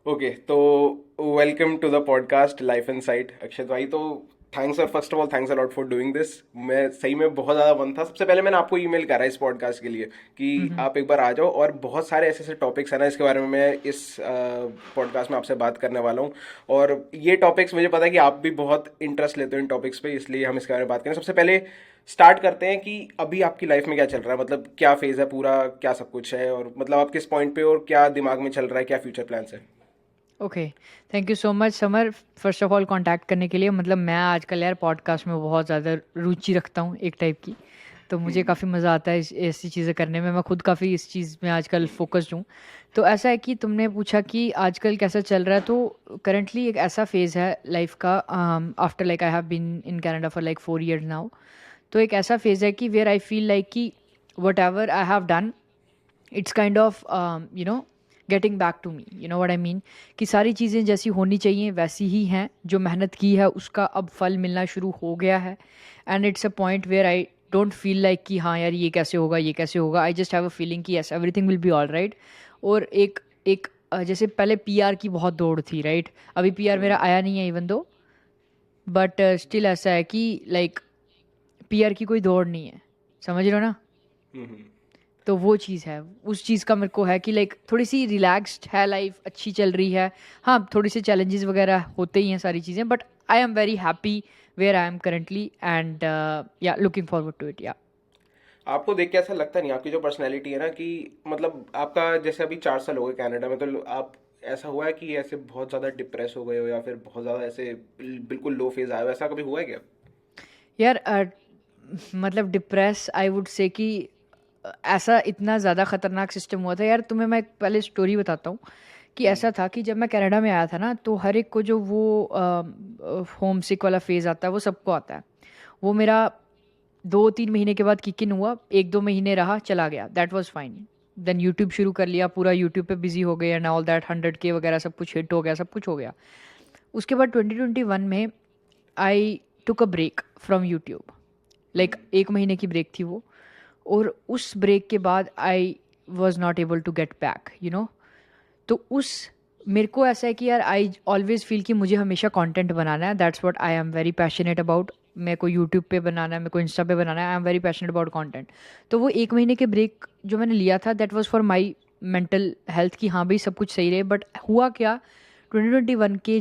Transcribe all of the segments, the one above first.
Okay तो welcome to the podcast life in sight Akshat भाई। तो थैंक्स और first of all thanks a lot for doing this. मैं सही में बहुत ज़्यादा मन था। सबसे पहले मैंने आपको ईमेल करा इस पॉडकास्ट के लिए कि हम्म। आप एक बार आ जाओ, और बहुत सारे ऐसे ऐसे टॉपिक्स हैं ना इसके बारे में मैं इस पॉडकास्ट में आपसे बात करने वाला हूँ। और ये टॉपिक्स मुझे पता है कि आप भी बहुत इंटरेस्ट लेते हो इन टॉपिक्स पे, इसलिए हम इसके बारे में बात करें। सबसे पहले स्टार्ट करते हैं कि अभी आपकी लाइफ में क्या चल रहा है, मतलब क्या फेज़ है पूरा, क्या सब कुछ है, और मतलब आप किस पॉइंट पे हो और क्या दिमाग में चल रहा है, क्या फ्यूचर प्लान्स है। Okay. Thank you so much summer, first of all contact करने के लिए। मतलब मैं आजकल यार पॉडकास्ट में बहुत ज़्यादा रुचि रखता हूँ एक टाइप की। तो मुझे काफ़ी मज़ा आता है ऐसी चीज़ें करने में। मैं खुद काफ़ी इस चीज़ में आजकल फोकस्ड हूँ। तो ऐसा है कि तुमने पूछा कि आजकल कैसा चल रहा है, तो करंटली एक ऐसा फेज़ है लाइफ का, after like I have been in Canada for like 4 years now. तो एक ऐसा फेज़ है कि वेयर आई फील लाइक कि whatever I have done, it's kind of getting back to me, you know what I mean. कि सारी चीज़ें जैसी होनी चाहिए वैसी ही हैं। जो मेहनत की है उसका अब फल मिलना शुरू हो गया है। And it's a point where I don't feel like कि हाँ यार ये कैसे होगा, ये कैसे होगा। I just have a feeling कि yes everything will be all right. और एक एक जैसे पहले पीआर की बहुत दौड़ थी, राइट। अभी पीआर मेरा आया नहीं है इवन दो, बट स्टिल ऐसा है कि लाइक पीआर की कोई दौड़ नहीं है, समझ रहे हो ना। हम्म। तो वो चीज़ है, उस चीज़ का मेरे को है कि लाइक थोड़ी सी रिलैक्स्ड है लाइफ, अच्छी चल रही है। हाँ, थोड़ी सी चैलेंजेस वगैरह होते ही हैं सारी चीज़ें, but I am very happy where I am currently and yeah looking forward to it yeah. आपको देख के ऐसा लगता नहीं, आपकी जो पर्सनैलिटी है ना, कि मतलब आपका जैसे अभी 4 साल हो गए कनाडा में, तो आप ऐसा हुआ है कि ऐसे बहुत ज़्यादा डिप्रेस हो गए हो, या फिर बहुत ज़्यादा ऐसे बिल्कुल लो फेज आया हो, ऐसा कभी हुआ है क्या? यार मतलब डिप्रेस आई वुड से कि ऐसा इतना ज़्यादा ख़तरनाक सिस्टम हुआ था यार। तुम्हें मैं एक पहले स्टोरी बताता हूँ कि ऐसा था कि जब मैं कनाडा में आया था ना, तो हर एक को जो वो होम सिक वाला फेज़ आता है वो सबको आता है। वो मेरा 2-3 महीने के बाद किक इन हुआ, 1-2 महीने रहा, चला गया, that was fine. Then YouTube शुरू कर लिया, पूरा यूट्यूब पे बिजी हो गए एंड ऑल दैट, 100K वगैरह सब कुछ हिट हो गया, सब कुछ हो गया। उसके बाद 2021 में I took a break from YouTube, like 1 महीने की ब्रेक थी वो। और उस ब्रेक के बाद I was not able to get back, you know. तो उस मेरे को ऐसा है कि यार आई ऑलवेज फील कि मुझे हमेशा कंटेंट बनाना है, that's what I am very passionate about. मेरे को यूट्यूब पे बनाना है, मेरे को इंस्टा पे बनाना है, I am very passionate about content. तो वो 1 महीने के ब्रेक जो मैंने लिया था, that was for my mental health, कि हाँ भाई सब कुछ सही रहे। बट हुआ क्या, 2021 के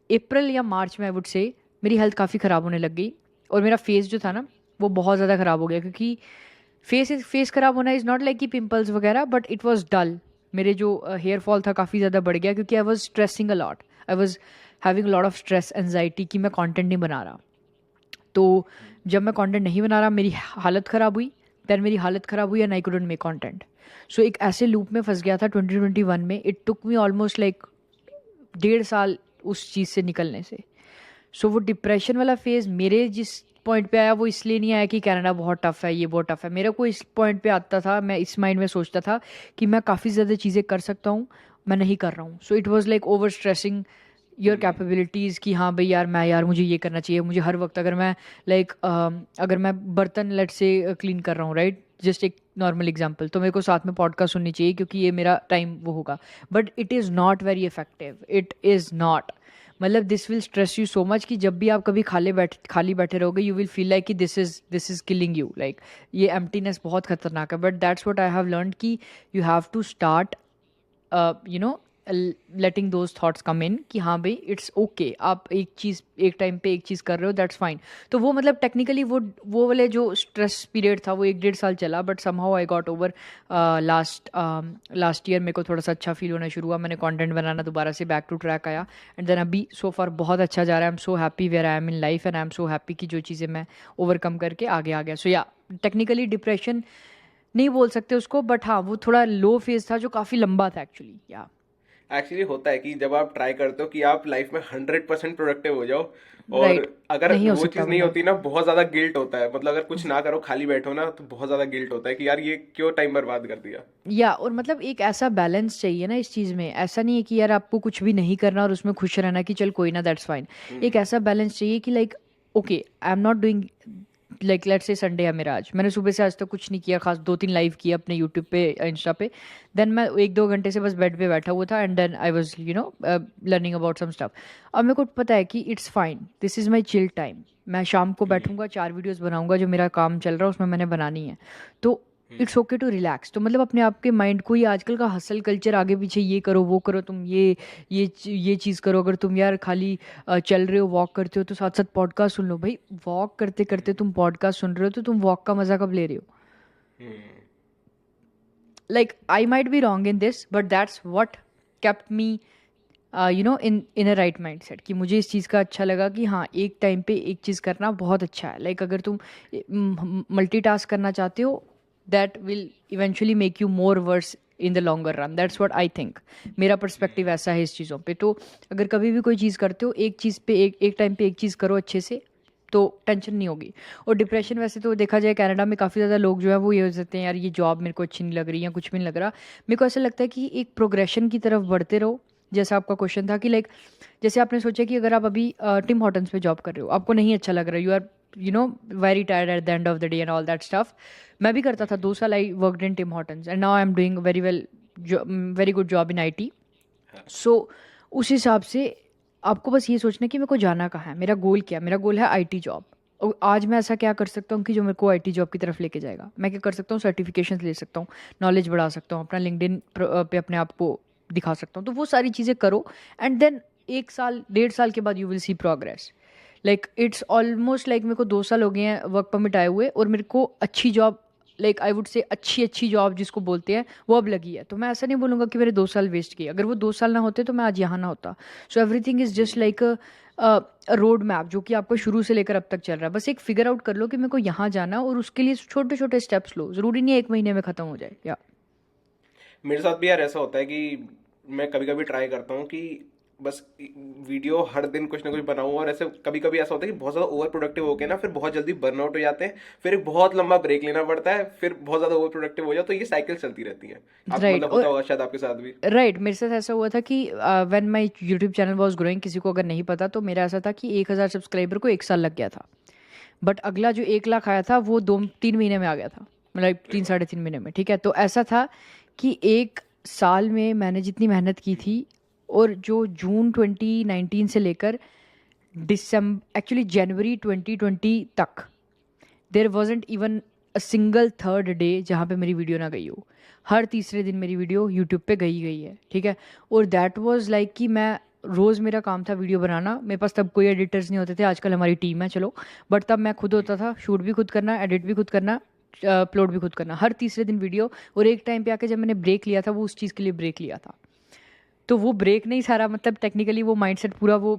अप्रैल या मार्च में आई वुड से मेरी हेल्थ काफ़ी ख़राब होने लग गई। और मेरा फेस जो था ना, वो बहुत ज़्यादा ख़राब हो गया, क्योंकि फेस ख़राब होना इज़ नॉट लाइक कि पिंपल्स वगैरह, बट इट वाज डल। मेरे जो हेयर फॉल था काफ़ी ज़्यादा बढ़ गया, क्योंकि I was stressing a lot. I was having lot of stress anxiety कि मैं कंटेंट नहीं बना रहा। तो जब मैं कंटेंट नहीं बना रहा, मेरी हालत ख़राब हुई। देन मेरी हालत ख़राब हुई and I couldn't make content. So एक ऐसे लूप में फंस गया था 2021 में। It took me almost like 1.5 साल उस चीज़ से निकलने से। सो वो डिप्रेशन वाला फेज़ मेरे जिस पॉइंट पे आया, वो इसलिए नहीं आया कि कनाडा बहुत टफ है, ये बहुत टफ है। मेरे को इस पॉइंट पे आता था, मैं इस माइंड में सोचता था कि मैं काफ़ी ज़्यादा चीज़ें कर सकता हूँ, मैं नहीं कर रहा हूँ। So it was like over stressing your capabilities कि हाँ भाई यार, मैं यार मुझे ये करना चाहिए। मुझे हर वक्त अगर मैं लाइक अगर मैं बर्तन लेट से क्लीन कर रहा हूँ, राइट, जस्ट एक नॉर्मल एग्जाम्पल, तो मेरे को साथ में पॉडकास्ट सुननी चाहिए, क्योंकि ये मेरा टाइम वो होगा। But it is not very effective, it is not. मतलब this will stress you so much कि जब भी आप कभी खाली बैठे रहोगे, यू विल फील लाइक कि this is killing you, like ये एम्प्टीनेस बहुत खतरनाक है। But that's what I have learn कि you have to start you know letting those thoughts come in कि हाँ भाई इट्स ओके, आप एक चीज़ एक टाइम पे एक चीज़ कर रहे हो, दैट्स फाइन। तो वो मतलब टेक्निकली वो वाले जो स्ट्रेस पीरियड था वो 1-1.5 साल चला, but somehow I got over. Last year मेरे को थोड़ा सा अच्छा फील होना शुरू हुआ, मैंने कंटेंट बनाना दोबारा से बैक टू ट्रैक आया। एंड देन अभी सो फार बहुत अच्छा जा रहा है। I am so happy where I am in life and I am so happy कि जो चीज़ें मैं ओवरकम करके आगे आ गया। सो या, टेक्निकली डिप्रेशन नहीं बोल सकते उसको, बट हाँ वो थोड़ा लो फेज था जो काफ़ी लंबा था एक्चुअली या। एक्चुअली होता है कि जब आप ट्राई करते हो कि आप लाइफ में 100% प्रोडक्टिव हो जाओ, और राइट। अगर नहीं हो वो सकता चीज़ नहीं वरना। होती ना, बहुत ज़्यादा गिल्ट होता है। मतलब अगर कुछ ना करो, खाली बैठो ना, तो बहुत ज़्यादा गिल्ट होता है कि यार ये क्यों टाइम बर्बाद कर दिया। या और मतलब एक ऐसा बैलेंस चाहिए ना इस चीज़ में। ऐसा नहीं है कि यार आपको कुछ भी नहीं करना और उसमें खुश रहना कि चल कोई ना, दैट्स फाइन। एक ऐसा बैलेंस चाहिए कि like okay, I am not doing like let's say Sunday है मेरा, आज मैंने सुबह से आज तक कुछ नहीं किया खास, 2-3 लाइव किए अपने यूट्यूब पे, इंस्टा पे, देन मैं 1-2 घंटे से बस बेड पे बैठा हुआ था, and then I was learning about some stuff. अब मेरे को पता है कि it's fine, this is my chill time. मैं शाम को बैठूंगा, 4 वीडियोस बनाऊंगा, जो मेरा काम चल रहा है उसमें मैंने बनानी है, तो इट्स ओके टू रिलैक्स। तो मतलब अपने आप के माइंड को, ये आजकल का हसल कल्चर, आगे पीछे ये करो वो करो, तुम ये चीज़ करो, अगर तुम यार खाली चल रहे हो, वॉक करते हो, तो साथ साथ पॉडकास्ट सुन लो। भाई वॉक करते करते तुम पॉडकास्ट सुन रहे हो, तो तुम वॉक का मजा कब ले रहे हो? Like I might be wrong in this, but that's what kept me in a right mind set, कि मुझे इस चीज़ का अच्छा लगा कि हाँ, एक टाइम पे एक चीज़ करना बहुत अच्छा है। लाइक अगर तुम मल्टीटास्क करना चाहते हो, that will eventually make you more verse in the longer run, that's what I think. मेरा पर्सपेक्टिव ऐसा है इस चीज़ों पे। तो अगर कभी भी कोई चीज़ करते हो, एक चीज़ पे एक टाइम पे एक चीज़ करो अच्छे से, तो टेंशन नहीं होगी। और डिप्रेशन, वैसे तो देखा जाए कनाडा में काफ़ी ज़्यादा लोग जो है वो ये हो जाते हैं, यार ये जॉब मेरे को अच्छी नहीं लग रही, या कुछ भी नहीं लग रहा। मेरे को ऐसा लगता है कि एक प्रोग्रेशन की तरफ बढ़ते रहो। जैसा आपका क्वेश्चन था कि लाइक, जैसे आपने सोचा कि अगर आप अभी टिम हॉर्टन्स पे जॉब कर रहे हो, आपको नहीं अच्छा लग रहा, you are very tired at the end of the day and all that stuff. मैं भी करता था, 2 साल I worked in Tim Hortons, and now I am doing very well, very good job in IT। सो उस हिसाब से आपको बस ये सोचना है कि मेरे को जाना कहाँ है, मेरा गोल क्या है। मेरा गोल है IT जॉब। और आज मैं ऐसा क्या कर सकता हूँ कि जो मेरे को IT जॉब की तरफ लेके जाएगा? मैं क्या कर सकता हूँ? सर्टिफिकेशन ले सकता हूँ, नॉलेज बढ़ा सकता हूँ, अपना लिंक्डइन पे अपने आप को दिखा सकता हूँ। तो वो सारी चीज़ें करो, एंड देन 1 साल 1.5 साल के बाद you will see progress. Like it's almost like मेरे को 2 साल हो गए हैं वर्क परमिट आए हुए, और मेरे को अच्छी job, like I would say अच्छी जॉब जिसको बोलते हैं, वो अब लगी है। तो मैं ऐसा नहीं बोलूँगा कि मेरे 2 साल वेस्ट किए। अगर वो 2 साल ना होते तो मैं आज यहाँ ना होता। So everything is just like road map, जो कि आपको शुरू से लेकर अब तक चल रहा है। बस एक फिगर आउट कर लो कि मेरे को यहाँ जाना, और उसके लिए छोटे छोटे स्टेप्स लो। ज़रूरी नहीं है 1 महीने में ख़त्म हो जाए। या मेरे साथ भी यार ऐसा होता है कि मैं कभी कभी ट्राई करता हूँ कि बस वीडियो हर दिन कुछ ना कुछ बनाऊँ, और ऐसे कभी कभी ऐसा होता है कि बहुत ज़्यादा ओवर प्रोडक्टिव हो गए ना, फिर बहुत जल्दी बर्नआउट हो जाते हैं, फिर एक बहुत लंबा ब्रेक लेना पड़ता है, फिर बहुत ज़्यादा ओवर प्रोडक्टिव हो जाए, तो ये साइकिल चलती रहती है। आप राइट, मतलब होता और होगा शायद आपके साथ भी। राइट मेरे साथ ऐसा हुआ था कि when my YouTube channel was growing, किसी को अगर नहीं पता तो मेरा ऐसा था कि 1,000 सब्सक्राइबर को 1 साल लग गया था। बट अगला जो 1 लाख आया था वो 2-3 महीने में आ गया था, मतलब अरे तीन वाह। साढ़े तीन महीने में। ठीक है, तो ऐसा था कि 1 साल में मैंने जितनी मेहनत की थी, और जो जून 2019 से लेकर दिसंबर, एक्चुअली जनवरी 2020 तक, there wasn't even a single third day जहाँ पे मेरी वीडियो ना गई हो। हर तीसरे दिन मेरी वीडियो यूट्यूब पे गई है। ठीक है, और दैट वाज लाइक कि मैं रोज़, मेरा काम था वीडियो बनाना। मेरे पास तब कोई एडिटर्स नहीं होते थे, आजकल हमारी टीम है चलो, बट तब मैं खुद होता था, शूट भी खुद करना, एडिट भी खुद करना, अपलोड भी खुद करना, हर तीसरे दिन वीडियो। और एक टाइम पे आके जब मैंने ब्रेक लिया था, वो उस चीज़ के लिए ब्रेक लिया था। तो वो ब्रेक नहीं सारा, मतलब टेक्निकली वो माइंडसेट पूरा वो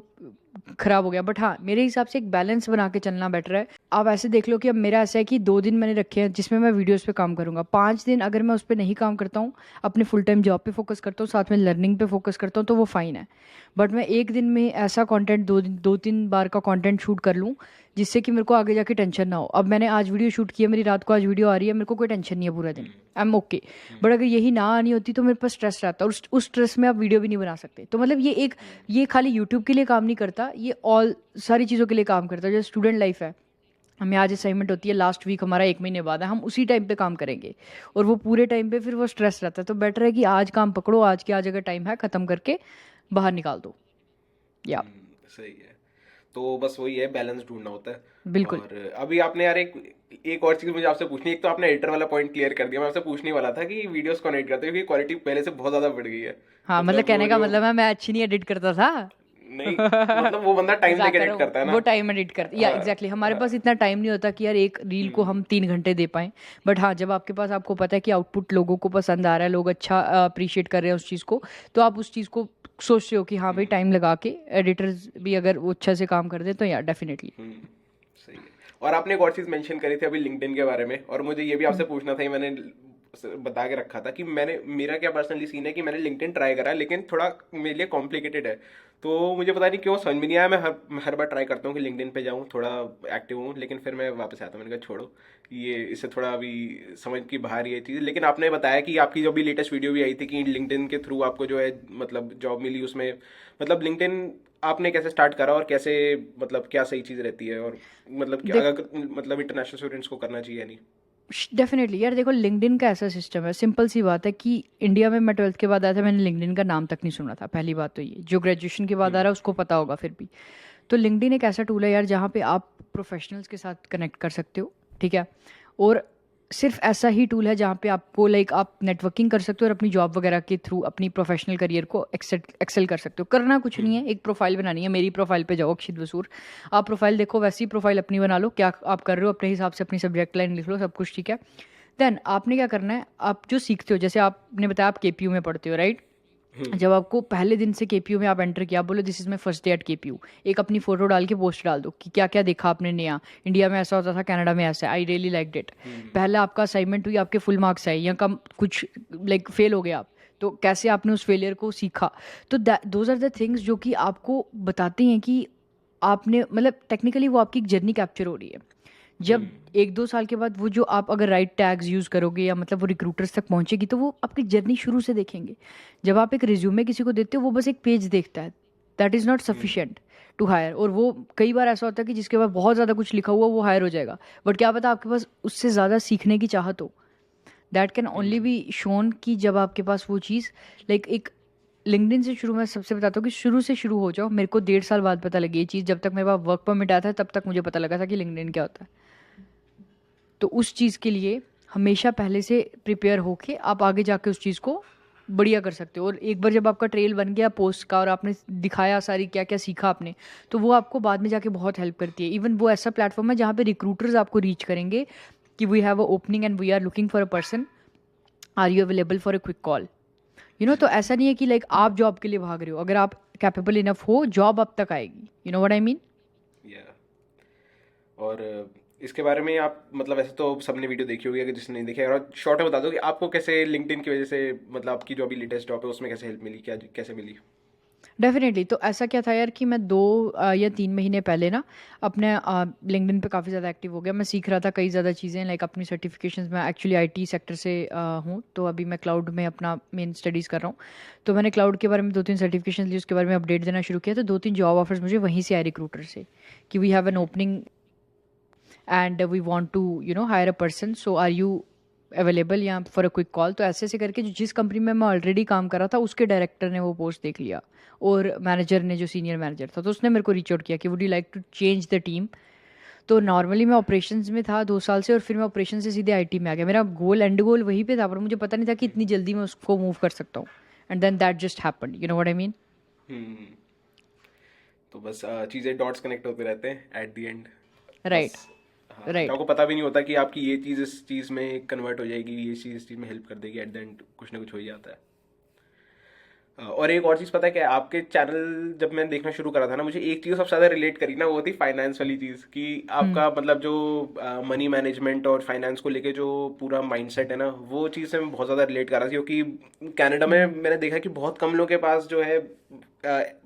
खराब हो गया। बट हाँ, मेरे हिसाब से एक बैलेंस बना के चलना बेटर है। आप ऐसे देख लो कि अब मेरा ऐसा है कि 2 दिन मैंने रखे हैं जिसमें मैं वीडियोस पे काम करूंगा। 5 दिन अगर मैं उस पर नहीं काम करता हूँ, अपने फुल टाइम जॉब पे फोकस करता हूँ, साथ में लर्निंग पे फोकस करता हूँ, तो वो फाइन है। बट मैं एक दिन में ऐसा कंटेंट, 2-3 बार का कंटेंट शूट कर लूँ जिससे कि मेरे को आगे जाके टेंशन ना हो। अब मैंने आज वीडियो शूट की है, मेरी रात को आज वीडियो आ रही है, मेरे को कोई टेंशन नहीं है पूरा दिन, आई एम ओके। बट अगर यही ना आनी होती तो मेरे पास स्ट्रेस रहता, और उस स्ट्रेस में आप वीडियो भी नहीं बना सकते। तो मतलब ये खाली यूट्यूब के लिए काम नहीं करता, ये ऑल सारी चीज़ों के लिए काम करता है। जैसे स्टूडेंट लाइफ है, हमें आज असाइनमेंट होती है, लास्ट वीक हमारा 1 महीने बाद है, हम उसी टाइम पे काम करेंगे, और वो पूरे टाइम पे फिर वो स्ट्रेस रहता है। तो बेटर है कि आज काम पकड़ो, आज के आज अगर टाइम है ख़त्म करके बाहर निकाल दो। या सही है। तो बस वही है, बैलेंस ढूंढना होता है। बिल्कुल। और अभी आपने यार एक और चीज़ मुझे आपसे पूछनी है। एक तो आपने एडिटर वाला पॉइंट क्लियर कर दिया, मैं आपसे पूछने वाला था कि वीडियोस कौन एडिट करते हैं, क्योंकि क्वालिटी पहले से बहुत ज़्यादा बढ़ गई है। हाँ, मतलब मतलब वो कहने का जो, मतलब है मैं अच्छी नहीं एडिट करता था। नहीं मतलब वो बंदा टाइम मजाक लेके कर एडिट रहा हूँ, करता है ना। वो टाइम एडिट कर, या हाँ, एग्जैक्टली हमारे हाँ। पास इतना टाइम नहीं होता कि यार एक रील को हम 3 घंटे दे पाएं। बट हाँ, जब आपके पास, आपको पता है कि आउटपुट लोगों को पसंद आ रहा है, लोग अच्छा अप्रिशिएट कर रहे हैं उस चीज़ को, तो आप उस चीज़ को सोचते हो कि हाँ भाई, टाइम लगा के एडिटर्स भी अगर वो अच्छा से काम कर दे तो यार डेफिनेटली। सही है। और आपने एक और चीज़ मेंशन करी थी अभी लिंक्डइन के बारे में, और मुझे ये भी आपसे पूछना था, ये मैंने बता के रखा था कि मेरा क्या पर्सनली सीन है कि मैंने लिंक्डइन ट्राई करा है, लेकिन थोड़ा मेरे लिए कॉम्प्लिकेटेड है। तो मुझे पता नहीं क्यों समझ में नहीं आया। मैं हर बार ट्राई करता हूँ कि लिंक्डइन पे जाऊँ, थोड़ा एक्टिव हूँ, लेकिन फिर मैं वापस आता हूँ। मैंने कहा छोड़ो, ये इससे थोड़ा अभी समझ की बाहर ये चीज़। लेकिन आपने बताया कि आपकी जो भी लेटेस्ट वीडियो भी आई थी कि लिंक्डइन के थ्रू आपको जो है मतलब जॉब मिली उसमें, मतलब लिंक्डइन आपने कैसे स्टार्ट करा और कैसे, मतलब क्या सही चीज़ रहती है, और मतलब क्या देख अगर मतलब इंटरनेशनल स्टूडेंट्स को करना चाहिए या नहीं? डेफिनेटली यार, देखो लिंक्डइन का ऐसा सिस्टम है, सिंपल सी बात है कि इंडिया में मैं 12th के बाद आया था, मैंने लिंक्डइन का नाम तक नहीं सुना था। पहली बात तो ये, जो ग्रेजुएशन के बाद आ रहा है उसको पता होगा फिर भी। तो लिंक्डइन एक ऐसा टूल है यार जहाँ पे आप प्रोफेशनल्स के साथ कनेक्ट कर सकते हो, ठीक है। और सिर्फ ऐसा ही टूल है जहाँ पे आपको लाइक आप नेटवर्किंग कर सकते हो और अपनी जॉब वगैरह के थ्रू अपनी प्रोफेशनल करियर को एक्सेल कर सकते हो। करना कुछ नहीं है, एक प्रोफाइल बनानी है। मेरी प्रोफाइल पे जाओ, अक्षित वसूर, आप प्रोफाइल देखो, वैसी प्रोफाइल अपनी बना लो, क्या आप कर रहे हो अपने हिसाब से, अपनी सब्जेक्ट लाइन लिख लो, सब कुछ ठीक है। देन आपने क्या करना है, आप जो सीखते हो, जैसे आपने बताया आप केपीयू में पढ़ते हो, राइट। जब आपको पहले दिन से केपीयू में आप एंटर किया, आप बोलो this is my first day at KPU, एक अपनी फोटो डाल के पोस्ट डाल दो कि क्या क्या देखा आपने नया, इंडिया में ऐसा होता था, कनाडा में ऐसा है, आई रियली लाइक इट। पहला आपका असाइनमेंट हुई, आपके फुल मार्क्स आए या कम कुछ, लाइक फेल हो गए आप, तो कैसे आपने उस फेलियर को सीखा। तो दोज आर द थिंग्स जो कि आपको बताते हैं कि आपने मतलब टेक्निकली वो आपकी एक जर्नी कैप्चर हो रही है। जब 1-2 साल के बाद वो जो आप अगर राइट टैग्स यूज़ करोगे या मतलब वो रिक्रूटर्स तक पहुंचेगी, तो वो आपकी जर्नी शुरू से देखेंगे। जब आप एक रिज्यूमे किसी को देते हो, वो बस एक पेज देखता है, that is not sufficient to hire. और वो कई बार ऐसा होता है कि जिसके पास बहुत ज़्यादा कुछ लिखा हुआ वो हायर हो जाएगा, बट क्या पता आपके पास उससे ज़्यादा सीखने की चाहत हो। That can only be shown कि जब आपके पास वो चीज़ लाइक एक लिंक्डइन से शुरू, मैं सबसे बताता हूँ कि शुरू से शुरू हो जाओ। मेरे को 1.5 साल बाद पता लगी ये चीज़, जब तक मेरे पास वर्क परमिट आया था तब तक मुझे पता लगा था कि लिंक्डइन क्या होता है। तो उस चीज़ के लिए हमेशा पहले से प्रिपेयर होके आप आगे जाके उस चीज़ को बढ़िया कर सकते हो। और एक बार जब आपका ट्रेल बन गया पोस्ट का और आपने दिखाया सारी क्या क्या सीखा आपने, तो वो आपको बाद में जाके बहुत हेल्प करती है। इवन वो ऐसा प्लेटफॉर्म है जहाँ पे रिक्रूटर्स आपको रीच करेंगे कि we have a opening and we are looking for a person, are you available for a quick call. तो ऐसा नहीं है कि लाइक आप जॉब के लिए भाग रहे हो, अगर आप कैपेबल इनफ हो जॉब अब तक आएगी। You know what I mean. या और इसके बारे में आप मतलब ऐसे तो सबने वीडियो देखी होगी, अगर जिसने नहीं देखी, और शॉर्ट में बता दो कि आपको कैसे लिंक्डइन की वजह से, मतलब आपकी जो अभी लेटेस्ट जॉब है उसमें कैसे हेल्प मिली, क्या कैसे मिली? डेफिनेटली। तो ऐसा क्या था यार कि मैं 2 या 3 महीने पहले ना अपने लिंक्डइन पे काफ़ी ज़्यादा एक्टिव हो गया। मैं सीख रहा था कई ज़्यादा चीज़ें, लाइक अपनी सर्टिफिकेशंस में एक्चुअली आईटी सेक्टर से हूँ, तो अभी मैं क्लाउड में अपना मेन स्टडीज़ कर रहा हूँ। तो मैंने क्लाउड के बारे में 2-3 सर्टिफिकेशन ली, उसके बारे में अपडेट देना शुरू किया। तो 2-3 जॉब ऑफर्स मुझे वहीं से आए रिक्रूटर से कि we have an opening and we want to hire a person, so are you available yeah for a quick call. तो ऐसे ऐसे करके जो जिस कंपनी में मैं ऑलरेडी काम कर रहा था उसके डायरेक्टर ने वो पोस्ट देख लिया, और मैनेजर ने, जो सीनियर मैनेजर था, तो उसने मेरे को रीच आउट किया कि would you like to change the team. तो नॉर्मली मैं ऑपरेशंस में था 2 साल से, और फिर मैं ऑपरेशन से सीधे आईटी में आ गया। मेरा गोल, एंड गोल वहीं पे था, पर मुझे पता नहीं था कि इतनी जल्दी मैं उसको मूव कर सकता हूँ। And then that just happened, you know what I mean. Hmm. तो बस चीज़ें डॉट्स कनेक्ट होते रहते हैं एट द एंड। बस राइट। हाँ, फिर राइट। आपको पता भी नहीं होता कि आपकी ये चीज़ इस चीज़ में कन्वर्ट हो जाएगी, ये चीज़ इस चीज़ में हेल्प कर देगी, एट द एंड कुछ ना कुछ हो ही जाता है। और एक और चीज़ पता है क्या, आपके चैनल जब मैंने देखना शुरू करा था ना, मुझे एक चीज़ सबसे ज़्यादा रिलेट करी ना, वो थी फाइनेंस वाली चीज़, कि हम्म। आपका मतलब जो मनी मैनेजमेंट और फाइनेंस को लेके जो पूरा माइंडसेट है ना, वो चीज़ से मैं बहुत ज़्यादा रिलेट कर रहा था, क्योंकि कनाडा में हम्म। मैंने देखा कि बहुत कम लोगों के पास जो है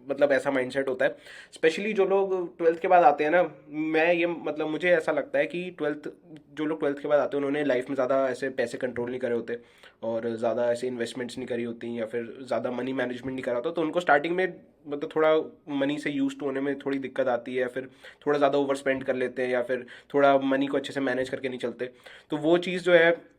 मतलब ऐसा माइंडसेट होता है। स्पेशली जो लोग 12th के बाद आते हैं ना, मैं ये मतलब मुझे ऐसा लगता है कि जो लोग 12th के बाद आते हैं उन्होंने लाइफ में ज़्यादा ऐसे पैसे कंट्रोल नहीं करे होते, और ज़्यादा ऐसे इन्वेस्टमेंट्स नहीं करी होती, या फिर ज़्यादा मनी मैनेजमेंट नहीं करा होता, तो उनको स्टार्टिंग में मतलब थोड़ा मनी से यूज टू होने में थोड़ी दिक्कत आती है, या फिर थोड़ा ज़्यादा ओवर स्पेंड कर लेते हैं, या फिर थोड़ा मनी को अच्छे से मैनेज करके नहीं चलते। तो वो चीज़ जो है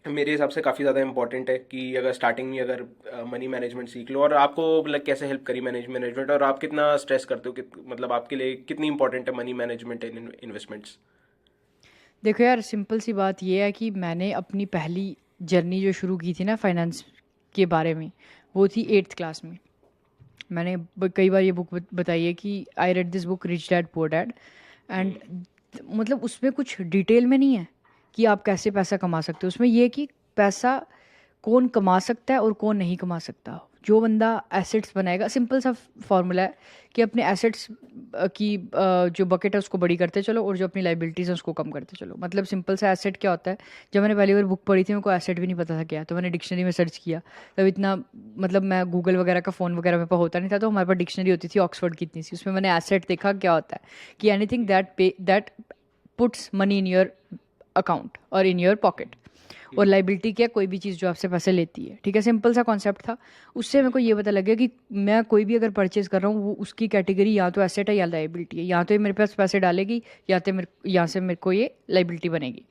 मेरे हिसाब से काफ़ी ज़्यादा इंपॉर्टेंट है, कि अगर स्टार्टिंग में अगर मनी मैनेजमेंट सीख लो, और आपको मतलब कैसे हेल्प करी मैनेजमेंट, और आप कितना स्ट्रेस करते हो, मतलब आपके लिए कितनी इंपॉर्टेंट है मनी मैनेजमेंट एंड इन्वेस्टमेंट्स? देखो यार, सिंपल सी बात ये है कि मैंने अपनी पहली जर्नी जो शुरू की थी ना फाइनेंस के बारे में, वो थी 8th क्लास में। मैंने कई बार ये बुक बताई है कि I read this book rich dad poor dad. And मतलब उसमें कुछ डिटेल में नहीं है कि आप कैसे पैसा कमा सकते हो, उसमें ये है कि पैसा कौन कमा सकता है और कौन नहीं कमा सकता। जो बंदा एसेट्स बनाएगा, सिंपल सा फॉर्मूला है कि अपने एसेट्स की जो बकेट है उसको बड़ी करते चलो, और जो अपनी लाइबिलिटीज़ है उसको कम करते चलो। मतलब सिंपल सा एसेट क्या होता है, जब मैंने पहली बार बुक पढ़ी थी मेरे को एसेट भी नहीं पता था क्या, तो मैंने डिक्शनरी में सर्च किया। तब इतना मतलब मैं गूगल वगैरह का फ़ोन वगैरह मेरे पास होता नहीं था, तो हमारे पास डिक्शनरी होती थी ऑक्सफोर्ड की इतनी सी, उसमें मैंने एसेट देखा क्या होता है कि anything that puts money in your account और इन योर पॉकेट। और लाइबिलिटी क्या है, कोई भी चीज़ जो आपसे पैसे लेती है, ठीक है, सिंपल सा कॉन्सेप्ट था। उससे मेरे को ये पता लग गया कि मैं कोई भी अगर परचेज कर रहा हूँ वो उसकी कैटेगरी या तो एसेट है या लाइबिलिटी है, या तो ये मेरे पास पैसे डालेगी या तो मेरे यहाँ से मेरे को ये लाइबिलिटी बनेगी।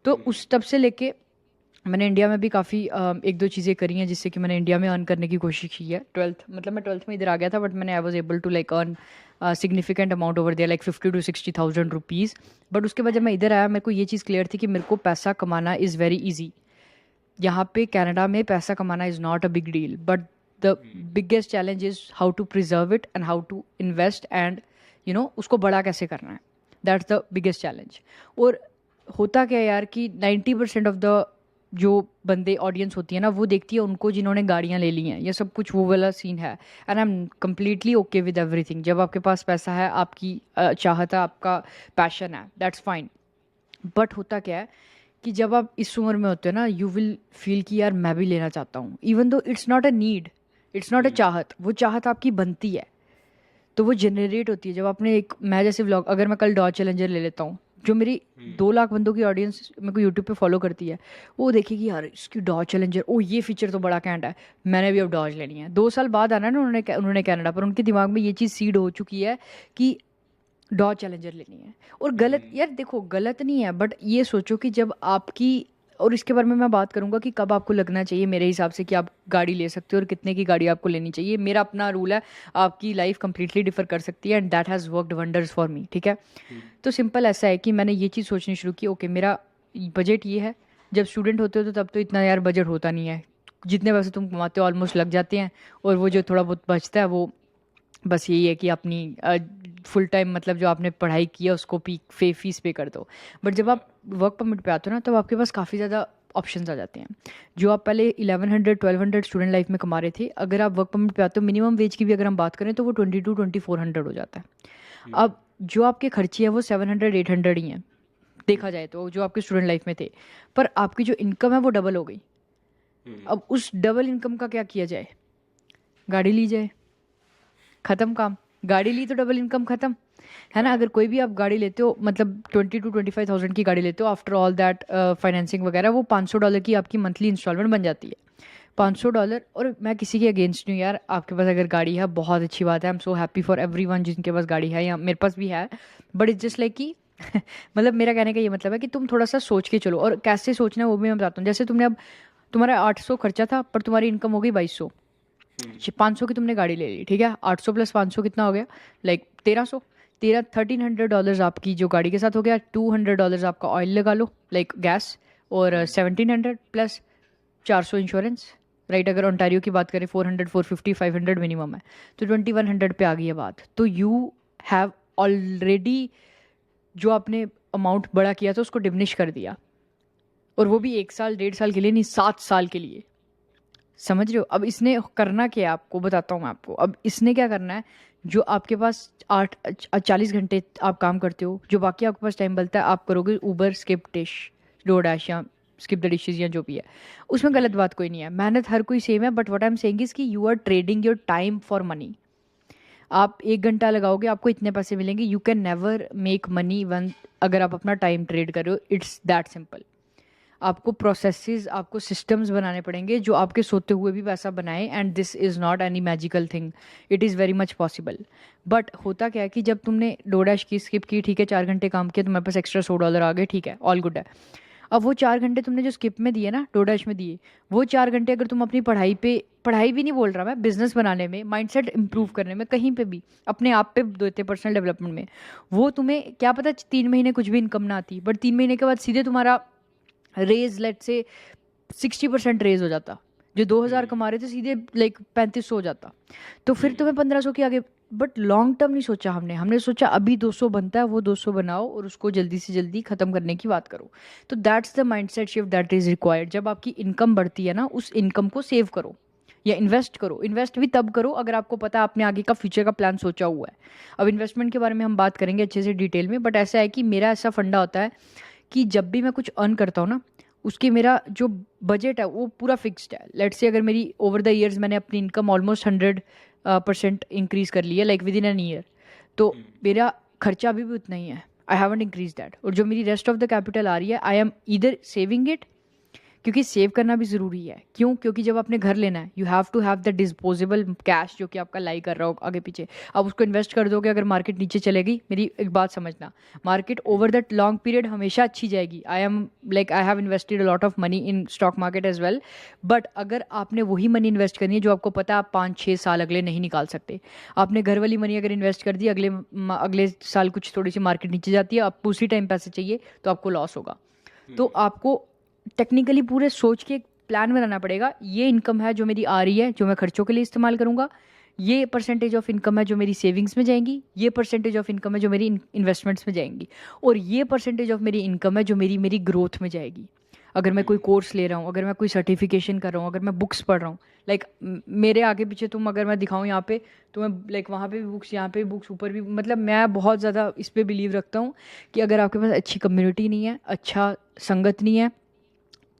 तो उस तब से लेके मैंने इंडिया में भी काफ़ी एक दो चीज़ें करी हैं जिससे कि मैंने इंडिया में अर्न करने की कोशिश की है। ट्वेल्थ मतलब मैं ट्वेल्थ में इधर आ गया था, बट मैंने I was able to like earn significant amount over दिया, लाइक 50,000 to 60,000 रुपीज़। बट उसके बाद जब मैं इधर आया मेरे को ये चीज़ क्लियर थी कि मेरे को पैसा कमाना इज़ वेरी ईजी। यहाँ पे कनाडा में पैसा कमाना is not a big deal, but the biggest challenge is how to preserve it and how to invest and उसको बड़ा कैसे करना है। That's the biggest challenge. और होता क्या है यार कि 90% ऑफ द जो बंदे ऑडियंस होती है ना वो देखती है उनको जिन्होंने गाड़ियाँ ले ली हैं, ये सब कुछ वो वाला सीन है। And I am completely okay with everything. जब आपके पास पैसा है, आपकी चाहत है, आपका पैशन है, दैट्स फाइन। बट होता क्या है कि जब आप इस उम्र में होते हो ना, यू विल फील कि यार मैं भी लेना चाहता हूँ, even though it's not a need, it's not a चाहत, वो चाहत आपकी बनती है। तो वो जनरेट होती है जब आपने एक, मैं जैसे व्लॉग, अगर मैं कल डॉज चैलेंजर ले लेता हूँ, जो मेरी 2 लाख बंदों की ऑडियंस मेरे को यूट्यूब पे फॉलो करती है, वो देखेगी यार इसकी डॉज चैलेंजर, ओ ये फीचर तो बड़ा कैंट है, मैंने भी अब डॉज लेनी है। 2 साल बाद आना है ना उन्होंने कनाडा पर, उनके दिमाग में ये चीज़ सीड हो चुकी है कि डॉज चैलेंजर लेनी है। और गलत यार, देखो गलत नहीं है, बट ये सोचो कि जब आपकी, और इसके बारे में मैं बात करूंगा कि कब आपको लगना चाहिए मेरे हिसाब से कि आप गाड़ी ले सकते हो और कितने की गाड़ी आपको लेनी चाहिए। मेरा अपना रूल है, आपकी लाइफ कंप्लीटली डिफर कर सकती है, and that has worked wonders for me, ठीक है। तो सिंपल ऐसा है कि मैंने ये चीज़ सोचनी शुरू की, ओके मेरा बजट ये है। जब स्टूडेंट होते हो तो तब तो इतना यार बजट होता नहीं है, जितने पैसे तुम कमाते हो ऑलमोस्ट लग जाते हैं, और वो जो थोड़ा बहुत बचता है वो बस यही है कि अपनी फुल टाइम मतलब जो आपने पढ़ाई की है उसको फीस पे कर दो। बट जब आप वर्क परमिट पे आते हो ना, तब आपके पास काफ़ी ज़्यादा ऑप्शंस आ जाते हैं। जो आप पहले 1100-1200 स्टूडेंट लाइफ में कमा रहे थे, अगर आप वर्क परमिट पे आते हो, मिनिमम वेज की भी अगर हम बात करें तो वो 22-2400 हो जाता है। अब जो आपके खर्चे हैं वो 700-800 ही हैं देखा जाए तो, जो आपके स्टूडेंट लाइफ में थे। पर आपकी जो इनकम है वो डबल हो गई। अब उस डबल इनकम का क्या किया जाए? गाड़ी ली जाए, खत्म काम। गाड़ी ली तो डबल इनकम खत्म, है ना। अगर कोई भी आप गाड़ी लेते हो, मतलब 20,000 to 25,000 की गाड़ी लेते हो, आफ्टर ऑल दैट फाइनेंसिंग वगैरह, वो $500 की आपकी मंथली इंस्टॉलमेंट बन जाती है। $500। और मैं किसी के अगेंस्ट नहीं हूँ यार, आपके पास अगर गाड़ी है बहुत अच्छी बात है, I am so happy for everyone जिनके पास गाड़ी है, या मेरे पास भी है। बट इट्स जस्ट लाइक कि मतलब मेरा कहने का ये मतलब है कि तुम थोड़ा सा सोच के चलो। और कैसे सोचना है वो भी मैं बताता हूँ। जैसे तुमने अब, तुम्हारा 800 खर्चा था पर तुम्हारी इनकम हो गई 2200, 500 की तुमने गाड़ी ले ली, ठीक है। 800 + 500 कितना हो गया? लाइक 1300। $1,300 आपकी जो गाड़ी के साथ हो गया। $200 आपका ऑयल लगा लो, लाइक गैस, और 1,700 प्लस 400 इंश्योरेंस, राइट। अगर ओंटारियो की बात करें 400, 450, 500 मिनिमम है, तो 2100 पे आ गई है बात। तो यू हैव ऑलरेडी जो आपने अमाउंट बड़ा किया था उसको डिमिनिश कर दिया, और वो भी 1 साल 1.5 साल के लिए नहीं, 7 साल के लिए। समझ रहे हो? अब इसने करना क्या है आपको बताता हूँ मैं आपको। अब इसने क्या करना है, जो आपके पास 40 घंटे आप काम करते हो, जो बाकी आपके पास टाइम बचता है आप करोगे ऊबर, स्किप डिश, डोरडैश, या स्किप द डिशेज, या जो भी है। उसमें गलत बात कोई नहीं है, मेहनत हर कोई सेम है। But what I am saying is कि you are trading your time for money. आप 1 घंटा लगाओगे, आपको इतने पैसे मिलेंगे। You can never make money one अगर आप अपना टाइम ट्रेड कर रहे हो। It's that simple. आपको प्रोसेसेस, आपको सिस्टम्स बनाने पड़ेंगे जो आपके सोते हुए भी पैसा बनाए, and this is not any magical thing, it is very much possible. But होता क्या है कि जब तुमने डोडैश की, स्किप की, ठीक है, 4 घंटे काम किया, तुम्हारे पास एक्स्ट्रा $100 आ गए, ठीक है, ऑल गुड है। अब वो 4 घंटे तुमने जो स्किप में दिए ना, डोडैश में दिए, वो 4 घंटे अगर तुम अपनी पढ़ाई पे, पढ़ाई भी नहीं बोल रहा मैं, बिजनेस बनाने में, माइंडसेट इंप्रूव करने में, कहीं पे भी अपने आप पे देते, पर्सनल डेवलपमेंट में, वो तुम्हें क्या पता 3 महीने कुछ भी इनकम ना आती, बट 3 महीने के बाद सीधे तुम्हारा रेज लेट से 60% रेज हो जाता। जो 2,000 कमा रहे थे सीधे लाइक 3500 हो जाता। तो फिर तुम्हें 1500 के आगे। बट लॉन्ग टर्म नहीं सोचा हमने सोचा अभी 200 बनता है, वो 200 बनाओ और उसको जल्दी से जल्दी खत्म करने की बात करो। तो that's the mindset shift that is required. जब आपकी इनकम बढ़ती है ना, उस इनकम को सेव करो या इन्वेस्ट करो। इन्वेस्ट भी तब करो अगर आपको पता है आपने आगे का फ्यूचर का प्लान सोचा हुआ है। अब इन्वेस्टमेंट के बारे में हम बात करेंगे अच्छे से डिटेल में, बट ऐसा है कि मेरा ऐसा फंडा होता है कि जब भी मैं कुछ अर्न करता हूँ ना, उसकी मेरा जो बजट है वो पूरा फिक्स्ड है। लेट्स से अगर मेरी ओवर द ईयर्स मैंने अपनी इनकम ऑलमोस्ट 100% इंक्रीज कर ली है, like with in an year, तो मेरा खर्चा अभी भी उतना ही है। I haven't increase that. और जो मेरी रेस्ट ऑफ द कैपिटल आ रही है, I M either saving it, क्योंकि सेव करना भी ज़रूरी है। क्यों? क्योंकि जब आपने घर लेना है, you have to have the disposable cash जो कि आपका लाई कर रहा हो आगे पीछे। आप उसको इन्वेस्ट कर दोगे, अगर मार्केट नीचे चलेगी, मेरी एक बात समझना, market over the long period हमेशा अच्छी जाएगी। I have invested a lot of money in stock market as well, but अगर आपने वही मनी इन्वेस्ट करनी है जो आपको पता है आप 5-6 साल अगले नहीं निकाल सकते, आपने घर वाली मनी अगर इन्वेस्ट कर दी, अगले साल कुछ थोड़ी सी मार्केट नीचे जाती है, आपको उसी टाइम पैसे चाहिए तो आपको लॉस होगा। तो आपको टेक्निकली पूरे सोच के एक प्लान बनाना पड़ेगा। ये इनकम है जो मेरी आ रही है, जो मैं खर्चों के लिए इस्तेमाल करूंगा, ये परसेंटेज ऑफ इनकम है जो मेरी सेविंग्स में जाएंगी, ये परसेंटेज ऑफ इनकम है जो मेरी इन्वेस्टमेंट्स में जाएंगी, और ये परसेंटेज ऑफ मेरी इनकम है जो मेरी ग्रोथ में जाएगी। अगर मैं कोई कोर्स ले रहा हूँ, अगर मैं कोई सर्टिफिकेशन कर रहा हूँ, अगर मैं बुक्स पढ़ रहा हूँ, लाइक मेरे आगे पीछे तुम अगर मैं दिखाऊँ यहाँ पे, तो मैं लाइक वहाँ पे भी बुक्स, यहाँ पे भी बुक्स, ऊपर भी, मतलब मैं बहुत ज़्यादा इस पर बिलीव रखता हूँ कि अगर आपके पास अच्छी कम्युनिटी नहीं है, अच्छा संगत नहीं है,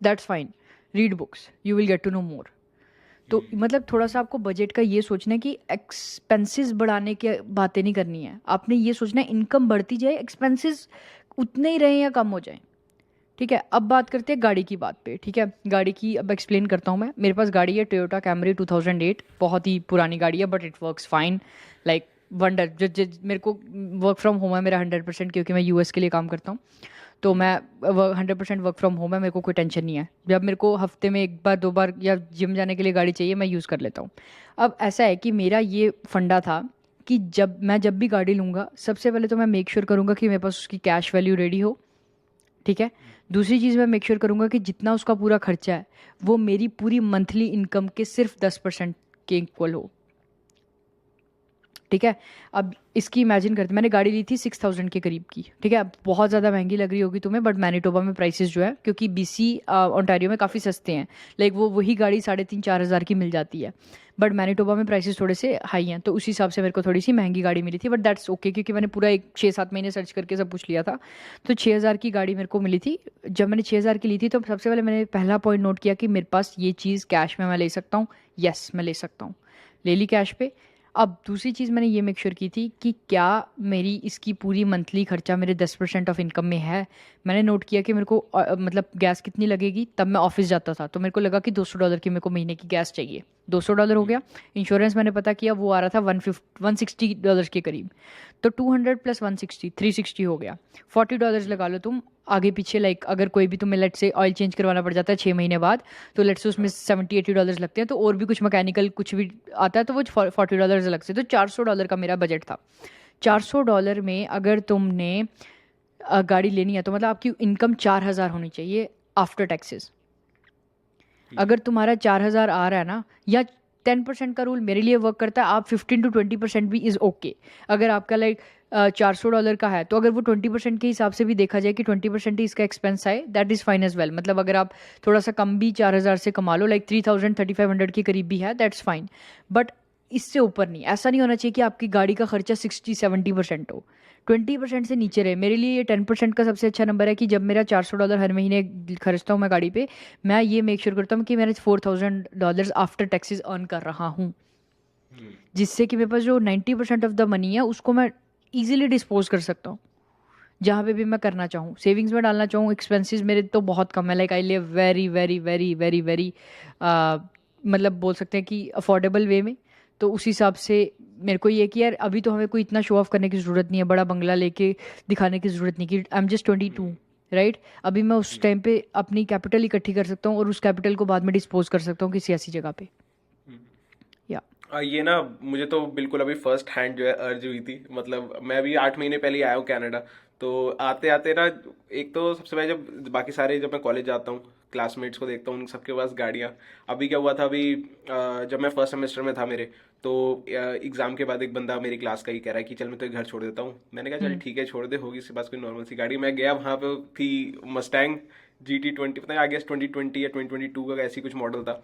that's fine, read books, you will get to know more. तो मतलब थोड़ा सा आपको बजट का ये सोचना है कि एक्सपेंसेस बढ़ाने की बातें नहीं करनी है, आपने ये सोचना है इनकम बढ़ती जाए, एक्सपेंसेस उतने ही रहें या कम हो जाएं। ठीक है, अब बात करते हैं गाड़ी की बात पे। ठीक है, गाड़ी की अब एक्सप्लेन करता हूँ मैं। मेरे पास गाड़ी है टोयोटा कैमरी 2008, बहुत ही पुरानी गाड़ी है, but it works fine, like wonder. जो मेरे को वर्क फ्रॉम होम है मेरा 100%, क्योंकि मैं यूएस के लिए काम करता हूँ, तो मैं 100% वर्क फ्रॉम होम है, मेरे को कोई टेंशन नहीं है। जब मेरे को हफ्ते में 1 बार 2 बार या जिम जाने के लिए गाड़ी चाहिए, मैं यूज़ कर लेता हूँ। अब ऐसा है कि मेरा ये फंडा था कि जब भी गाड़ी लूँगा, सबसे पहले तो मैं मेक श्योर करूँगा कि मेरे पास उसकी कैश वैल्यू रेडी हो। ठीक है, दूसरी चीज़ मैं मेक श्योर करूँगा कि जितना उसका पूरा खर्चा है वो मेरी पूरी मंथली इनकम के सिर्फ 10% के इक्वल हो। ठीक है, अब इसकी इमेजिन करते, मैंने गाड़ी ली थी 6000 के करीब की। ठीक है, अब बहुत ज़्यादा महंगी लग रही होगी तुम्हें, बट मैनिटोबा में प्राइसेस जो है, क्योंकि बीसी ओंटारियो में काफ़ी सस्ते हैं, लाइक वही गाड़ी 3,500-4 हज़ार की मिल जाती है, बट मैनिटोबा में प्राइसेस थोड़े से हाई हैं, तो उस हिसाब से मेरे को थोड़ी सी महंगी गाड़ी मिली थी, बट दैट्स ओके, क्योंकि मैंने पूरा 6-7 महीने सर्च करके सब कुछ लिया था। तो 6,000 की गाड़ी मेरे को मिली थी। जब मैंने 6,000 की ली थी, तो सबसे पहले मैंने पहला पॉइंट नोट किया कि मेरे पास ये चीज़ कैश में मैं ले सकता हूँ। यस, मैं ले सकता हूँ, ले ली कैश पे। अब दूसरी चीज़ मैंने ये मेक श्योर की थी कि क्या मेरी इसकी पूरी मंथली खर्चा मेरे 10% ऑफ इनकम में है। मैंने नोट किया कि मेरे को मतलब गैस कितनी लगेगी, तब मैं ऑफिस जाता था, तो मेरे को लगा कि $200 की मेरे को महीने की गैस चाहिए, $200 हो गया। इंश्योरेंस मैंने पता किया, वो आ रहा था $160 के करीब, तो 200 + 160 360 हो गया। $40 लगा लो तुम आगे पीछे, लाइक अगर कोई भी तुम्हें लेट से ऑयल चेंज करवाना पड़ जाता है 6 महीने बाद, तो लेट से उसमें $70-80 लगते हैं, तो और भी कुछ मैकेनिकल कुछ भी आता है तो वो $40 अलग से, तो $400 का मेरा बजट था। $400 में अगर तुमने गाड़ी लेनी है, तो मतलब आपकी इनकम 4,000 होनी चाहिए आफ्टर टैक्सेस। अगर तुम्हारा 4,000 आ रहा है ना, या 10% का रूल मेरे लिए वर्क करता है, आप 15-20% भी इज़ ओके। अगर आपका लाइक $400 का है, तो अगर वो 20% के हिसाब से भी देखा जाए कि 20% ही इसका एक्सपेंस आए, that is fine as well. मतलब अगर आप थोड़ा सा कम भी 4,000 से कमा लो, लाइक 3,000-3,500 के करीब भी है, दैट्स फाइन, बट इससे ऊपर नहीं। ऐसा नहीं होना चाहिए कि आपकी गाड़ी का खर्चा 60-70% हो, 20% से नीचे रहे। मेरे लिए ये 10% का सबसे अच्छा नंबर है कि जब मेरा $400 हर महीने खर्चता हूँ मैं गाड़ी पे, मैं ये मेक श्योर करता हूँ कि मैंने $4,000 आफ्टर टैक्सेस अर्न कर रहा हूँ, जिससे कि मेरे पास जो 90% ऑफ द मनी है उसको मैं ईजिली डिस्पोज कर सकता हूँ जहाँ पे भी मैं करना चाहूँ, सेविंग्स में डालना चाहूँ। एक्सपेंसेस मेरे तो बहुत कम है, like I live very very very very very मतलब बोल सकते हैं कि अफोर्डेबल वे में। तो उस हिसाब से मेरे को ये कि यार अभी तो हमें कोई इतना शो ऑफ करने की ज़रूरत नहीं है, बड़ा बंगला लेके दिखाने की ज़रूरत नहीं कि आई एम जस्ट 22, राइट। अभी मैं उस टाइम पे अपनी कैपिटल इकट्ठी कर सकता हूँ और उस कैपिटल को बाद में डिस्पोज कर सकता हूँ किसी ऐसी जगह पे। या ये ना मुझे तो बिल्कुल अभी फर्स्ट हैंड जो है अर्ज हुई थी। मतलब मैं अभी 8 महीने पहले ही आया हूँ कनाडा। तो आते आते ना, एक तो सबसे पहले जब बाकी सारे, जब मैं कॉलेज जाता हूँ, क्लासमेट्स को देखता हूँ, उन सबके पास गाड़ियाँ। अभी क्या हुआ था, अभी जब मैं फर्स्ट सेमेस्टर में था मेरे, तो एग्जाम के बाद एक बंदा मेरी क्लास का ही कह रहा है कि चल मैं तो घर छोड़ देता हूँ। मैंने कहा चल ठीक है, छोड़ दे, होगी इसके पास कोई नॉर्मल सी गाड़ी। मैं गया, वहाँ पे थी मस्टैंग GT20, पता नहीं आई गेस 2020 या 2022 का ऐसी कुछ मॉडल था।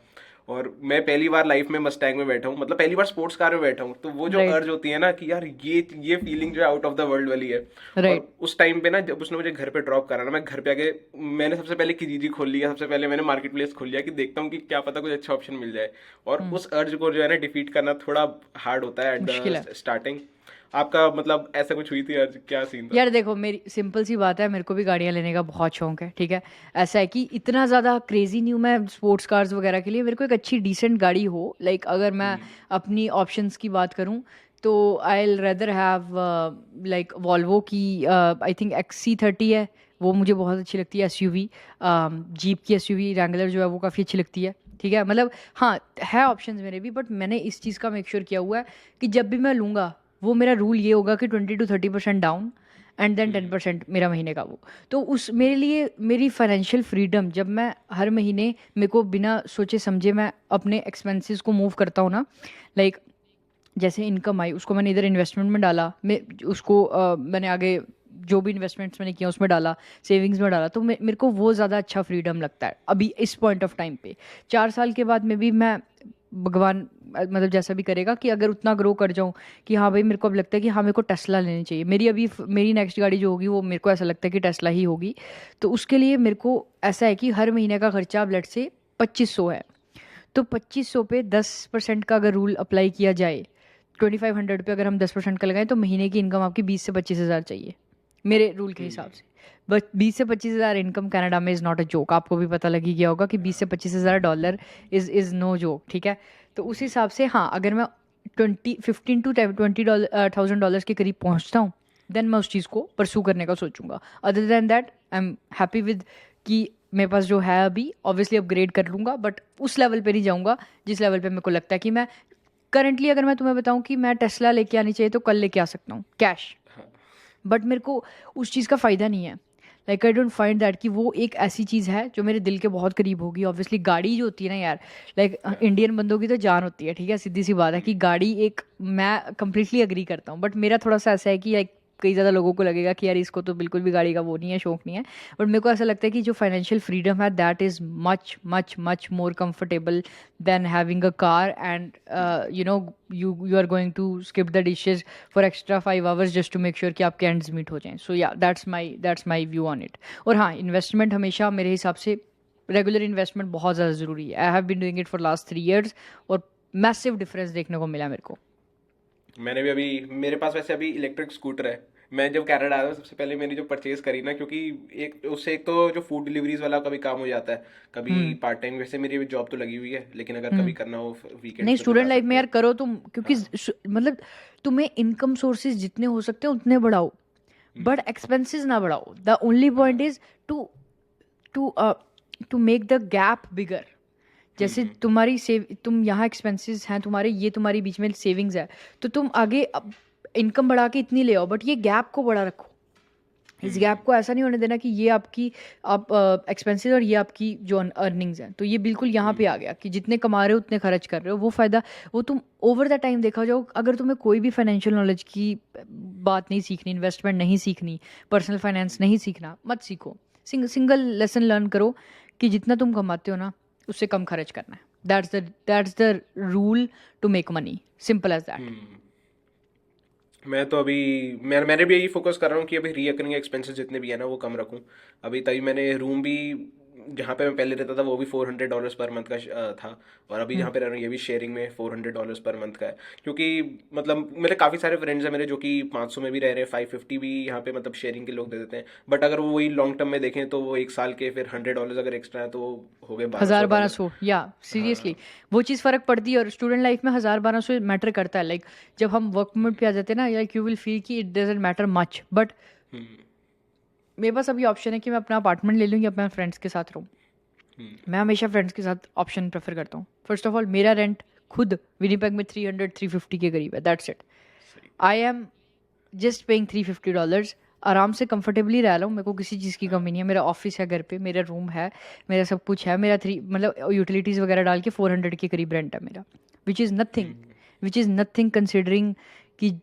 और मैं पहली बार लाइफ में मस्टैंग में बैठा हूँ, मतलब पहली बार स्पोर्ट्स कार में बैठा हूँ। तो वो जो राइट अर्ज होती है ना कि यार ये फीलिंग जो है आउट ऑफ द वर्ल्ड वाली है। राइट और उस टाइम पे ना, जब उसने मुझे घर पे ड्रॉप करा ना, मैं घर पे आके मैंने सबसे पहले किजीजी खोल लिया, सबसे पहले मैंने मार्केट प्लेस खोल लिया कि देखता हूँ कि क्या पता कुछ अच्छा ऑप्शन मिल जाए। और उस अर्ज को जो है ना डिफीट करना थोड़ा हार्ड होता है एट मुश्किल है। The starting. आपका मतलब ऐसा कुछ हुई थी यार, क्या सीन था? यार देखो, मेरी सिंपल सी बात है, मेरे को भी गाड़ियाँ लेने का बहुत शौक है, ठीक है। ऐसा है कि इतना ज़्यादा क्रेजी नहीं हूँ मैं स्पोर्ट्स कार्स वगैरह के लिए। मेरे को एक अच्छी डिसेंट गाड़ी हो, लाइक अगर मैं अपनी ऑप्शंस की बात करूँ तो I will rather have like Volvo की आई थिंक XC30 है, वो मुझे बहुत अच्छी लगती है। एसयूवी जीप की एसयूवी रैंगलर जो है वो काफ़ी अच्छी लगती है, ठीक है। मतलब हाँ, है ऑप्शंस मेरे भी, बट मैंने इस चीज़ का मेक श्योर किया हुआ है कि जब भी मैं लूँगा, वो मेरा रूल ये होगा कि 20 to 30% डाउन एंड देन 10% मेरा महीने का वो। तो उस मेरे लिए मेरी फाइनेंशियल फ्रीडम, जब मैं हर महीने मेरे को बिना सोचे समझे मैं अपने एक्सपेंसेस को मूव करता हूँ ना, लाइक जैसे इनकम आई उसको मैंने इधर इन्वेस्टमेंट में डाला, मैं उसको मैंने आगे जो भी इन्वेस्टमेंट्स मैंने किया उसमें डाला, सेविंग्स में डाला, तो मेरे को वो ज़्यादा अच्छा फ्रीडम लगता है अभी इस पॉइंट ऑफ टाइम पे। 4 साल के बाद में भी मैं, भगवान मतलब जैसा भी करेगा, कि अगर उतना ग्रो कर जाऊं कि हाँ भाई मेरे को अब लगता है कि हाँ मेरे को टेस्ला लेनी चाहिए, मेरी अभी मेरी नेक्स्ट गाड़ी जो होगी वो मेरे को ऐसा लगता है कि टेस्ला ही होगी। तो उसके लिए मेरे को ऐसा है कि हर महीने का खर्चा अब लेट से 2500 है, तो 2500 पे 10% का अगर रूल अप्लाई किया जाए, 2500 पे अगर हम 10% का लगाएं, तो महीने की इनकम आपकी 20 से 25 हज़ार चाहिए मेरे रूल के हिसाब से। बस 20 से 25 हज़ार इनकम कनाडा में इज़ नॉट अ जोक, आपको भी पता लग ही गया होगा कि 20 से 25 हज़ार डॉलर इज़ नो जोक, ठीक है। तो उस हिसाब से हाँ, अगर मैं 15 to 20 थाउजेंड डॉलर्स के करीब पहुंचता हूँ, देन मैं उस चीज़ को परसू करने का सोचूंगा। Other than that I am happy with कि मेरे पास जो है अभी, ऑब्वियसली अपग्रेड कर लूँगा, बट उस लेवल पे नहीं जाऊँगा जिस लेवल पे मेरे को लगता है कि मैं करंटली, अगर मैं तुम्हें बताऊँ कि मैं टेस्ला लेके आनी चाहिए तो कल लेके आ सकता हूँ कैश, बट मेरे को उस चीज़ का फ़ायदा नहीं है। Like I don't find that कि वो एक ऐसी चीज़ है जो मेरे दिल के बहुत करीब होगी। ऑब्वियसली गाड़ी जो होती है ना यार, लाइक इंडियन बंदों की तो जान होती है, ठीक है, सीधी सी बात है कि गाड़ी एक, मैं कंप्लीटली अग्री करता हूँ, बट मेरा थोड़ा सा ऐसा है कि लाइक कई ज़्यादा लोगों को लगेगा कि यार इसको तो बिल्कुल भी गाड़ी का वो नहीं है, शौक नहीं है, बट मेरे को ऐसा लगता है कि जो फाइनेंशियल फ्रीडम है that is much much much more comfortable than having a car and you know you are going to skip the dishes for extra 5 hours just to make sure कि आपके एंड्स मीट हो जाएं। So yeah that's my view on it. और हाँ, investment हमेशा मेरे हिसाब से, रेगुलर इन्वेस्टमेंट बहुत ज़्यादा ज़रूरी है। I have been doing it for last 3 years और मैसिव डिफरेंस देखने को मिला मेरे को। मैंने भी अभी, मेरे पास वैसे अभी इलेक्ट्रिक स्कूटर है। मैं जब कनाडा आया था सबसे पहले मैंने जो परचेज करी ना, क्योंकि एक उससे एक तो जो फूड डिलीवरीज वाला कभी काम हो जाता है, कभी हम्म। पार्ट टाइम, वैसे मेरी अभी जॉब तो लगी हुई है, लेकिन अगर कभी हम्म। करना हो वीकेंड्स नहीं, पे तो जा स्टूडेंट लाइफ में सकते यार हैं। करो तुम, क्योंकि हाँ। मतलब तुम्हें इनकम सोर्सेज जितने हो सकते हैं उतने बढ़ाओ, बट एक्सपेंसेस ना बढ़ाओ। द ओनली पॉइंट हाँ। Is to to to make the gap bigger. जैसे तुम्हारी सेव, तुम यहाँ एक्सपेंसेस हैं तुम्हारे, ये तुम्हारी बीच में सेविंग्स है, तो तुम आगे इनकम बढ़ा के इतनी ले आओ, बट ये गैप को बड़ा रखो। इस गैप को ऐसा नहीं होने देना कि ये आपकी आप एक्सपेंसेस और ये आपकी जो अर्निंग्स हैं, तो ये बिल्कुल यहाँ पे आ गया कि जितने कमा रहे हो उतने खर्च कर रहे हो, वो फ़ायदा वो तुम ओवर द टाइम देखा जाओ। अगर तुम्हें कोई भी फाइनेंशियल नॉलेज की बात नहीं सीखनी, इन्वेस्टमेंट नहीं सीखनी, पर्सनल फाइनेंस नहीं सीखना, मत सीखो। सिंगल लेसन लर्न करो कि जितना तुम कमाते हो ना उससे कम खर्च करना है। That's the rule to make money, simple as that. मैं तो अभी, मैंने भी यही फोकस कर रहा हूँ कि अभी रीअकरिंग एक्सपेंसेस जितने भी है ना वो कम रखूँ। अभी तभी मैंने रूम भी, जहाँ पे मैं पहले रहता था वो भी $400 पर मंथ का था, और अभी जहाँ पे रह रहा हूँ ये भी शेयरिंग में $400 पर मंथ का है। क्योंकि मतलब मेरे काफ़ी सारे फ्रेंड्स हैं मेरे जो कि 500 में भी रह रहे हैं, 550 भी यहाँ पे मतलब शेयरिंग के लोग दे देते हैं। बट अगर वो वही लॉन्ग टर्म में देखें तो वो एक साल के फिर $100 अगर एक्स्ट्रा है तो वो हो गए बारह हजार सौ बारह डॉलर सौ या सीरियसली हाँ। वो चीज़ फ़र्क पड़ती है। और स्टूडेंट लाइफ में 1000-1200 मैटर करता है। लाइक जब हम वर्क मोड पे आ जाते हैं ना, लाइक यू विल फील कि it doesn't matter much, but मेरे पास अभी ऑप्शन है कि मैं अपना अपार्टमेंट ले लूँ या अपने फ्रेंड्स के साथ रहूँ। मैं हमेशा फ्रेंड्स के साथ ऑप्शन प्रेफर करता हूँ। फर्स्ट ऑफ ऑल मेरा रेंट खुद विनीपेग में 300-350 के करीब है, that's it. I am just paying $350, आराम से कंफर्टेबली रह रहा हूँ, मेरे को किसी चीज़ की कमी नहीं है। मेरा ऑफिस है घर पे, मेरा रूम है, मेरा सब कुछ है, मेरा मतलब यूटिलिटीज़ वगैरह डाल के 400 के करीब रेंट है मेरा, विच इज़ नथिंग कंसिडरिंग कि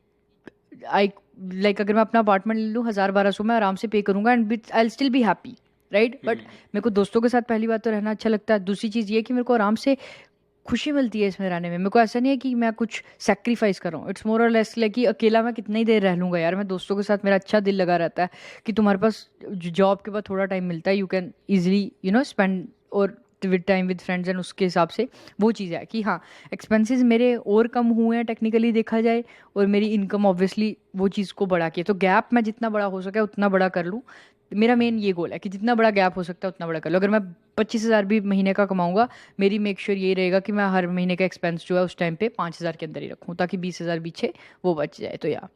आई, लाइक अगर मैं अपना अपार्टमेंट ले लूँ 1000-1200 में आराम से पे करूँगा and I will still be happy, right. But मेरे को दोस्तों के साथ पहली बात तो रहना अच्छा लगता है, दूसरी चीज़ ये कि मेरे को आराम से खुशी मिलती है इसमें रहने में। मेरे को ऐसा नहीं है कि मैं कुछ सेक्रीफाइस कर रहा हूँ। इट्स मोर और लेस लाइक कि अकेला मैं कितनी देर रह लूँगा यार, मैं दोस्तों के साथ मेरा अच्छा दिल लगा रहता है कि तुम्हारे पास जॉब के बाद थोड़ा टाइम मिलता है, यू कैन ईजिली स्पेंड और with time with friends and उसके हिसाब से वो चीज़ है कि हाँ एक्सपेंसेस मेरे और कम हुए हैं टेक्निकली देखा जाए, और मेरी इनकम ऑब्वियसली वो चीज़ को बढ़ा के, तो गैप मैं जितना बड़ा हो सके उतना बड़ा कर लूँ। मेरा मेन ये गोल है कि जितना बड़ा गैप हो सकता है उतना बड़ा कर लो। अगर मैं 25,000 भी महीने का कमाऊंगा, मेरी मेक श्योर यही रहेगा कि मैं हर महीने का एक्सपेंस जो है उस टाइम पे 5,000 के अंदर ही रखूँ, ताकि 20,000 पीछे वो बच जाए। तो या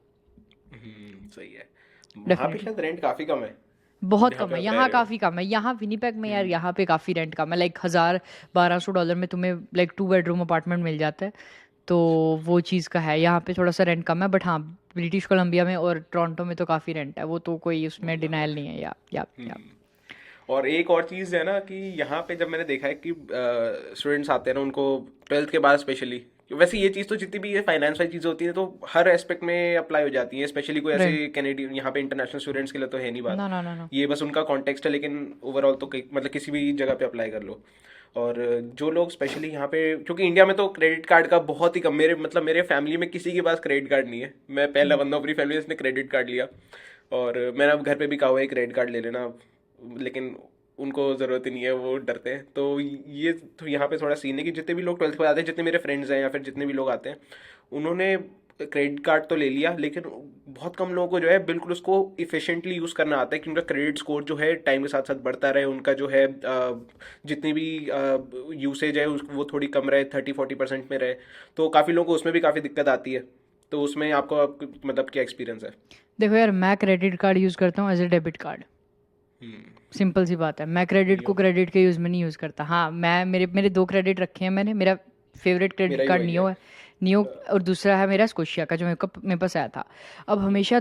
सही है। वहाँ पे डेफिनेटली शायद रेंट काफ़ी कम है बहुत जहाँ कम पे है, आप रह यहाँ रहे हो। काफ़ी कम है, यहाँ विनीपेग में यार यहाँ पे काफ़ी रेंट कम है, लाइक $1,000-1,200 में तुम्हें लाइक 2 बेडरूम अपार्टमेंट मिल जाता है। तो वो चीज़ का है, यहाँ पे थोड़ा सा रेंट कम है, बट हाँ ब्रिटिश कोलंबिया में और टोरंटो में तो काफ़ी रेंट है, वो तो कोई उसमें डिनाइल नहीं है। या और एक और चीज़ है ना कि यहाँ पे जब मैंने देखा है कि स्टूडेंट्स आते हैं ना उनको ट्वेल्थ के बाद स्पेशली, वैसे ये चीज़ तो जितनी भी ये फाइनेंस वाली चीज़ें होती हैं तो हर एस्पेक्ट में अप्लाई हो जाती है, स्पेशली कोई ऐसे राइट, कैनेडियन यहाँ पे इंटरनेशनल स्टूडेंट्स के लिए तो है नहीं बात। ना ना ना ना ये बस उनका कॉन्टेक्स्ट है, लेकिन ओवरऑल तो मतलब किसी भी जगह पे अप्लाई कर लो। और जो लोग स्पेशली यहाँ पे, क्योंकि इंडिया में तो क्रेडिट कार्ड का बहुत ही कम, मेरे मतलब मेरे फैमिली में किसी के पास क्रेडिट कार्ड नहीं है, मैं पहला बंदा हूँ अपनी फैमिली जिसने क्रेडिट कार्ड लिया। और मैंने अब घर पे भी कहा हुआ है क्रेडिट कार्ड ले लेना, लेकिन उनको ज़रूरत ही नहीं है, वो डरते हैं। तो ये तो यहाँ पे थोड़ा सीन है कि जितने भी लोग ट्वेल्थ पे आते हैं, जितने मेरे फ्रेंड्स हैं या फिर जितने भी लोग आते हैं, उन्होंने क्रेडिट कार्ड तो ले लिया, लेकिन बहुत कम लोगों को जो है बिल्कुल उसको इफ़िशेंटली यूज़ करना आता है कि उनका क्रेडिट स्कोर जो है टाइम के साथ साथ बढ़ता रहे, उनका जो है जितनी भी यूसेज है वो थोड़ी कम रहे, 30-40% में रहे। तो काफ़ी लोगों को उसमें भी काफ़ी दिक्कत आती है। तो उसमें मतलब क्या एक्सपीरियंस है? देखो यार, मैं क्रेडिट कार्ड यूज़ करता हूँ as a debit card, hmm. Simple सी बात है। मैं क्रेडिट को यो, क्रेडिट के यूज़ में नहीं यूज़ करता। हाँ मैं मेरे मेरे 2 क्रेडिट रखे हैं मैंने। मेरा फेवरेट क्रेडिट मेरा ही कार्ड वही नियो है। है, नियो, और दूसरा है मेरा स्कोशिया का जो मेरे पास आया था। अब हमेशा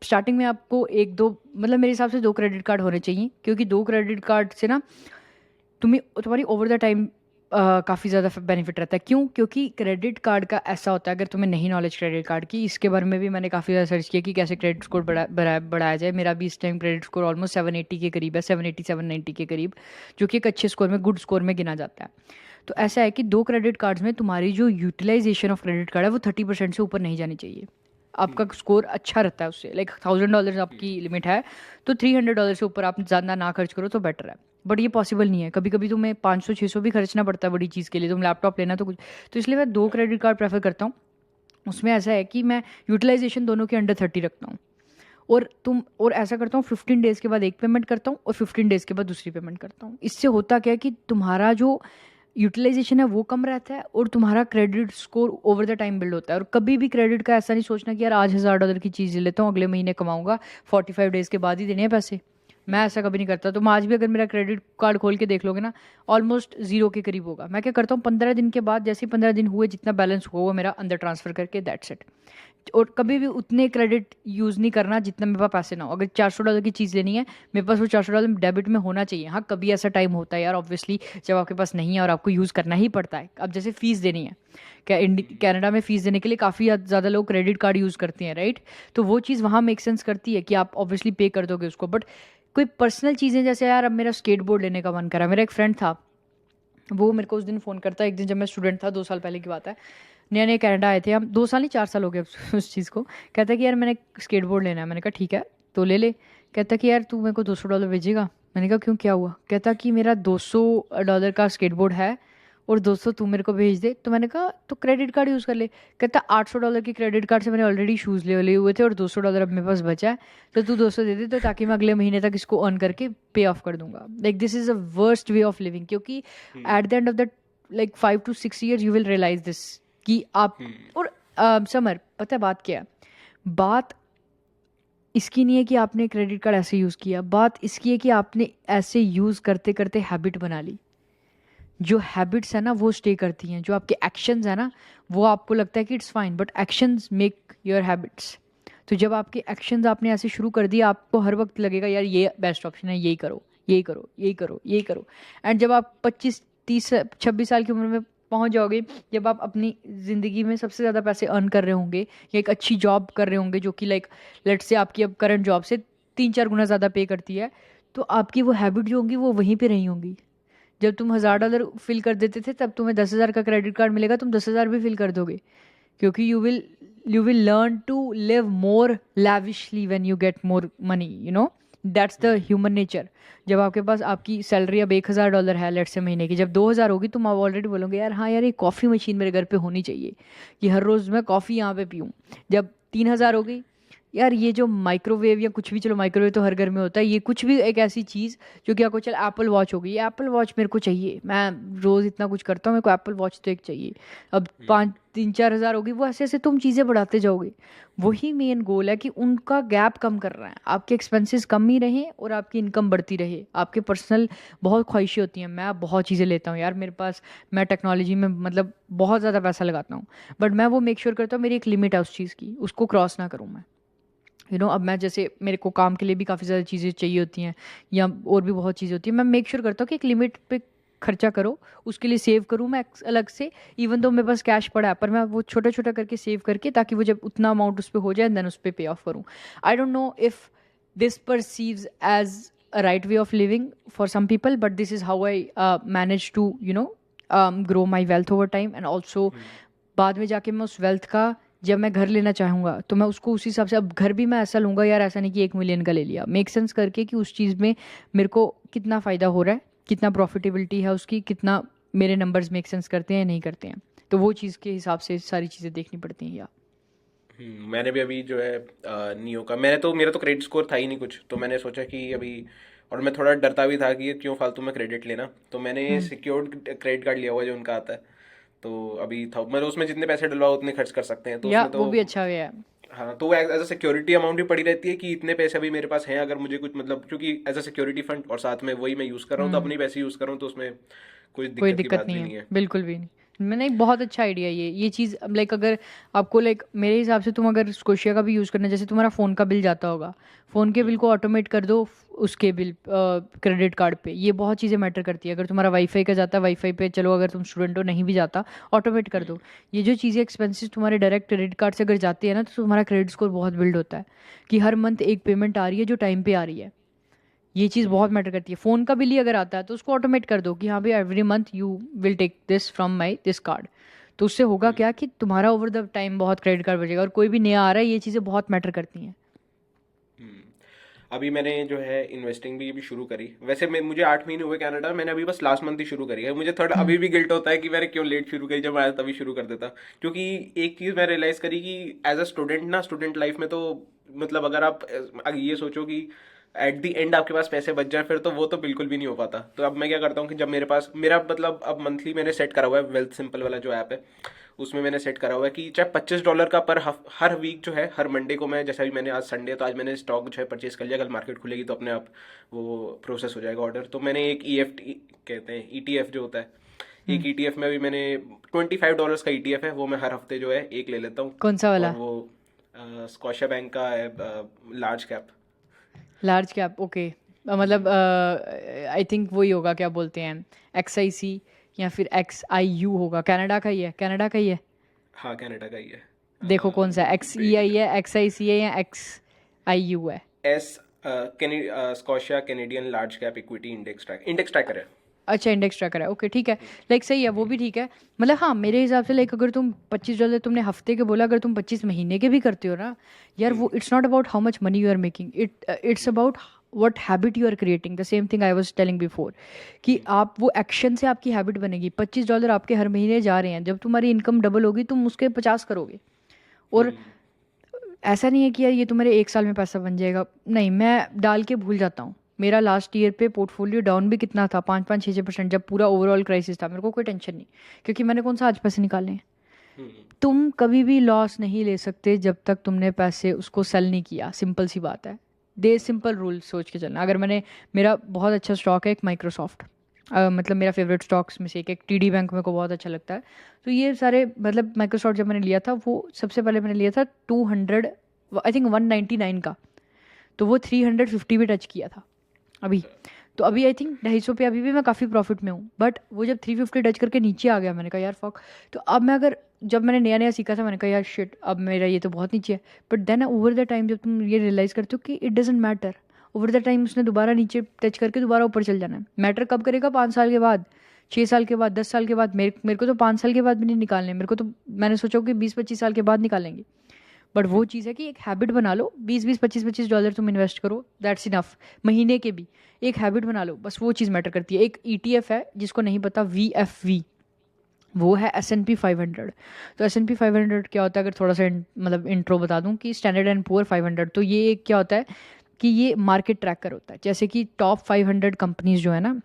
स्टार्टिंग में आपको एक दो, मतलब मेरे हिसाब से 2 क्रेडिट कार्ड होने चाहिए, क्योंकि 2 क्रेडिट कार्ड से ना तुम्हारी ओवर द टाइम काफ़ी ज़्यादा बेनिफिट रहता है। क्यों? क्योंकि क्रेडिट कार्ड का ऐसा होता है, अगर तुम्हें नहीं नॉलेज क्रेडिट कार्ड की, इसके बारे में भी मैंने काफ़ी ज़्यादा सर्च किया कि कैसे क्रेडिट स्कोर बढ़ाया जाए। मेरा भी इस टाइम क्रेडिट स्कोर ऑलमोस्ट 780 के करीब है, 780 790 के करीब, जो कि एक अच्छे स्कोर में, गुड स्कोर में गिना जाता है। तो ऐसा है कि 2 क्रेडिट कार्ड्स में तुम्हारी जो यूटिलाइजेशन ऑफ क्रेडिट कार्ड है वो 30% से ऊपर नहीं जानी चाहिए। आपका स्कोर अच्छा रहता है उससे, लाइक $1,000 आपकी लिमिट है, तो $300 से ऊपर आप ज़्यादा ना खर्च करो तो बेटर है। बट ये पॉसिबल नहीं है, कभी कभी तुम्हें 500-600 भी खर्चना पड़ता है बड़ी चीज़ के लिए, तुम लैपटॉप लेना तो कुछ। तो इसलिए मैं 2 क्रेडिट कार्ड प्रेफर करता हूँ। उसमें ऐसा है कि मैं यूटिलाइजेशन दोनों के अंडर 30 रखता हूँ, और ऐसा करता हूँ 15 डेज़ के बाद एक पेमेंट करता हूँ और 15 डेज़ के बाद दूसरी पेमेंट करता हूँ। इससे होता क्या है कि तुम्हारा जो यूटिलाइजेशन है वो कम रहता है, और तुम्हारा credit score over the time build होता है। और कभी भी क्रेडिट का ऐसा नहीं सोचना कि यार आज $1,000 की चीज़ ले लेता हूँ, अगले महीने कमाऊंगा, 45 डेज़ के बाद ही देने हैं पैसे। मैं ऐसा कभी नहीं करता। तुम आज भी अगर मेरा क्रेडिट कार्ड खोल के देख लोगे ना, ऑलमोस्ट जीरो के करीब होगा। मैं क्या करता हूँ, 15 दिन के बाद, जैसे ही 15 दिन हुए, जितना बैलेंस हुआ वो मेरा अंदर ट्रांसफर करके, दैट्स इट। और कभी भी उतने क्रेडिट यूज़ नहीं करना जितना मेरे पास पैसे ना हो। अगर $400 की चीज़ लेनी है, मेरे पास वो $400 डेबिट में होना चाहिए। हाँ कभी ऐसा टाइम होता है यार ऑब्वियसली, जब आपके पास नहीं है और आपको यूज़ करना ही पड़ता है। अब जैसे फ़ीस देनी है, क्या कनाडा में फ़ीस देने के लिए काफ़ी ज़्यादा लोग क्रेडिट कार्ड यूज़ करते हैं, राइट? तो वो चीज़ वहाँ मेक सेंस करती है कि आप ऑब्वियसली पे कर दोगे उसको। बट कोई पर्सनल चीज़ें, जैसे यार अब मेरा स्केट बोर्ड लेने का मन करा, मेरा एक फ्रेंड था, वो मेरे को उस दिन फ़ोन करता है, एक दिन जब मैं स्टूडेंट था, 2 साल पहले की बात है, नए नए कनाडा आए थे हम, 2 साल नहीं 4 साल हो गए उस चीज़ को। कहता है कि यार मैंने स्केट बोर्ड लेना है। मैंने कहा ठीक है तो ले ले। कहता कि यार तू मेरे को $200 भेजेगा। मैंने कहा क्यों, क्या हुआ? कहता कि मेरा $200 का स्केट बोर्ड है और 200 तू मेरे को भेज दे। तो मैंने कहा तो क्रेडिट कार्ड यूज़ कर ले। कहता $800 की क्रेडिट कार्ड से मैंने ऑलरेडी शूज़ ले लिए हुए थे और $200 अब मेरे पास बचा है, तो तू 200 दे दे, तो ताकि मैं अगले महीने तक इसको अर्न करके पे ऑफ कर दूंगा। Like this is a worst way of living, क्योंकि at the end of the like 5 to 6 years you will realise this कि आप, और समर पता है बात क्या है? बात इसकी नहीं है कि आपने क्रेडिट कार्ड ऐसे यूज़ किया, बात इसकी है कि आपने ऐसे यूज़ करते करते हैबिट बना ली। जो हैबिट्स है ना वो स्टे करती हैं, जो आपके एक्शंस है ना वो आपको लगता है कि it's fine, but actions make your habits. तो जब आपके एक्शंस आपने ऐसे शुरू कर दिए, आपको हर वक्त लगेगा यार ये बेस्ट ऑप्शन है, यही करो यही करो यही करो यही करो। एंड जब आप 25 30 26 साल की उम्र में पहुंच जाओगे, जब आप अपनी ज़िंदगी में सबसे ज़्यादा पैसे अर्न कर रहे होंगे या एक अच्छी जॉब कर रहे होंगे, जो कि लाइक लेट से आपकी अब करंट जॉब से 3-4 गुना ज़्यादा पे करती है, तो आपकी वो हैबिट जो होंगी वो वहीं पे रही होंगी। जब तुम $1,000 फिल कर देते थे, तब तुम्हें 10,000 का क्रेडिट कार्ड मिलेगा, तुम 10,000 भी फिल कर दोगे, क्योंकि you will learn to live more lavishly when you get more money, that's the human nature. जब आपके पास आपकी सैलरी अब $1,000 है लेट्स से महीने की, जब 2,000 होगी तुम आप ऑलरेडी बोलोगे यार हाँ यार ये कॉफ़ी मशीन मेरे घर पे होनी चाहिए कि हर रोज़ मैं कॉफ़ी यहाँ पे पीऊँ. जब 3,000 हो गई, यार ये जो माइक्रोवेव या कुछ भी, चलो माइक्रोवेव तो हर घर में होता है, ये कुछ भी एक ऐसी चीज़ जो कि आपको, चल एप्पल वॉच हो गई, ये एप्पल वॉच मेरे को चाहिए, मैं रोज़ इतना कुछ करता हूँ, मेरे को एप्पल वॉच तो एक चाहिए. अब 5, 3, 4 हज़ार होगी, वो ऐसे ऐसे तुम चीज़ें बढ़ाते जाओगे. वही मेन गोल है कि उनका गैप कम कर रहा है, आपके एक्सपेंसेस कम ही रहे और आपकी इनकम बढ़ती रहे. आपके पर्सनल बहुत ख्वाहिशें होती हैं, मैं बहुत चीज़ें लेता हूँ यार, मेरे पास, मैं टेक्नोलॉजी में मतलब बहुत ज़्यादा पैसा लगाता हूँ, बट मैं वो मेक श्योर करता हूँ मेरी एक लिमिट है उस चीज़ की, उसको क्रॉस ना करूँ मैं. अब मैं जैसे मेरे को काम के लिए भी काफ़ी ज़्यादा चीज़ें चाहिए होती हैं या और भी बहुत चीज़ें होती हैं, मैं मेक श्योर करता हूँ कि एक लिमिट पे खर्चा करो, उसके लिए सेव करूँ मैं अलग से. इवन तो मेरे पास कैश पड़ा है, पर मैं वो छोटा छोटा करके सेव करके, ताकि वो जब उतना अमाउंट उस पर हो जाए देन उस पर पे ऑफ करूँ. I don't know if this perceives as a right way of living for some people, but this is how I manage to grow my wealth over time. And also बाद में जाके मैं उस wealth का, जब मैं घर लेना चाहूँगा तो मैं उसको उसी हिसाब से, अब घर भी मैं ऐसा लूँगा यार, ऐसा नहीं कि 1 मिलियन का ले लिया, मेक सेंस करके कि उस चीज़ में मेरे को कितना फ़ायदा हो रहा है, कितना प्रॉफिटेबिलिटी है उसकी, कितना मेरे नंबर्स मेक सेंस करते हैं या नहीं करते हैं. तो वो चीज़ के हिसाब से सारी चीज़ें देखनी पड़ती हैं. या मैंने भी अभी जो है नियो का, मेरा तो क्रेडिट स्कोर था ही नहीं कुछ, तो मैंने सोचा कि अभी, और मैं थोड़ा डरता भी था कि क्यों फालतू में क्रेडिट लेना, तो मैंने सिक्योर्ड क्रेडिट कार्ड लिया हुआ है जो उनका आता है. तो अभी था, मतलब उसमें जितने पैसे डलवाओ उतने खर्च कर सकते हैं, तो उसमें तो वो भी अच्छा वे है. हाँ, तो वो एज अ सिक्योरिटी अमाउंट भी पड़ी रहती है कि इतने पैसे अभी मेरे पास हैं, अगर मुझे कुछ, मतलब क्योंकि एज अ सिक्योरिटी फंड और साथ में वही मैं यूज़ कर रहा हूँ, तो अपने पैसे यूज़ कर रहा हूँ, तो उसमें कोई कोई दिक्कत की दिक्कत बात नहीं भी है, नहीं है. बिल्कुल भी नहीं. मैंने एक बहुत अच्छा आइडिया ये चीज़, लाइक अगर आपको, लाइक मेरे हिसाब से तुम अगर स्कोशिया का भी यूज़ करना, जैसे तुम्हारा फ़ोन का बिल जाता होगा, फ़ोन के बिल को ऑटोमेट कर दो उसके बिल क्रेडिट कार्ड पे. ये बहुत चीज़ें मैटर करती है. अगर तुम्हारा वाईफाई का जाता है, वाईफाई पे चलो, अगर तुम स्टूडेंट हो नहीं भी जाता, ऑटोमेट कर दो. ये जो चीज़ें एक्सपेंसेस तुम्हारे डायरेक्ट क्रेडिट कार्ड से अगर जाती है ना, तो तुम्हारा क्रेडिट स्कोर बहुत बिल्ड होता है कि हर मंथ एक पेमेंट आ रही है जो टाइम पे आ रही है. ये चीज़ बहुत मैटर करती है. फ़ोन का बिल ही अगर आता है तो उसको ऑटोमेट कर दो कि हाँ भाई every month you will take this from my this card. तो उससे होगा क्या कि तुम्हारा ओवर द टाइम बहुत क्रेडिट कार्ड बचेगा. और कोई भी नया आ रहा है, ये चीज़ें बहुत मैटर करती हैं. अभी मैंने जो है इन्वेस्टिंग भी शुरू करी. वैसे मुझे 8 महीने हुए कनाडा, मैंने अभी बस लास्ट मंथ ही शुरू करी है. मुझे थोड़ा अभी भी गिल्ट होता है कि मैंने क्यों लेट शुरू करी, जब मैं आया तभी शुरू कर देता. क्योंकि एक चीज़ मैं रियलाइज़ करी कि एज अ स्टूडेंट ना, स्टूडेंट लाइफ में तो, मतलब अगर आप अगर ये सोचो कि एट द एंड आपके पास पैसे बच जाए, फिर तो वो तो बिल्कुल भी नहीं हो पाता. तो अब मैं क्या करता हूँ कि जब मेरे पास, मेरा मतलब अब मंथली मैंने सेट करा हुआ है, वेल्थ सिंपल वाला जो ऐप है, उसमें मैंने सेट करा हुआ है कि चाहे $25 का पर हर वीक जो है, हर मंडे को मैं, जैसा भी मैंने आज संडे है, तो आज मैंने स्टॉक जो है परचेज कर लिया, कल मार्केट खुलेगी तो अपने आप वो प्रोसेस हो जाएगा ऑर्डर. तो मैंने एक EFT कहते हैं, ETF जो होता है, एक ETF में भी मैंने $25 का ETF है, वो मैं हर हफ्ते जो है एक ले लेता हूँ. कौन सा और वाला? वो स्कॉशिया बैंक का है, large cap. Large cap, okay. मतलब आई थिंक वही होगा, क्या बोलते हैं, XIC या फिर XIU होगा. कनाडा का ही है, कनाडा का ही है. हाँ, कनाडा का ही है. देखो कौन सा है, XEI है, XIC है, या XIU है. S Scotia Canadian large cap equity index tracker है. अच्छा, इंडेक्स ट्रैकर है, ओके ठीक है. लाइक सही है, वो भी ठीक है. मतलब हाँ, मेरे हिसाब से लाइक अगर तुम $25 तुमने हफ्ते के बोला, अगर तुम 25 महीने के भी करते हो ना यार, वो it's not about how much money you are making, it's about what habit you are creating. The same thing I was telling before कि आप वो एक्शन से आपकी हैबिट बनेगी. $25 आपके हर महीने जा रहे हैं, जब तुम्हारी इनकम डबल होगी तुम उसके 50 करोगे. और ऐसा नहीं है कि यार ये तुम्हारे 1 साल में पैसा बन जाएगा. नहीं, मैं डाल के भूल जाता हूँ. मेरा लास्ट ईयर पे पोर्टफोलियो डाउन भी कितना था, 5-5 6-6%. जब पूरा ओवरऑल क्राइसिस था, मेरे को कोई टेंशन नहीं, क्योंकि मैंने कौन सा आज पैसे निकाले हैं. तुम कभी भी लॉस नहीं ले सकते जब तक तुमने पैसे उसको सेल नहीं किया. सिंपल सी बात है. दे सिंपल रूल सोच के चलना. अगर मेरा बहुत अच्छा स्टॉक है एक माइक्रोसॉफ्ट, मतलब मेरा फेवरेट स्टॉक्स में से एक TD बैंक मेरे को बहुत अच्छा लगता है. तो ये सारे, मतलब माइक्रोसॉफ्ट जब मैंने लिया था, वो सबसे पहले मैंने लिया था 200, आई थिंक 199 का. तो वो 350 भी टच किया था अभी. तो अभी आई थिंक 250 पे अभी भी मैं काफ़ी प्रॉफिट में हूँ. बट वो जब 350 टच करके नीचे आ गया, मैंने कहा यार फक. तो अब मैं, अगर जब मैंने नया नया सीखा था, मैंने कहा यार शिट, अब मेरा ये तो बहुत नीचे है. But then over the time जब तुम ये रियलाइज़ करते हो कि it doesn't matter, over the time उसने दोबारा नीचे टच करके दोबारा ऊपर चल जाना है. मैटर कब करेगा? 5 साल के बाद, 6 साल के बाद, 10 साल के बाद. मेरे को तो 5 साल के बाद भी नहीं निकालने. मेरे को तो, मैंने सोचा कि 20-25 साल के बाद निकालेंगे. बट वो चीज़ है कि एक हैबिट बना लो, 20-20 $25-25 तुम इन्वेस्ट करो, दैट्स इनफ। महीने के भी एक हैबिट बना लो, बस वो चीज़ मैटर करती है। एक ETF है जिसको नहीं पता, VFV, वो है S&P 500। तो S&P 500 क्या होता है, अगर थोड़ा सा मतलब इंट्रो बता दूं, कि स्टैंडर्ड एंड पुअर 500, तो ये एक क्या होता है कि ये मार्केट ट्रैकर होता है। जैसे कि टॉप 500 कंपनीज जो है ना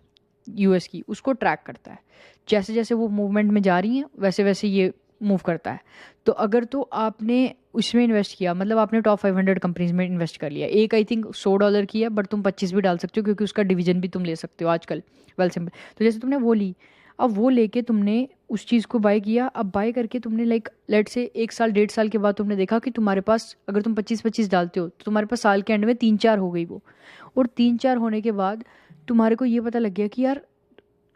US की, उसको ट्रैक करता है। जैसे जैसे वो मूवमेंट में जा रही हैं वैसे वैसे ये मूव करता है। तो अगर तो आपने उसमें इन्वेस्ट किया, मतलब आपने टॉप 500 कंपनीज में इन्वेस्ट कर लिया, एक आई थिंक $100 की है, बट तुम 25 भी डाल सकते हो क्योंकि उसका डिवीजन भी तुम ले सकते हो आजकल, वेल सिंपल। तो जैसे तुमने वो ली, अब वो लेके तुमने उस चीज़ को बाय किया, अब बाय करके तुमने लाइक लेट से 1 साल 1.5 साल के बाद तुमने देखा कि तुम्हारे पास, अगर तुम 25-25 डालते हो तो तुम्हारे पास साल के एंड में 3-4 हो गई वो। और 3-4 होने के बाद तुम्हारे को ये पता लग गया कि यार,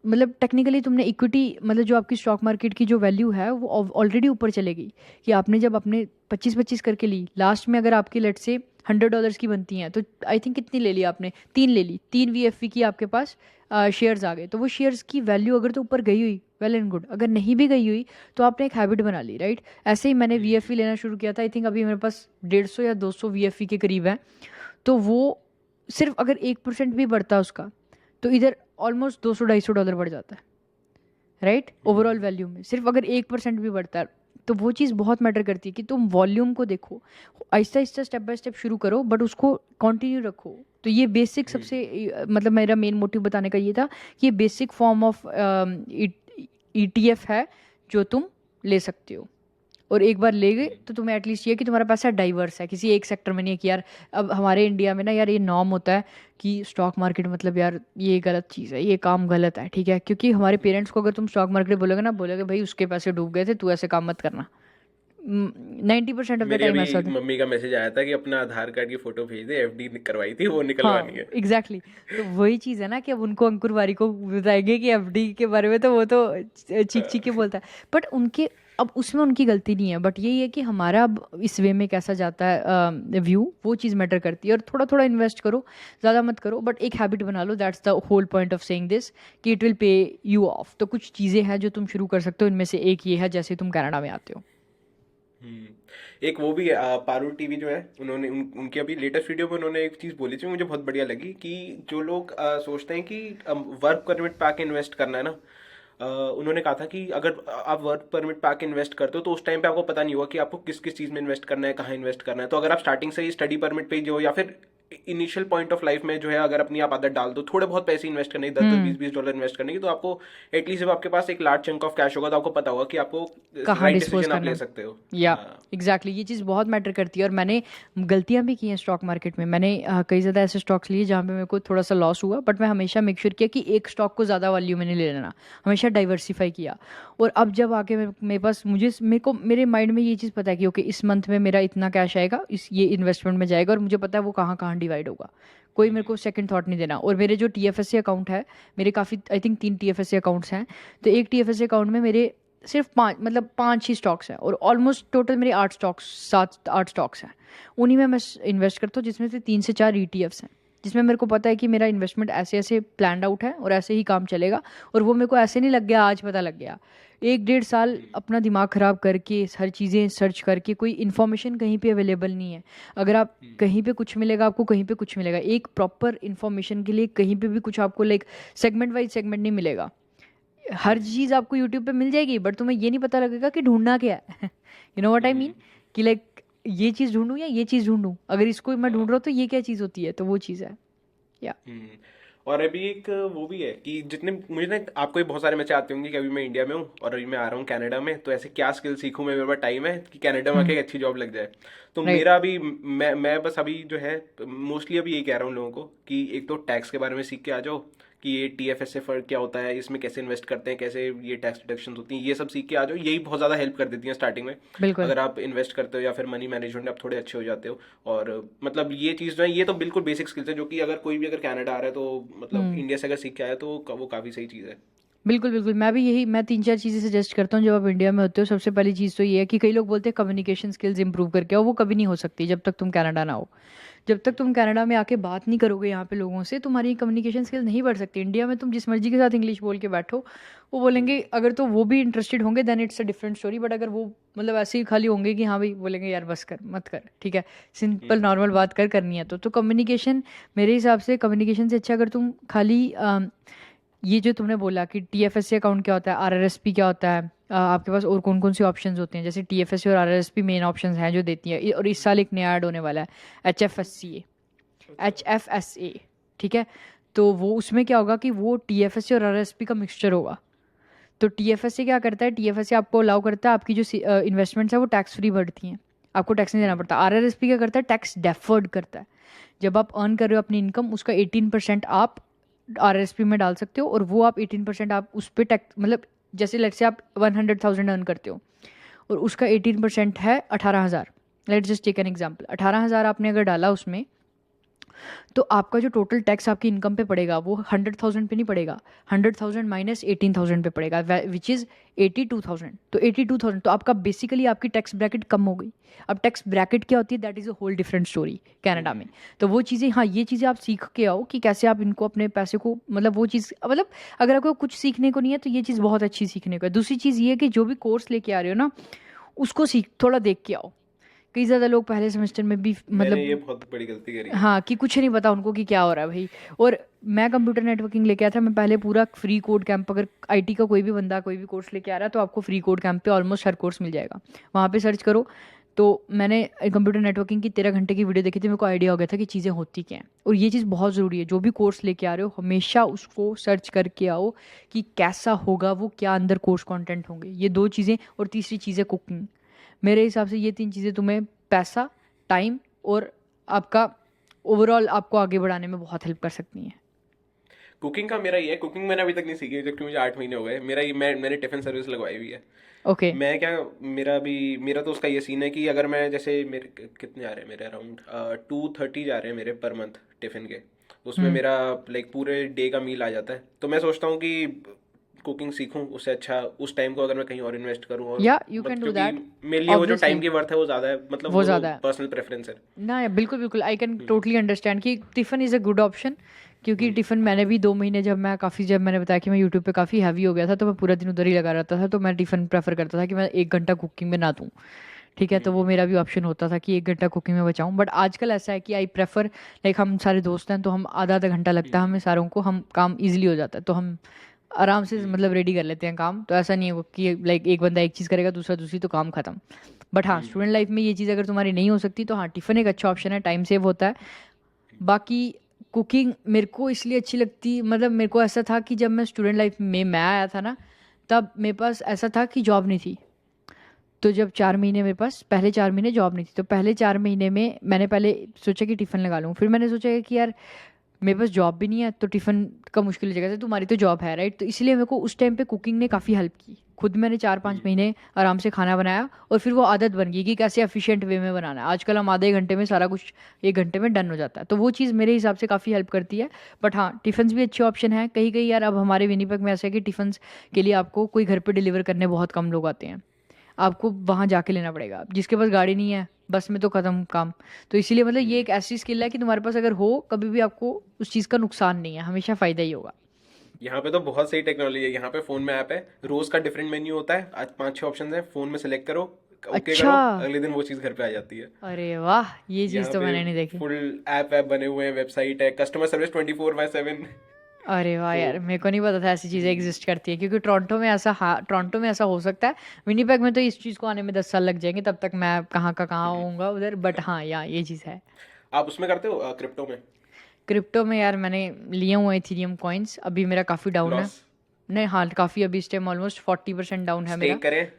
मतलब टेक्निकली तुमने इक्विटी, मतलब जो आपकी स्टॉक मार्केट की जो वैल्यू है वो ऑलरेडी ऊपर चले गई। कि आपने जब अपने 25-25 करके ली, लास्ट में अगर आपकी लेट से $100 की बनती हैं, तो आई थिंक कितनी ले ली आपने, 3 ले ली, 3 VFV की आपके पास शेयर्स आ गए। तो वो शेयर्स की वैल्यू अगर तो ऊपर गई हुई, वेल एंड गुड। अगर नहीं भी गई हुई तो आपने एक हैबिट बना ली, राइट। ऐसे ही मैंने VFV लेना शुरू किया था, आई थिंक अभी मेरे पास 150 या 200 VFV के करीब है। तो वो सिर्फ अगर 1% भी बढ़ता उसका, तो इधर ऑलमोस्ट $200-250 बढ़ जाता है, राइट। ओवरऑल वैल्यू में सिर्फ अगर 1% भी बढ़ता है, तो वो चीज़ बहुत मैटर करती है कि तुम वॉल्यूम को देखो, Aahista Aahista step by step शुरू करो, बट उसको कंटिन्यू रखो। तो ये बेसिक सबसे मतलब मेरा मेन मोटिव बताने का ये था कि ये बेसिक फॉर्म ऑफ ETF है जो तुम ले सकते हो। और एक बार ले गए तो तुम्हें एटलीस्ट ये कि तुम्हारा पैसा डाइवर्स है, किसी एक सेक्टर में नहीं है कि यार, अब हमारे इंडिया में ना यार ये नॉर्म होता है कि स्टॉक मार्केट मतलब यार ये गलत चीज़ है, ये काम गलत है, ठीक है। क्योंकि हमारे पेरेंट्स को अगर तुम स्टॉक मार्केट बोलोगे ना, बोलोगे भाई उसके पैसे डूब गए थे, तू ऐसे काम मत करना। 90% ऑफ द मेरी टाइम अभी ऐसा होता है। मम्मी का मैसेज आया था कि अपना आधार कार्ड की फोटो भेज दे, FD करवाई थी वो हाँ, निकलवानी है। Exactly exactly। तो वही चीज़ है ना कि अब उनको अंकुर वारी को बताएंगे कि FD के बारे में, तो वो तो चीख चीख के बोलता है। बट उनके, अब उसमें उनकी गलती नहीं है, बट यही है कि हमारा अब इस वे में कैसा जाता है व्यू, वो चीज़ मैटर करती है। और थोड़ा थोड़ा इन्वेस्ट करो, ज़्यादा मत करो, बट एक हैबिट बना लो, that's the whole point of saying this, कि it will pay you off. तो कुछ चीज़ें हैं जो तुम शुरू कर सकते हो, इनमें से एक ये है, जैसे तुम कनाडा में आते हो। हम्म। एक वो भी है, पारुल टीवी जो है, उन्होंने उनकी अभी लेटेस्ट वीडियो में उन्होंने एक चीज़ बोली थी, मुझे बहुत बढ़िया लगी, कि जो लोग सोचते हैं कि वर्क परमिट पे आके इन्वेस्ट करना है ना, उन्होंने कहा था कि अगर आप वर्क परमिट पे आके इन्वेस्ट करते हो तो उस टाइम पे आपको पता नहीं होगा कि आपको किस किस चीज़ में इन्वेस्ट करना है, कहाँ इन्वेस्ट करना है। तो अगर आप स्टार्टिंग से ही स्टडी परमिट पे ही जो, या फिर इनिशियल पॉइंट ऑफ लाइफ में जो है, अगर अपनी आप आदत डाल दो थोड़े बहुत पैसे इन्वेस्ट करने की, 10-10 $20 इन्वेस्ट करने की, तो आपको एटलीस्ट जब आपके पास एक लार्ज चंक ऑफ कैश होगा तो आपको पता होगा कि आपको कहाँ राइट डिस्पोज डिसीजन आप करना ले है। सकते हो। या हाँ। एग्जैक्टली ये चीज़ बहुत मैटर करती है। और मैंने गलतियां भी की हैं स्टॉक मार्केट में। मैंने कई ज़्यादा ऐसे स्टॉक्स लिए जहाँ पे मेरे को थोड़ा सा लॉस हुआ, बट मैं हमेशा मेक श्योर किया कि एक स्टॉक को ज़्यादा वैल्यू में नहीं ले लेना, हमेशा डाइवर्सिफाई किया। और अब जब आके मेरे पास, मेरे को मेरे माइंड में ये चीज़ पता है कि ओके, इस मंथ में मेरा इतना कैश आएगा, इस ये इन्वेस्टमेंट में जाएगा, और मुझे पता है वो कहाँ कहाँ डिवाइड होगा। कोई मेरे को सेकंड थॉट नहीं देना। और मेरे जो TFSA अकाउंट है, मेरे काफ़ी आई थिंक 3 TFSA अकाउंट्स हैं। तो एक TFSA अकाउंट में मेरे सिर्फ 5, मतलब 5 ही स्टॉक्स हैं, और ऑलमोस्ट टोटल मेरे 8 स्टॉक्स, 7-8 स्टॉक्स हैं। उन्हीं में मैं इन्वेस्ट करता हूँ, जिसमें से 3 से 4 ETFs हैं, जिसमें मेरे को पता है कि मेरा इन्वेस्टमेंट ऐसे ऐसे प्लान आउट है और ऐसे ही काम चलेगा। और वो मेरे को ऐसे नहीं लग गया आज पता लग गया, 1-1.5 साल अपना दिमाग ख़राब करके हर चीज़ें सर्च करके, कोई इन्फॉर्मेशन कहीं पे अवेलेबल नहीं है। अगर आप कहीं पे कुछ मिलेगा आपको, कहीं पे कुछ मिलेगा, एक प्रॉपर इन्फॉर्मेशन के लिए कहीं पे भी कुछ आपको लाइक सेगमेंट वाइज सेगमेंट नहीं मिलेगा। हर चीज़ आपको यूट्यूब पे मिल जाएगी, बट तुम्हें ये नहीं पता लगेगा कि ढूंढना क्या है। You know what I mean, कि लाइक ये चीज़ ढूंढूं या ये चीज़ ढूंढूं, अगर इसको मैं ढूंढ रहा हूँ तो ये क्या चीज़ होती है, तो वो चीज़ है। या हम्म। और अभी एक वो भी है कि जितने मुझे ना, आपको भी बहुत सारे मैसेज आते होंगे कि अभी मैं इंडिया में हूँ और अभी मैं आ रहा हूँ कनाडा में, तो ऐसे क्या स्किल सीखूं मैं, मेरे पास टाइम है कि कनाडा में आके एक अच्छी जॉब लग जाए। तो राइट। मेरा अभी, मैं बस अभी जो है मोस्टली अभी यही कह रहा हूँ लोगों को कि एक तो टैक्स के बारे में सीख के आ जाओ, कि ये TFSA फर्क क्या होता है, इसमें कैसे इन्वेस्ट करते हैं, कैसे ये टैक्स डिडक्शन होती हैं, ये सब सीख के आ जाओ। यही बहुत ज़्यादा हेल्प कर देती हैं स्टार्टिंग में, बिल्कुल। अगर आप इन्वेस्ट करते हो या फिर मनी मैनेजमेंट में आप थोड़े अच्छे हो जाते हो। और मतलब ये चीज़ जो है, ये तो बिल्कुल बेसिक स्किल्स है जो कि अगर कोई भी अगर कनाडा आ रहा है तो मतलब हम्म। इंडिया से अगर सीख के आया तो वो काफ़ी सही चीज़ है। बिल्कुल बिल्कुल, मैं 3-4 चीज़ें सजेस्ट करता हूँ जब आप इंडिया में होते हो। सबसे पहली चीज़ तो ये है कि कई लोग बोलते हैं कम्युनिकेशन स्किल्स इंप्रूव करके आओ, वो कभी नहीं हो सकती जब तक तुम कनाडा ना हो। जब तक तुम कनाडा में आके बात नहीं करोगे यहाँ पे लोगों से, तुम्हारी कम्युनिकेशन स्किल नहीं बढ़ सकती। इंडिया में तुम जिस मर्जी के साथ इंग्लिश बोल के बैठो, वो बोलेंगे, अगर तो वो भी इंटरेस्टेड होंगे then it's a different story, but अगर वो मतलब ऐसे ही खाली होंगे कि हाँ भाई, बोलेंगे यार बस कर मत कर, ठीक है, सिंपल नॉर्मल बात कर करनी है तो कम्युनिकेशन, मेरे हिसाब से कम्युनिकेशन से अच्छा अगर तुम खाली ये जो तुमने बोला कि टीएफएससी अकाउंट क्या होता है, आरआरएसपी क्या होता है, आपके पास और कौन कौन से ऑप्शंस होते हैं, जैसे टीएफएससी और आरआरएसपी मेन ऑप्शंस हैं जो देती है, और इस साल एक नया ऐड होने वाला है, एचएफएससी, HFSA, ठीक है। तो वो उसमें क्या होगा कि वो TFSA और RSP का मिक्सचर होगा। तो TFSA क्या करता है, TFSA आपको अलाउ करता है, आपकी जो इन्वेस्टमेंट्स है वो टैक्स फ्री बढ़ती हैं, आपको टैक्स नहीं देना पड़ता। RRSP क्या करता है, टैक्स डेफर्ड करता है। जब आप अर्न कर रहे हो अपनी इनकम, उसका 18% आप RRSP में डाल सकते हो, और वो आप 18% आप उस पर टैक्स, मतलब जैसे लेट्स से आप 100,000 अर्न करते हो और उसका 18% है 18,000। Let's just take an example, 18,000 आपने अगर डाला उसमें, तो आपका जो टोटल टैक्स आपकी इनकम पे पड़ेगा वो 100,000 पे नहीं पड़ेगा, 100,000 माइनस 18,000 पे पड़ेगा, विच इज़ 82,000। तो 82,000 तो आपका बेसिकली आपकी टैक्स ब्रैकेट कम हो गई। अब टैक्स ब्रैकेट क्या होती है, that is a whole different story Canada में। तो वो चीज़ें, हाँ ये चीज़ें आप सीख के आओ कि कैसे आप इनको अपने पैसे को, मतलब वो चीज़, मतलब अगर आपको कुछ सीखने को नहीं है तो ये चीज़ बहुत अच्छी सीखने को है। दूसरी चीज़ ये है कि जो भी कोर्स लेके आ रहे हो ना, उसको सीख थोड़ा देख के आओ। कई ज़्यादा लोग पहले सेमेस्टर में भी मैंने ये मतलब, बहुत बड़ी गलती करी है। हाँ, कि कुछ नहीं पता उनको कि क्या हो रहा है भाई। और मैं कंप्यूटर नेटवर्किंग लेके आया था, मैं पहले पूरा फ्री कोड कैंप, अगर आईटी का कोई भी बंदा कोई भी कोर्स लेके आ रहा है तो आपको फ्री कोड कैंप पे ऑलमोस्ट हर कोर्स मिल जाएगा, वहाँ पे सर्च करो। तो मैंने कंप्यूटर नेटवर्किंग की 13 घंटे की वीडियो देखी थी, मेरे को आइडिया हो गया था कि चीज़ें होती क्या हैं। और ये चीज़ बहुत ज़रूरी है, जो भी कोर्स लेके आ रहे हो हमेशा उसको सर्च करके आओ कि कैसा होगा वो, क्या अंदर कोर्स कंटेंट होंगे, ये 2 चीज़ें। और तीसरी चीज़ है कुकिंग। मेरे हिसाब से ये 3 चीज़ें तुम्हें पैसा, टाइम और आपका ओवरऑल आपको आगे बढ़ाने में बहुत हेल्प कर सकती हैं। कुकिंग का मेरा ये है, कुकिंग मैंने अभी तक नहीं सीखी जबकि मुझे 8 महीने हो गए। मेरा ये मैंने टिफिन सर्विस लगवाई हुई है। ओके। मैं क्या, मेरा तो उसका ये सीन है कि अगर मैं जैसे मेरे कितने आ रहे हैं, मेरे अराउंड 230 जा रहे हैं मेरे पर मंथ टिफिन के। उसमें हम्म। मेरा लाइक पूरे डे का मील आ जाता है। तो मैं सोचता हूँ कि कुकिंग सीखूं, उससे अच्छा उस टाइम को अगर मैं कहीं और इन्वेस्ट करूं। और या यू मतलब कैन डू क्योंकि दैट, मेरे लिए वो जो टाइम ऑब्वियसली की वर्थ है वो ज़्यादा है, मतलब वो वो तो ज़्यादा है पर्सनल प्रेफरेंस है। ना। या बिल्कुल बिल्कुल, आई कैन टोटली अंडरस्टैंड कि tiffin is a good option. क्योंकि टिफ़िन मैंने भी 2 महीने, जब मैंने बताया कि मैं यूट्यूब पे काफ़ी हैवी हो गया था, तो मैं पूरा दिन उधर ही लगा रहता था, तो मैं टिफ़िन प्रेफर करता था कि मैं 1 घंटा कुकिंग में ना दूँ, ठीक है। तो वो मेरा भी ऑप्शन होता था कि 1 घंटा कुकिंग में बचाऊं। बट आजकल ऐसा है कि आई प्रेफर, लाइक हम सारे दोस्त हैं तो हम आधा आधा घंटा लगता है हमें सारों को, हम काम इजीली हो जाता है, तो हम आराम से मतलब रेडी कर लेते हैं काम। तो ऐसा नहीं है कि लाइक एक बंदा एक चीज़ करेगा दूसरा दूसरी, तो काम खत्म। बट हाँ, स्टूडेंट लाइफ में ये चीज़ अगर तुम्हारी नहीं हो सकती तो हाँ, टिफ़िन एक अच्छा ऑप्शन है, टाइम सेव होता है। बाकी कुकिंग मेरे को इसलिए अच्छी लगती, मतलब मेरे को ऐसा था कि जब मैं स्टूडेंट लाइफ में मैं आया था ना, तब मेरे पास ऐसा था कि जॉब नहीं थी। तो जब 4 महीने मेरे पास, पहले 4 महीने जॉब नहीं थी, तो पहले 4 महीने में मैंने पहले सोचा कि टिफ़िन लगा लूँ। फिर मैंने सोचा कि यार मेरे पास जॉब भी नहीं है तो टिफ़िन का मुश्किल हो जाएगा, जैसे तुम्हारी तो जॉब है राइट। तो इसलिए मेरे को उस टाइम पे कुकिंग ने काफ़ी हेल्प की। खुद मैंने 4-5 महीने आराम से खाना बनाया, और फिर वो आदत बन गई कि कैसे एफिशिएंट वे में बनाना है। आजकल हम आधे घंटे में सारा कुछ 1 घंटे में डन हो जाता है, तो वो चीज़ मेरे हिसाब से काफ़ी हेल्प करती है। बट हाँ, टिफ़िन्स भी अच्छे ऑप्शन है। कहीं कहीं यार, अब हमारे विनीपग में ऐसा है कि टिफ़िन्स के लिए आपको कोई घर पे डिलीवर करने बहुत कम लोग आते हैं, आपको वहाँ जाके लेना पड़ेगा। जिसके पास गाड़ी नहीं है, बस में तो ख़त्म काम। तो इसीलिए मतलब ये एक ऐसी स्किल है कि तुम्हारे पास अगर हो, कभी भी आपको उस चीज़ का नुकसान नहीं है, हमेशा फ़ायदा ही होगा। यहाँ पे तो बहुत सही टेक्नोलॉजी है। यहाँ पे फोन में ऐप है, रोज का डिफरेंट मेन्यू होता है, आज 5-6 ऑप्शन है, फोन में सेलेक्ट करो, ओके अच्छा। करो, अगले दिन वो चीज़ घर पे आ जाती है। अरे वाह, ये चीज़ यहाँ तो पे मैंने नहीं देखी। फुल ऐप बने हुए हैं, वेबसाइट है, कस्टमर सर्विस 24/7। अरे वाह तो यार, मेरे को नहीं पता था ऐसी चीज़ें एग्जिस्ट करती है। क्योंकि टोरंटो में ऐसा, हाँ टोरंटो में ऐसा हो सकता है, विनीपेग में तो इस चीज़ को आने में 10 साल लग जाएंगे, तब तक मैं कहाँ का कहाँ होऊंगा उधर। बट हाँ यार, ये चीज़ है। आप उसमें करते हो क्रिप्टो में? क्रिप्टो में यार मैंने लिए हुए इथीरियम कॉइन्स, अभी मेरा काफ़ी डाउन है। लॉस? नहीं हाँ, काफ़ी, अभी इस टाइम ऑलमोस्ट 40% डाउन है मेरा। स्टेक करें?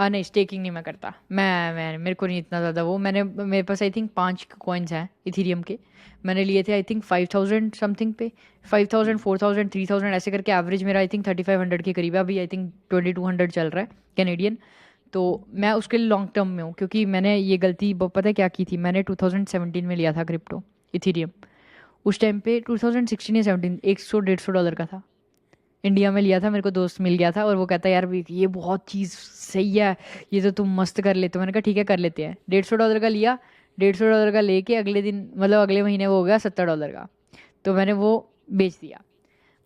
नहीं, स्टेकिंग नहीं मैं करता। मैं मेरे को नहीं इतना ज़्यादा वो, मेरे पास आई थिंक 5 कॉइन्स हैं इथीरियम के। मैंने लिए थे आई थिंक 5,000 समथिंग पे, 5,000, 4,000, 3,000 ऐसे करके। एवरेज मेरा आई थिंक 3,500 के करीब है। अभी आई थिंक 2,200 चल रहा है कैनेडियन। तो मैं उसके लिए लॉन्ग टर्म में हूँ, क्योंकि मैंने ये गलती पता है क्या की थी, मैंने 2017 में लिया था क्रिप्टो इथीरियम। उस टाइम पे 2016 या 17, $100-150 का था इंडिया में लिया था, मेरे को दोस्त मिल गया था और वो कहता है यार ये बहुत चीज़ सही है, ये तो तुम मस्त कर लेते हो। मैंने कहा ठीक है कर लेते हैं। $150 का लिया, $150 का लेके अगले दिन मतलब अगले महीने वो हो गया $70 का। तो मैंने वो बेच दिया।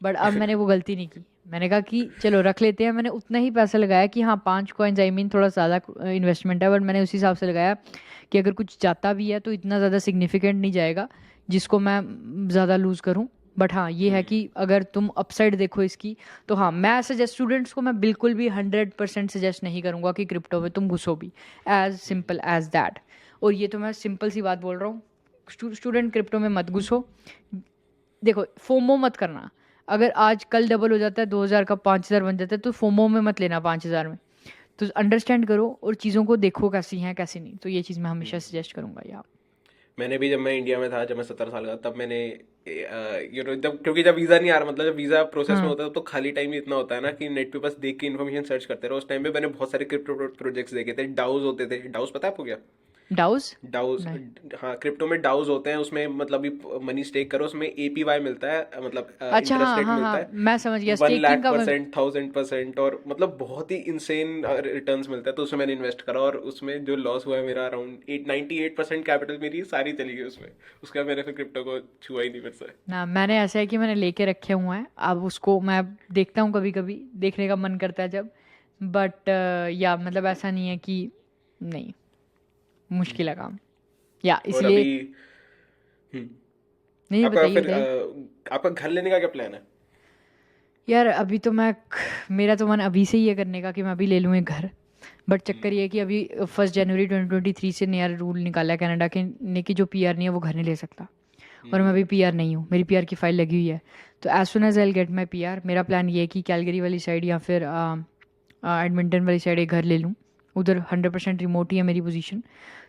बट अब मैंने वो गलती नहीं की, मैंने कहा कि चलो रख लेते हैं। मैंने उतना ही पैसा लगाया कि हाँ 5 कॉइन्स, आई मीन थोड़ा ज़्यादा इन्वेस्टमेंट है, बट मैंने उसी हिसाब से लगाया कि अगर कुछ जाता भी है तो इतना ज़्यादा सिग्निफिकेंट नहीं जाएगा जिसको मैं ज़्यादा लूज़ करूँ। बट हाँ ये है कि अगर तुम अपसाइड देखो इसकी, तो हाँ मैं सजेस्ट स्टूडेंट्स को मैं बिल्कुल भी 100% सजेस्ट नहीं करूँगा कि क्रिप्टो में तुम घुसो भी, एज सिंपल एज दैट। और ये तो मैं सिंपल सी बात बोल रहा हूँ, स्टूडेंट क्रिप्टो में मत घुसो। देखो फोमो मत करना, अगर आज कल डबल हो जाता है 2000 का 5000 बन जाता है तो फोमो में मत लेना 5000 में। तो अंडरस्टैंड करो और चीज़ों को देखो कैसी हैं कैसी नहीं। तो ये चीज़ मैं हमेशा सजेस्ट करूँगा यार। मैंने भी, जब मैं इंडिया में था, जब मैं 17 साल का, तब मैंने जब, क्योंकि जब वीज़ा नहीं आ रहा, मतलब जब वीज़ा प्रोसेस में हाँ होता है तो खाली टाइम इतना होता है ना कि नेट पे बस देख के इन्फॉर्मेशन सर्च करते रहो। उस टाइम पे मैंने बहुत सारे क्रिप्टो प्रोजेक्ट्स देखे थे। डाउज होते थे, डाउज पता है आपको क्या? डाउज डाउज, नहीं। हाँ, क्रिप्टो में डाउज होते हैं। उसमें मतलब मनी स्टेक करो, उसमें एपीवाई मिलता है, मतलब अच्छा इंटरेस्ट हाँ रेट हाँ मिलता हाँ है मैं समझ गया, 1 लाख स्टेकिंग का परसेंट 1000%, और मतलब बहुत ही इंसेन रिटर्न्स मिलता है। तो उसमें मैंने इन्वेस्ट करा और उसमें जो लॉस हुआ है मेरा, अराउंड 98% कैपिटल मेरी सारी चली गई उसमें। उसके बाद मैंने फिर क्रिप्टो को छुआ ही नहीं फिर से। ना। मैंने ऐसा है कि मैंने लेके रखे हुए हैं, अब उसको मैं देखता हूँ कभी कभी, देखने का मन करता है जब। बट या मतलब ऐसा नहीं है कि नहीं, मुश्किल है काम या और इसलिए। अभी, हम्म, नहीं आपका बताइए फिर बताइए। आपका घर लेने का क्या प्लान है? यार अभी तो मैं, मेरा तो मन अभी से ही है करने का कि मैं अभी ले लूँ एक घर। बट चक्कर ये है कि अभी 1 जनवरी 2023 से नया रूल निकाला है कनाडा के ने कि जो पीआर नहीं है वो घर नहीं ले सकता। और मैं अभी पीआर नहीं हूँ, मेरी पीआर की फाइल लगी हुई है। तो as soon as I get my PR, मेरा प्लान ये है कि कैलगरी वाली साइड या फिर एडमिंटन वाली साइड एक घर ले लूँ। उधर 100% रिमोट ही है मेरी पोजीशन।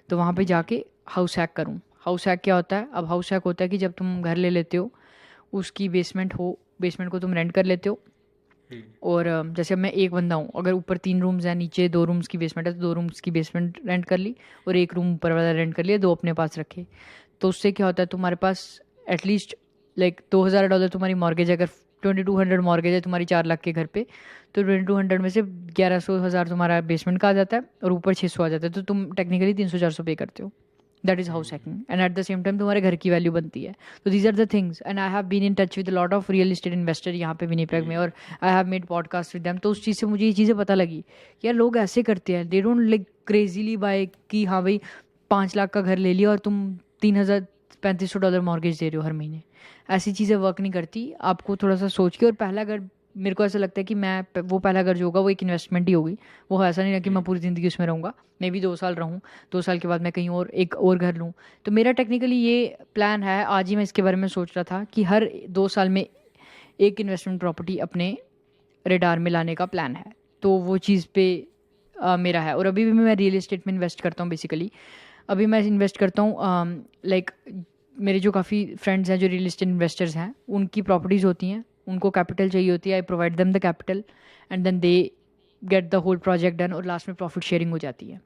तो वहाँ पे जाके हाउस हैक करूँ। हाउस हैक क्या होता है? अब हाउस हैक होता है कि जब तुम घर ले लेते हो, उसकी बेसमेंट हो, बेसमेंट को तुम रेंट कर लेते हो। और जैसे अब मैं एक बंदा हूँ, अगर ऊपर 3 रूम्स हैं, नीचे 2 रूम्स की बेसमेंट है, तो 2 रूम्स की बेसमेंट रेंट कर ली और एक रूम ऊपर वाला रेंट कर लिया, 2 अपने पास रखे। तो उससे क्या होता है, तुम्हारे पास एटलीस्ट लाइक $2000 तुम्हारी मॉर्गेज है। अगर 2200 मॉर्गेज है तुम्हारी 4 लाख के घर पे, तो 2200 में से 1100 तुम्हारा बेसमेंट का आ जाता है और ऊपर 600 आ जाता है। तो तुम टेक्निकली 300-400 पे करते हो। That is house hacking, and at the same time तुम्हारे घर की वैल्यू बनती है। तो these are the things, and I have been in touch with lot of real estate investor यहाँ पे विनीपेग में, और I have made podcast with them. तो उस चीज़ से मुझे ये चीज़ें पता लगी कि यार लोग ऐसे करते हैं, they don't like crazily buy कि हाँ भाई 5 लाख का घर ले लिया और तुम $3500 मॉर्गेज दे रहे हो हर महीने। ऐसी चीज़ें वर्क नहीं करती। आपको थोड़ा सा सोच के, और पहला घर, मेरे को ऐसा लगता है कि वो पहला घर जो होगा वो एक इन्वेस्टमेंट ही होगी। वो ऐसा नहीं है कि मैं पूरी ज़िंदगी उसमें रहूँगा, मे भी 2 साल रहूँ, 2 साल के बाद मैं कहीं और एक और घर लूँ। तो मेरा टेक्निकली ये प्लान है, आज ही मैं इसके बारे में सोच रहा था कि हर 2 साल में एक इन्वेस्टमेंट प्रॉपर्टी अपने रेडार में लाने का प्लान है। तो वो चीज़ पे मेरा है। और अभी भी मैं रियल एस्टेट में इन्वेस्ट करता हूँ बेसिकली। अभी मैं इन्वेस्ट करता हूँ लाइक, मेरे जो काफ़ी फ्रेंड्स हैं जो रियल एस्टेट इन्वेस्टर्स हैं, उनकी प्रॉपर्टीज़ होती हैं, उनको कैपिटल चाहिए होती है, I provide them the capital and then they get the whole project done, और लास्ट में प्रॉफिट शेयरिंग हो जाती है।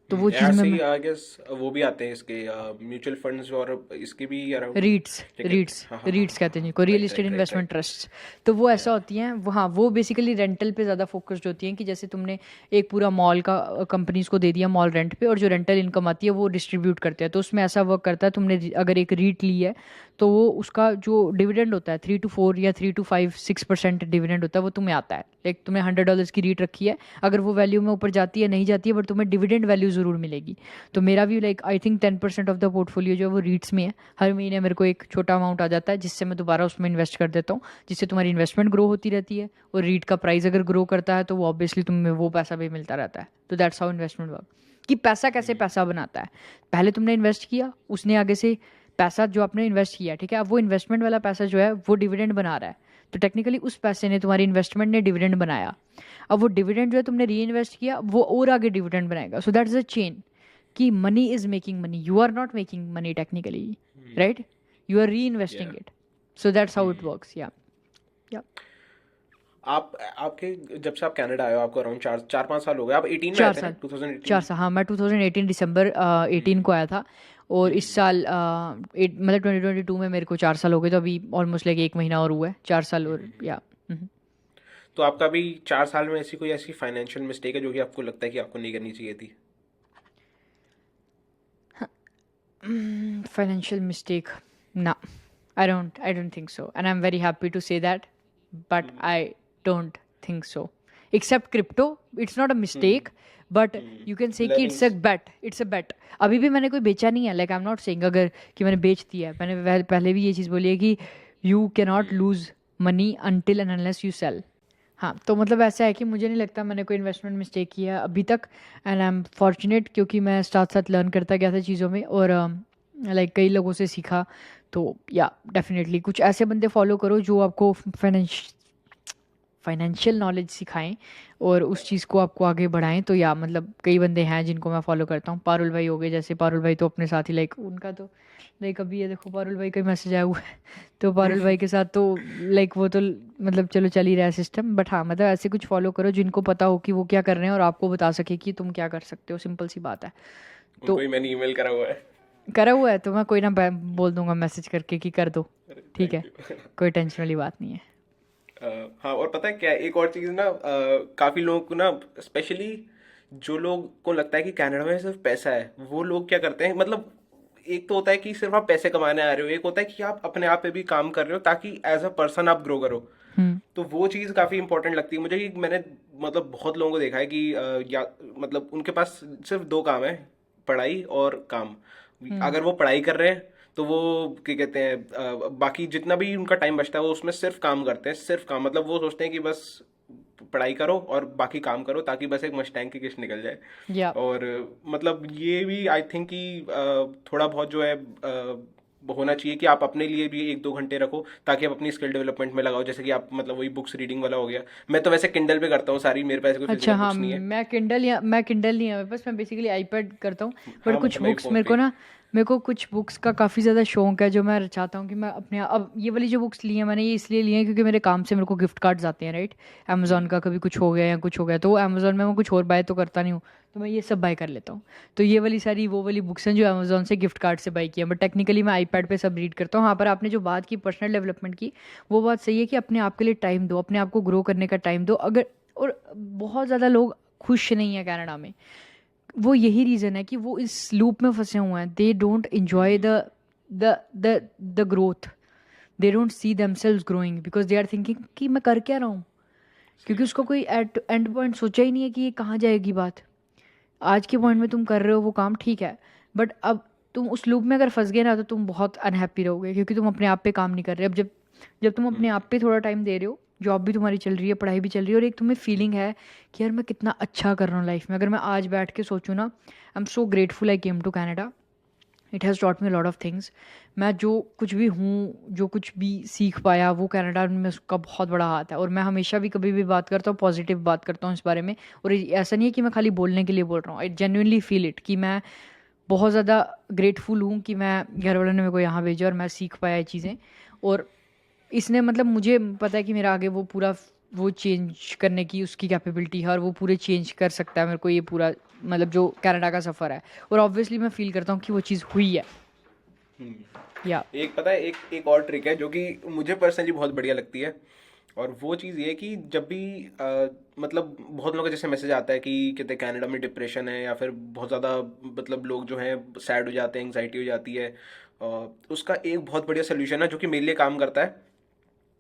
तो वो चीज़ में ऐसे ही मैं, आई गेस वो भी आते हैं इसके म्यूचुअल फंड्स, और इसके भी अराउंड, रीट्स ठीक है। रीट्स हाँ हाँ हाँ रीट्स हाँ, कहते हैं जिनको, real right estate right right investment right. Trust. तो वो ऐसा या, होती हैं वो, हाँ वो बेसिकली रेंटल पे ज़्यादा फोकस्ड होती हैं कि जैसे तुमने एक पूरा मॉल का कंपनीज को दे दिया मॉल रेंट पे, और जो रेंटल इनकम आती है वो डिस्ट्रीब्यूट करते हैं। तो उसमें ऐसा वर्क करता है, तुमने अगर एक रीट ली है तो वो उसका जो डिविडेंड होता है 3 to 4 या 3 to 5 6% डिविडेंड होता है, वो तुम्हें आता है। लाइक तुमने $100 की रीट रखी है, अगर वो वैल्यू में ऊपर जाती है नहीं जाती है, बट तुम्हें डिविडेंड वैल्यू ज़रूर मिलेगी। तो मेरा भी like I think 10% of the portfolio जो है वो रीट्स में है। हर महीने मेरे को एक छोटा अमाउंट आ जाता है जिससे मैं दोबारा उसमें इन्वेस्ट कर देता हूँ, जिससे तुम्हारी इन्वेस्टमेंट ग्रो होती रहती है। और रीट का प्राइस अगर ग्रो करता है तो वो ऑब्वियसली तुम्हें वो पैसा भी मिलता रहता है। तो दैट्स हाउ इन्वेस्टमेंट वर्क। कि पैसा कैसे पैसा बनाता है, पहले तुमने इन्वेस्ट किया, उसने आगे से पैसा जो आपने इन्वेस्ट किया, ठीक है, अब वो इन्वेस्टमेंट वाला पैसा जो है वो डिविडेंड बना रहा है। तो टेक्निकली उस पैसे ने, तुम्हारी इन्वेस्टमेंट ने डिविडेंड बनाया। अब वो डिविडेंड जो है तुमने री इन्वेस्ट किया, वो और आगे डिविडेंड बनाएगा। सो दैट्स अ चेन कि money is making money, you are not making money technically, right, you are re yeah, investing it. So that's how it works. Yeah yeah आप आपके जब से आप कनाडा आए हो, आपको अराउंड 4-5 साल हो गए। आप 18 में आए चार थे ना, साल 2018? 4 साल हाँ, मैं 2018 दिसंबर 18 को आया था। और इस साल मतलब 2022 में मेरे को 4 साल हो गए। तो अभी ऑलमोस्ट लाइक 1 महीना और हुआ है 4 साल। और या तो आपका भी 4 साल में ऐसी कोई ऐसी फाइनेंशियल मिस्टेक है जो कि आपको लगता है कि आपको नहीं करनी चाहिए थी? Financial mistake? No, I don't think so, and I'm very happy to say that. But I don't think so. Except crypto, it's not a mistake, but you can say कि it's a learnings. bet. It's a bet. अभी भी मैंने कोई बेचा नहीं है. Like I'm not saying अगर कि मैंने बेच दिया है. मैंने पहले भी ये चीज़ बोली है कि you cannot lose money until and unless you sell. हाँ, तो मतलब ऐसा है कि मुझे नहीं लगता मैंने कोई इन्वेस्टमेंट मिस्टेक किया है अभी तक. एंड आई एम फॉर्चुनेट क्योंकि मैं साथ साथ लर्न करता गया था चीज़ों में, और लाइक कई लोगों से सीखा. तो या डेफिनेटली कुछ ऐसे बंदे फॉलो करो जो आपको फाइनेंशियल नॉलेज सिखाएं और उस चीज़ को आपको आगे बढ़ाएं. तो या मतलब कई बंदे हैं जिनको मैं फॉलो करता हूँ. पारुल भाई हो गए, जैसे पारुल भाई तो अपने साथ ही लाइक उनका तो लाइक अभी ये देखो पारुल भाई का मैसेज आया हुआ है. तो पारुल भाई के साथ तो लाइक वो तो मतलब चलो चल ही रहा है सिस्टम. बट हाँ मतलब ऐसे कुछ फॉलो करो जिनको पता हो कि वो क्या कर रहे हैं और आपको बता सके कि तुम क्या कर सकते हो. सिंपल सी बात है. उनको तो ही मैंने ईमेल करा हुआ है। करा हुआ है तो मैं कोई ना बोल दूंगा मैसेज करके कि कर दो. ठीक है, थैंक यू। कोई टेंशन वाली बात नहीं है. हाँ, और पता है क्या, एक और चीज़ ना, काफ़ी लोगों को ना, स्पेशली जो लोग को लगता है कि कनाडा में सिर्फ पैसा है, वो लोग क्या करते हैं, मतलब एक तो होता है कि सिर्फ आप पैसे कमाने आ रहे हो, एक होता है कि आप अपने आप पे भी काम कर रहे हो ताकि एज अ पर्सन आप ग्रो करो. हम्म. तो वो चीज़ काफ़ी इंपॉर्टेंट लगती है मुझे कि मैंने मतलब बहुत लोगों को देखा है कि या मतलब उनके पास सिर्फ दो काम है, पढ़ाई और काम. हम्म. अगर वो पढ़ाई कर रहे हैं तो वो क्या कहते हैं, बाकी जितना भी उनका टाइम बचता है वो उसमें सिर्फ काम करते हैं, सिर्फ काम. मतलब वो सोचते हैं कि बस पढ़ाई करो और बाकी काम करो ताकि बस एक मस्टैंग की किस्त निकल जाए. या और मतलब ये भी आई थिंक कि थोड़ा बहुत जो है होना चाहिए कि आप अपने लिए भी 1-2 घंटे रखो ताकि आप अपनी स्किल डेवलपमेंट में लगाओ. जैसे कि आप मतलब वही बुक्स रीडिंग वाला हो गया. मैं तो वैसे किंडल पे करता हूँ सारी, मेरे पास कोई अच्छा. फिजिकल हाँ, बुक्स नहीं है. मैं किंडल नहीं है मेरे पास. मैं बेसिकली आईपैड करता हूँ. बट हाँ कुछ मतलब मैं बुक्स फ़ोन पे. मेरे को कुछ बुक्स का काफ़ी ज़्यादा शौक है जो मैं चाहता हूँ कि मैं अपने अब ये वाली जो बुक्स ली हैं मैंने ये इसलिए ली हैं क्योंकि मेरे काम से मेरे को गिफ्ट कार्ड्स आते हैं, राइट. अमेजोन का कभी कुछ हो गया या कुछ हो गया तो अमेजोन में मैं कुछ और बाय तो करता नहीं हूँ, तो मैं ये सब बाय कर लेता हूँ. तो ये वाली सारी वो वाली बुक्स हैं जो अमेजोन से गिफ्ट कार्ड से बाय किया. बट टेक्निकली मैं आईपैड पे सब रीड करता हूँ. हाँ, पर आपने जो बात की पर्सनल डेवलपमेंट की, वो बात सही है कि अपने आप के लिए टाइम दो, अपने आप को ग्रो करने का टाइम दो. अगर और बहुत ज़्यादा लोग खुश नहीं है कनाडा में. वो यही रीज़न है कि वो इस लूप में फंसे हुए हैं. They don't enjoy the the growth. They don't see themselves growing because they are thinking कि मैं कर क्या रहा हूँ. क्योंकि उसको कोई एंड पॉइंट सोचा ही नहीं है कि ये कहाँ जाएगी बात. आज के पॉइंट में तुम कर रहे हो वो काम ठीक है, बट अब तुम उस लूप में अगर फंस गए ना तो तुम बहुत अनहैप्पी रहोगे क्योंकि तुम अपने आप पे काम नहीं कर रहे. अब जब जब तुम अपने आप पे थोड़ा टाइम दे रहे हो, जॉब भी तुम्हारी चल रही है, पढ़ाई भी चल रही है, और एक तुम्हें फीलिंग है कि यार मैं कितना अच्छा कर रहा हूँ लाइफ में. अगर मैं आज बैठ के सोचूं ना, I am so grateful I came to Canada. It has taught me lot of things. मैं जो कुछ भी हूँ, जो कुछ भी सीख पाया, वो कनाडा में उसका बहुत बड़ा हाथ है. और मैं हमेशा भी कभी भी बात करता हूँ पॉजिटिव बात करता हूँ इस बारे में. और ऐसा नहीं है कि मैं खाली बोलने के लिए बोल रहा हूँ. आई जेन्युइनली फील इट कि मैं बहुत ज़्यादा ग्रेटफुल हूँ कि मैं घर वालों ने मेरे को यहाँ भेजा और मैं सीख पाया ये चीज़ें. और इसने मतलब मुझे पता है कि मेरा आगे वो पूरा वो चेंज करने की उसकी कैपेबिलिटी है और वो पूरे चेंज कर सकता है मेरे को ये पूरा मतलब जो कनाडा का सफ़र है. और ऑब्वियसली मैं फील करता हूँ कि वो चीज़ हुई है. या एक पता है, एक और ट्रिक है जो कि मुझे पर्सनली बहुत बढ़िया लगती है. और वो चीज़ ये है कि जब भी मतलब बहुत लोगों का जैसे मैसेज आता है कि कहते हैं कनाडा में डिप्रेशन है या फिर बहुत ज़्यादा मतलब लोग जो हैं सैड हो जाते हैं, एंग्जाइटी हो जाती है. उसका एक बहुत बढ़िया सोल्यूशन है जो कि मेरे लिए काम करता है.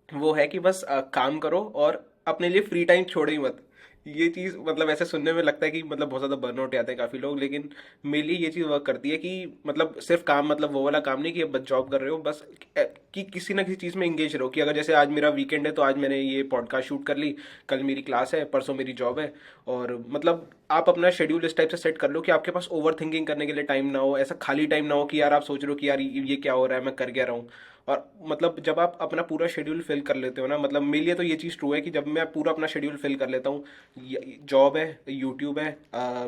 वो है कि बस काम करो और अपने लिए फ्री टाइम छोड़ो ही मत. ये चीज़ मतलब ऐसे सुनने में लगता है कि मतलब बहुत ज़्यादा बर्नआउट आते हैं काफ़ी लोग, लेकिन मेरे लिए ये चीज़ वर्क करती है कि मतलब सिर्फ काम, मतलब वो वाला काम नहीं कि अब बस जॉब कर रहे हो, बस कि किसी ना किसी चीज़ में इंगेज रहो. कि अगर जैसे आज मेरा वीकेंड है तो आज मैंने ये पॉडकास्ट शूट कर ली, कल मेरी क्लास है, परसों मेरी जॉब है. और मतलब आप अपना शेड्यूल इस टाइप से सेट कर लो कि आपके पास ओवर थिंकिंग करने के लिए टाइम ना हो, ऐसा खाली टाइम ना हो कि यार आप सोच रहे हो कि यार ये क्या हो रहा है, मैं कर क्या रहा हूँ. और मतलब जब आप अपना पूरा शेड्यूल फिल कर लेते हो ना, मतलब मेरे लिए तो ये चीज़ ट्रू है कि जब मैं पूरा अपना शेड्यूल फिल कर लेता हूँ, जॉब है, यूट्यूब है,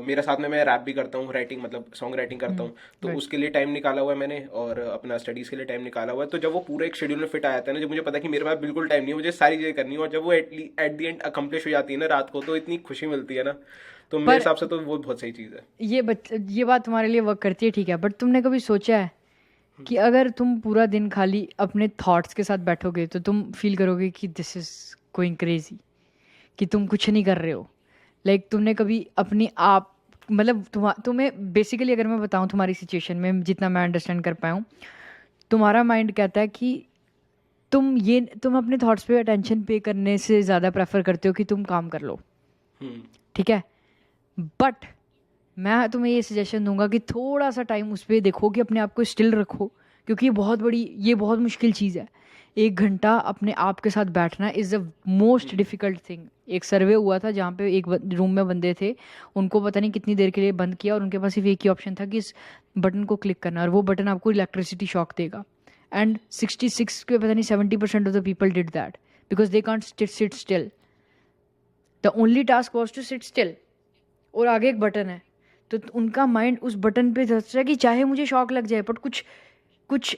मेरा साथ में मैं रैप भी करता हूँ, राइटिंग मतलब सॉन्ग राइटिंग करता हूँ, तो राइट. उसके लिए टाइम निकाला हुआ है मैंने, और अपना स्टडीज़ के लिए टाइम निकाला हुआ है. तो जब वो पूरा एक शेड्यूल में फिट आ जाता है ना, जब मुझे पता है कि मेरे पास बिल्कुल टाइम नहीं है, मुझे सारी चीज़ें करनी है, और जब वो एट दी एंड अकम्प्लिश हो जाती है ना रात को, तो इतनी खुशी मिलती है ना. तो मेरे पर हिसाब से तो वो बहुत सही चीज़ है. ये बात तुम्हारे लिए वर्क करती है, ठीक है. बट तुमने कभी सोचा है कि अगर तुम पूरा दिन खाली अपने थॉट्स के साथ बैठोगे तो तुम फील करोगे कि दिस इज गोइंग क्रेजी कि तुम कुछ नहीं कर रहे हो। लाइक तुमने कभी अपनी आप मतलब तुम्हें बेसिकली अगर मैं बताऊं तुम्हारी सिचुएशन में जितना मैं अंडरस्टैंड कर पाया हूँ, तुम्हारा माइंड कहता है कि तुम अपने थॉट्स पे अटेंशन पे करने से ज़्यादा प्रेफर करते हो कि तुम काम कर लो, ठीक है। बट मैं तुम्हें ये सजेशन दूंगा कि थोड़ा सा टाइम उस पर देखो कि अपने आप को स्टिल रखो, क्योंकि ये बहुत मुश्किल चीज़ है। 1 घंटा अपने आप के साथ बैठना is the most difficult thing. एक सर्वे हुआ था जहाँ पे एक रूम में बंदे थे, उनको पता नहीं कितनी देर के लिए बंद किया और उनके पास सिर्फ एक ही ऑप्शन था कि इस बटन को क्लिक करना, और वो बटन आपको इलेक्ट्रिसिटी शॉक देगा। एंड 66 के पता नहीं 70% of the people did that because they can't sit still. The only task was to sit still, और आगे एक बटन है, तो उनका माइंड उस बटन पे सोच रहा है कि चाहे मुझे शॉक लग जाए बट कुछ कुछ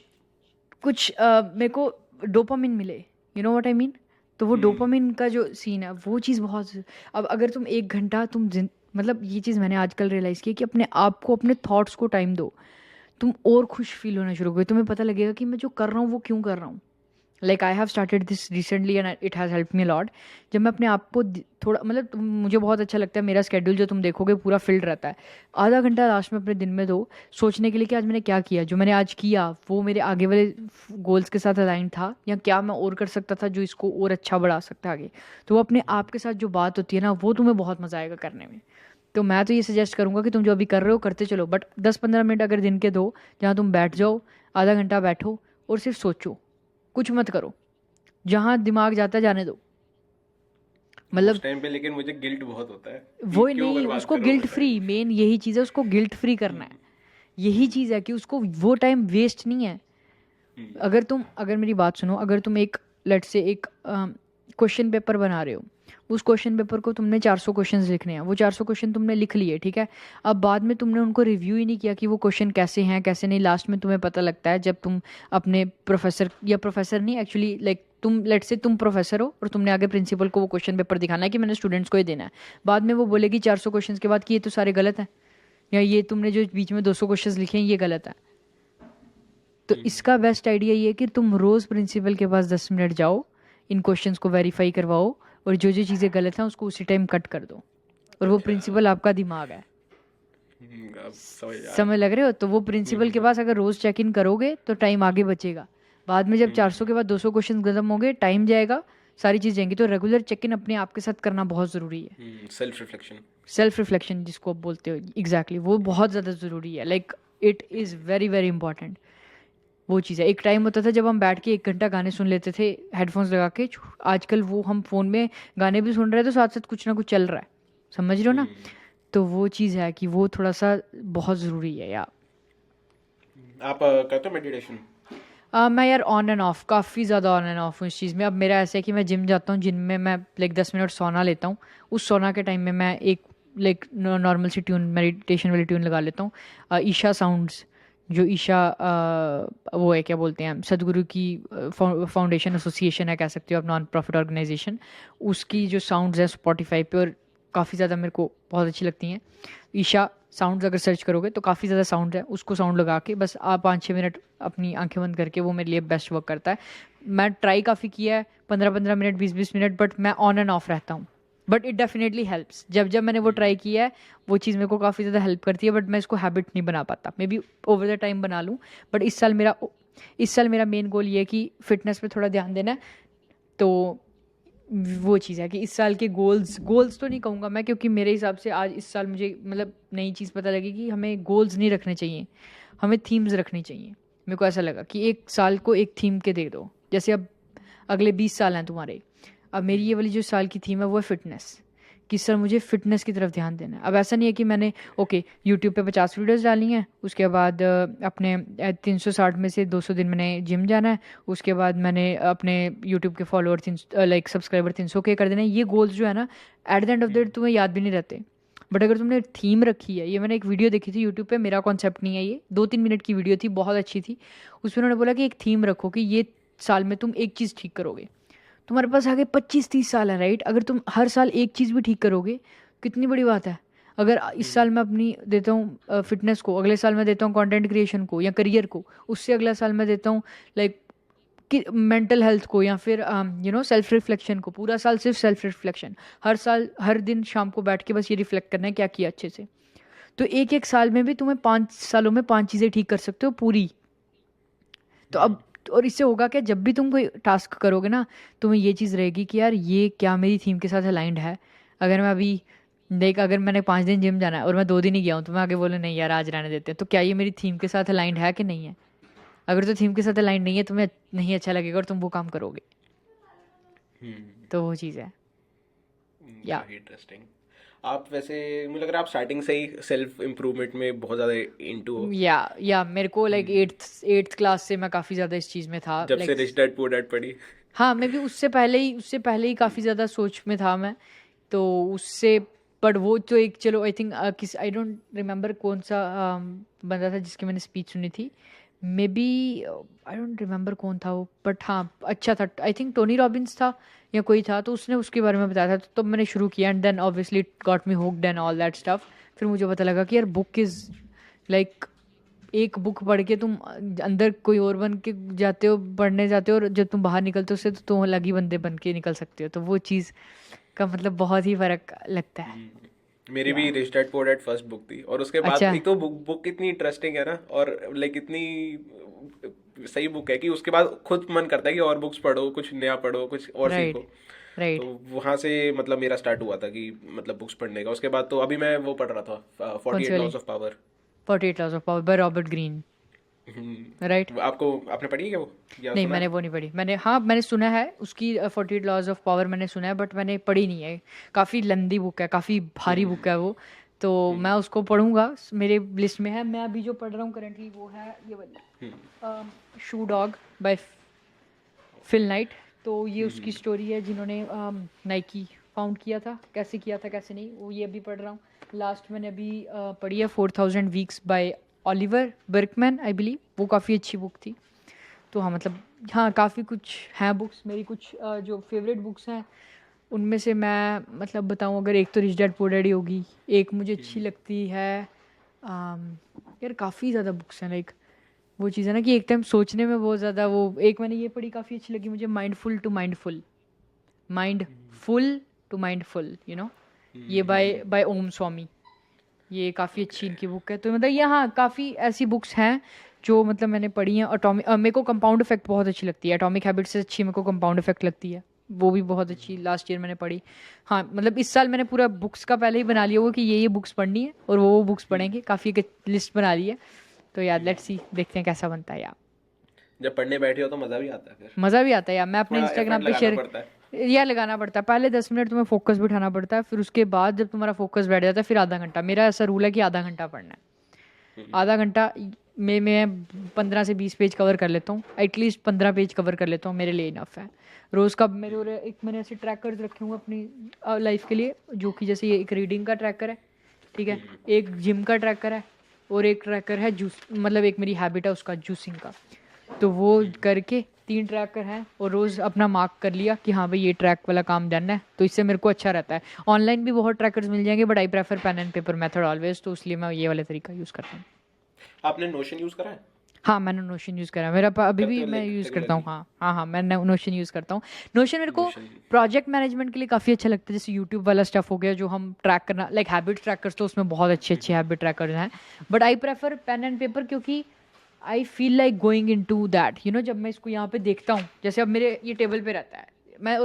कुछ मेरे को डोपामिन मिले, you know what I mean. तो वो डोपामिन का जो सीन है वो चीज़ बहुत। अब अगर तुम 1 घंटा मतलब ये चीज़ मैंने आजकल रियलाइज़ की कि अपने आप को, अपने थॉट्स को टाइम दो, तुम और खुश फील होना शुरू करोगे। तुम्हें पता लगेगा कि मैं जो कर रहा हूँ वो क्यों कर रहा हूँ। Like I have started this recently and it has help me lot. जब मैं अपने आप को थोड़ा मतलब मुझे बहुत अच्छा लगता है, मेरा स्केड्यूल जो तुम देखोगे पूरा फिल्ड रहता है। आधा घंटा लास्ट में अपने दिन में दो सोचने के लिए कि आज मैंने क्या किया, जो मैंने आज किया वो मेरे आगे वाले गोल्स के साथ अलाइन था, या क्या मैं और कर सकता था जो इसको और अच्छा बढ़ा सकता है आगे। तो वो अपने आप के साथ जो बात होती है ना, वो तुम्हें बहुत मज़ा आएगा करने में। तो मैं तो ये सजेस्ट करूँगा कि तुम जो अभी कर रहे हो करते चलो, बट 10-15 मिनट अगर दिन के दो जहाँ तुम बैठ जाओ, आधा घंटा बैठो और सिर्फ सोचो, कुछ मत करो, जहाँ दिमाग जाता है जाने दो। मतलब उस टाइम पे लेकिन मुझे गिल्ट बहुत होता है कि वो क्यों नहीं, बर्बाद उसको कर रहा हूँ गिल्ट मैं फ्री, टाइम। मेन यही चीज़ है, उसको गिल्ट फ्री करना है। यही चीज़ है कि उसको वो टाइम वेस्ट नहीं है। अगर मेरी बात सुनो, अगर तुम एक लेट से एक क्वेश्चन पेपर बना रहे हो, उस क्वेश्चन पेपर को तुमने 400 क्वेश्चंस लिखने हैं, वो 400 क्वेश्चन तुमने लिख लिए, ठीक है। अब बाद में तुमने उनको रिव्यू ही नहीं किया कि वो क्वेश्चन कैसे हैं कैसे नहीं। लास्ट में तुम्हें पता लगता है जब तुम अपने प्रोफेसर, या प्रोफेसर नहीं एक्चुअली, लाइक तुम लेट से तुम प्रोफेसर हो और तुमने आगे प्रिंसिपल को वो क्वेश्चन पेपर दिखाना है कि मैंने स्टूडेंट्स को ये देना है। बाद में वो बोलेगी 400 क्वेश्चन के बाद कि ये तो सारे गलत हैं, या ये तुमने जो बीच में 200 क्वेश्चन लिखे हैं ये गलत है। तो इसका बेस्ट आइडिया ये है कि तुम रोज़ प्रिंसिपल के पास 10 मिनट जाओ, इन क्वेश्चंस को वेरीफाई करवाओ, और जो जो चीज़ें गलत हैं उसको उसी टाइम कट कर दो। और वो प्रिंसिपल आपका दिमाग है, अब समझ आ समझ लग रहे हो। तो वो प्रिंसिपल के पास अगर रोज़ चेक इन करोगे तो टाइम आगे बचेगा। बाद में जब 400 के बाद 200 क्वेश्चन खत्म हो गए, टाइम जाएगा, सारी चीज़ जाएंगी। तो रेगुलर चेक इन अपने आप के साथ करना बहुत ज़रूरी है। Self reflection. सेल्फ रिफ्लेक्शन जिसको आप बोलते हो, एग्जैक्टली वो बहुत ज़्यादा ज़रूरी है। Like it is very very important. वो चीज़ है। एक टाइम होता था जब हम बैठ के 1 घंटा गाने सुन लेते थे हेडफोन्स लगा के। आजकल वो हम फ़ोन में गाने भी सुन रहे हैं तो साथ साथ कुछ ना कुछ चल रहा है, समझ रहे हो ना। तो वो चीज़ है कि वो थोड़ा सा बहुत ज़रूरी है यार। आप करते हो मेडिटेशन? मैं यार ऑन एंड ऑफ, काफ़ी ज़्यादा ऑन एंड ऑफ हूँ इस चीज़ में। अब मेरा ऐसा है कि मैं जिम जाता हूँ, जिम में मैं लाइक 10 मिनट सोना लेता हूँ। उस सोना के टाइम में मैं एक लाइक नॉर्मल सी ट्यून, मेडिटेशन वाली ट्यून लगा लेता हूँ। ईशा साउंड्स, जो ईशा वो है क्या बोलते हैं, सदगुरु की फाउंडेशन एसोसिएशन है कह सकते हो आप, नॉन प्रॉफिट ऑर्गेनाइजेशन। उसकी जो साउंड्स हैं स्पॉटिफाई पे, और काफ़ी ज़्यादा मेरे को बहुत अच्छी लगती हैं। ईशा साउंड्स अगर सर्च करोगे तो काफ़ी ज़्यादा साउंड है, उसको साउंड लगा के बस आप 5-6 मिनट अपनी आंखें बंद करके, वो मेरे लिए बेस्ट वर्क करता है। मैं ट्राई काफ़ी किया है, 15-15 मिनट 20-20 मिनट, बट मैं ऑन एंड ऑफ रहता हूँ। But it definitely helps. जब जब मैंने वो ट्राई किया है वो चीज़ मेरे को काफ़ी ज़्यादा हेल्प करती है, बट मैं इसको हैबिट नहीं बना पाता। May be over the time बना लूँ, बट इस साल मेरा मेन गोल ये है कि फ़िटनेस पे थोड़ा ध्यान देना है। तो वो चीज़ है कि इस साल के गोल्स तो नहीं कहूँगा मैं, क्योंकि मेरे हिसाब से आज इस साल मुझे मतलब नई चीज़ पता लगी कि हमें गोल्स नहीं रखने चाहिए, हमें थीम्स रखनी चाहिए। मेरे को ऐसा लगा कि एक साल को एक थीम के दे दो। जैसे अब अगले 20 साल हैं तुम्हारे, अब मेरी ये वाली जो साल की थीम है वो है फिटनेस, कि सर मुझे फिटनेस की तरफ ध्यान देना है। अब ऐसा नहीं है कि मैंने यूट्यूब पे 50 वीडियोस डाली हैं, उसके बाद अपने 360 में से 200 दिन मैंने जिम जाना है, उसके बाद मैंने अपने यूट्यूब के फॉलोअर लाइक सब्सक्राइबर 300 के कर देना है। ये गोल्स जो है ना, eight the end of the day तुम्हें याद भी नहीं रहते। बट अगर तुमने थीम रखी है, ये मैंने एक वीडियो देखी थी यूट्यूब पे, मेरा कॉन्सेप्ट नहीं है ये, 2-3 मिनट की वीडियो थी, बहुत अच्छी थी। उसमें उन्होंने बोला कि एक थीम रखो कि ये साल में तुम एक चीज़ ठीक करोगे। तुम्हारे पास आगे 25-30 साल है, राइट। अगर तुम हर साल एक चीज़ भी ठीक करोगे, कितनी बड़ी बात है। अगर इस साल मैं अपनी देता हूँ फिटनेस को, अगले साल मैं देता हूँ कंटेंट क्रिएशन को या करियर को, उससे अगला साल मैं देता हूँ लाइक कि मेंटल हेल्थ को या फिर सेल्फ रिफ्लेक्शन को, पूरा साल सिर्फ सेल्फ रिफ्लेक्शन, हर साल हर दिन शाम को बैठ के बस ये रिफ्लेक्ट करना है क्या किया अच्छे से। तो एक एक साल में भी तुम्हें 5 सालों में 5 चीज़ें ठीक कर सकते हो पूरी। तो अब और इससे होगा क्या, जब भी तुम कोई टास्क करोगे ना, तुम्हें ये चीज़ रहेगी कि यार ये क्या मेरी थीम के साथ अलाइंड है। अगर मैं अभी देख, अगर मैंने 5 दिन जिम जाना है और मैं 2 दिन ही गया हूँ, तो मैं आगे बोले नहीं यार आज रहने देते हैं, तो क्या ये मेरी थीम के साथ अलाइंड है कि नहीं है। अगर तो थीम के साथ अलाइंड नहीं है, तुम्हें नहीं अच्छा लगेगा और तुम वो काम करोगे। तो वो चीज़ है। या काफ़ी इंटरेस्टिंग। आप वैसे मुझे लग रहा है आप स्टार्टिंग से ही सेल्फ इम्प्रूवमेंट में बहुत ज़्यादा इनटू हो। या मेरे को लाइक एट्थ क्लास से मैं काफ़ी ज़्यादा इस चीज़ में था, जब से like rich dad poor dad पढ़ी। हाँ मैं भी उससे पहले ही काफ़ी ज़्यादा सोच में था मैं। तो उससे बट वो तो एक, चलो आई थिंक किस आई डोंट रिमेम्बर कौन सा बंदा था जिसकी मैंने स्पीच सुनी थी, maybe I don't remember कौन था वो, बट हाँ अच्छा था, आई थिंक टोनी रॉबिन्स था या कोई था, तो उसने उसके बारे में बताया था, तो तब मैंने शुरू किया and then obviously it got me hooked and all that stuff. फिर मुझे पता लगा कि यार बुक इज़ लाइक, एक बुक पढ़ के तुम अंदर कोई और बन के जाते हो, पढ़ने जाते हो, और जब तुम बाहर निकलते हो उससे तो तुम अलग ही बंदे बन के निकल सकते हो। तो वो चीज़ का मतलब बहुत ही फर्क लगता है। मेरी या भी rich dad poor dad first book थी, और उसके बाद अच्छा। एक तो बुक इतनी इंटरेस्टिंग है ना, और लाइक इतनी सही बुक है कि उसके बाद खुद मन करता है कि और बुक्स पढ़ो, कुछ नया पढ़ो, कुछ और राइट। सीखो। तो राइट। वहाँ से मतलब मेरा स्टार्ट हुआ था कि मतलब बुक्स पढ़ने का। उसके बाद तो अभी मैं वो पढ़ रहा था, कौन फोर्टी सी एट वाली? Laws of power. 48 Laws of Power by Robert Greene. Right. आपको आपने पढ़ी है क्या वो, या नहीं सुना मैंने है? वो नहीं पढ़ी, मैंने सुना है उसकी 48 Laws of Power मैंने सुना है, बट मैंने पढ़ी नहीं है। काफ़ी लंदी बुक है, काफ़ी भारी बुक है वो। तो मैं उसको पढ़ूंगा, मेरे लिस्ट में है। मैं अभी जो पढ़ रहा हूँ करेंटली वो है ये वाली, शू डॉग बाय फिल नाइट। तो ये उसकी स्टोरी है, जिन्होंने नाइकी फाउंड किया था, कैसे किया था कैसे नहीं, वो ये अभी पढ़ रहा हूँ। लास्ट मैंने अभी पढ़ी है 4000 weeks by Oliver Burkeman I believe, वो काफ़ी अच्छी बुक थी। तो हाँ मतलब, हाँ काफ़ी कुछ हैं बुक्स मेरी, कुछ जो फेवरेट बुक्स हैं उनमें से मैं मतलब बताऊँ, अगर एक तो rich dad poor dad he होगी, एक मुझे अच्छी लगती है यार काफ़ी ज़्यादा बुक्स हैं लाइक, वो चीज़ है ना कि एक टाइम सोचने में बहुत ज़्यादा, वो एक मैंने ये पढ़ी काफ़ी अच्छी लगी मुझे, माइंडफुल टू माइंडफुल ये बाय बाय ओम स्वामी। ये काफ़ी अच्छी ओके। इनकी बुक है। तो मतलब ये हाँ काफ़ी ऐसी बुक्स हैं जो मतलब मैंने पढ़ी हैं। अटोमिक मेरे को कंपाउंड इफेक्ट बहुत अच्छी लगती है, एटॉमिक हैबिट्स से अच्छी मेरे को कंपाउंड इफेक्ट लगती है, वो भी बहुत अच्छी लास्ट ईयर मैंने पढ़ी। हाँ मतलब इस साल मैंने पूरा बुक्स का पहले ही बना लिया हुआ कि ये बुक्स पढ़नी है और वो बुक्स पढ़ेंगे, काफ़ी एक लिस्ट बना ली है। तो यार लेट्स सी, देखते हैं कैसा बनता है यार। जब पढ़ने बैठे हो तो मज़ा भी आता है फिर। मज़ा भी आता है यार। मैं अपने थोड़ा एफर्ट इंस्टाग्राम पे लगाना शेयर, पड़ता है। यार लगाना पड़ता है, पहले 10 मिनट तुम्हें फोकस बिठाना पड़ता है, फिर उसके बाद जब तुम्हारा फोकस बैठ जाता है फिर आधा घंटा, मेरा ऐसा रूल है कि आधा घंटा पढ़ना है। आधा घंटा में मैं 15 से 20 पेज कवर कर लेता हूँ, एटलीस्ट 15 पेज कवर कर लेता हूँ, मेरे लिए इनफ है। रोज़ का मेरे और एक मैंने ऐसे ट्रैकर्स रखे हुए अपनी लाइफ के लिए, जो कि जैसे ये एक रीडिंग का ट्रैकर है, ठीक है, एक जिम का ट्रैकर है, और एक ट्रैकर है जूस, मतलब एक मेरी हैबिट है उसका जूसिंग का। तो वो करके 3 ट्रैकर हैं, और रोज़ अपना मार्क कर लिया कि हाँ भाई ये ट्रैक वाला काम डन है, तो इससे मेरे को अच्छा रहता है। ऑनलाइन भी बहुत ट्रैकर्स मिल जाएंगे, but I prefer pen and paper method always, तो इसलिए मैं ये वाला तरीका यूज़ करता हूँ। आपने नोशन यूज़ करा है? हाँ मैंने नोशन यूज़ करा है, अभी करते भी हो मैं लाइक यूज़ करता हूँ। रेगुलरली? हाँ हाँ हाँ, मैं नोशन यूज़ करता हूँ। नोशन मेरे को नोशन। प्रोजेक्ट मैनेजमेंट के लिए काफ़ी अच्छा लगता है, जैसे यूट्यूब वाला स्टफ हो गया जो हम ट्रैक करना, लाइक हैबिट ट्रैकर्स, तो उसमें बहुत अच्छे अच्छे हैबिट ट्रैकर्स हैं। But I prefer pen and paper, क्योंकि I feel like going into that जब मैं इसको यहाँ पे देखता हूँ, जैसे अब मेरे ये टेबल पे रहता है, मैं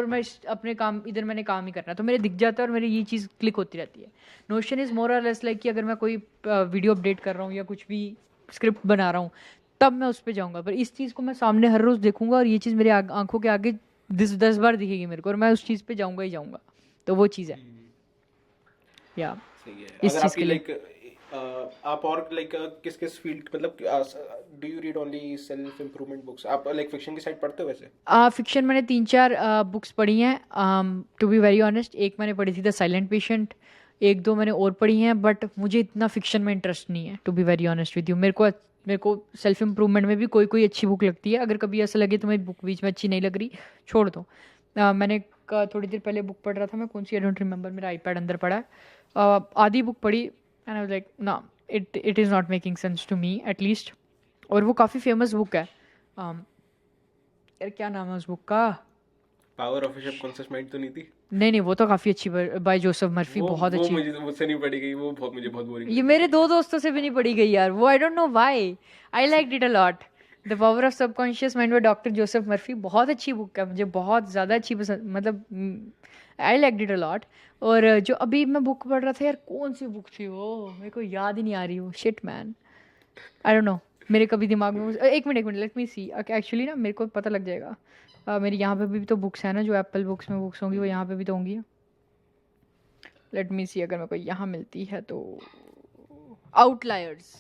अपने काम, इधर मैंने काम ही करना है तो मेरे दिख जाता है और मेरी ये चीज़ क्लिक होती रहती है। नोशन इज़ मोर और लेस लाइक कि अगर मैं कोई वीडियो अपडेट कर रहा हूँ या कुछ भी स्क्रिप्ट बना रहा हूँ, तब मैं उस पर जाऊँगा, पर इस चीज़ को मैं सामने हर रोज़ देखूंगा और ये चीज़ मेरी आंखों के आगे 10 बार दिखेगी मेरे को, और मैं उस चीज़ पे जाऊँगा ही जाऊँगा। तो वो चीज़ है या सही है। इस अगर चीज़ आपकी के लिए। लाइक आप और लाइक किस किस फील्ड, मतलब do you read only self improvement books? आप लाइक फिक्शन की साइड पढ़ते हो वैसे? फिक्शन मैंने 3-4 बुक्स पढ़ी हैं, टू बी वेरी ऑनेस्ट। एक मैंने पढ़ी थी द साइलेंट पेशेंट, एक दो मैंने और पढ़ी हैं, बट मुझे इतना फिक्शन में इंटरेस्ट नहीं है, to be very honest with you. मेरे को सेल्फ इम्प्रूवमेंट में भी कोई कोई अच्छी बुक लगती है, अगर कभी ऐसा लगे तुम्हें बुक बीच में अच्छी नहीं लग रही, छोड़ दो। मैंने थोड़ी देर पहले बुक पढ़ रहा था मैं, कौन सी आई डोंट रिमेंबर, मेरा आईपैड अंदर पड़ा है। आधी बुक पढ़ी एंड आई वाज लाइक ना, it is not making sense to me at least. और वो काफ़ी फेमस बुक है, यार क्या नाम है उस बुक का? Power of a conscious mind तो नहीं थी नहीं नहीं, वो तो काफ़ी अच्छी, बाय जोसेफ मर्फी, बहुत वो अच्छी। मुझे मुझसे नहीं पढ़ी गई, वो बहुत मुझे बहुत बोरिंग ये लगी मेरे थी। 2 दोस्तों से भी नहीं पढ़ी गई यार वो, आई don't know why. I like it a lot. The power of subconscious mind by doctor Joseph Murphy, बहुत अच्छी बुक है, मुझे बहुत ज़्यादा अच्छी पसंद, मतलब I like it a lot. और जो अभी मैं बुक पढ़ रहा था यार, कौन सी बुक थी वो, मेरे को याद ही नहीं आ रही वो, shit man, I don't no. मेरे कभी दिमाग में एक मिनट लेट मी सी, एक्चुअली ना मेरे को पता लग जाएगा। मेरी यहाँ पे भी तो बुक्स है ना, जो एप्पल बुक्स में बुक्स होंगी वो यहाँ पे भी तो होंगी। लेट मी सी, अगर मेरे को यहाँ मिलती है तो, outliers,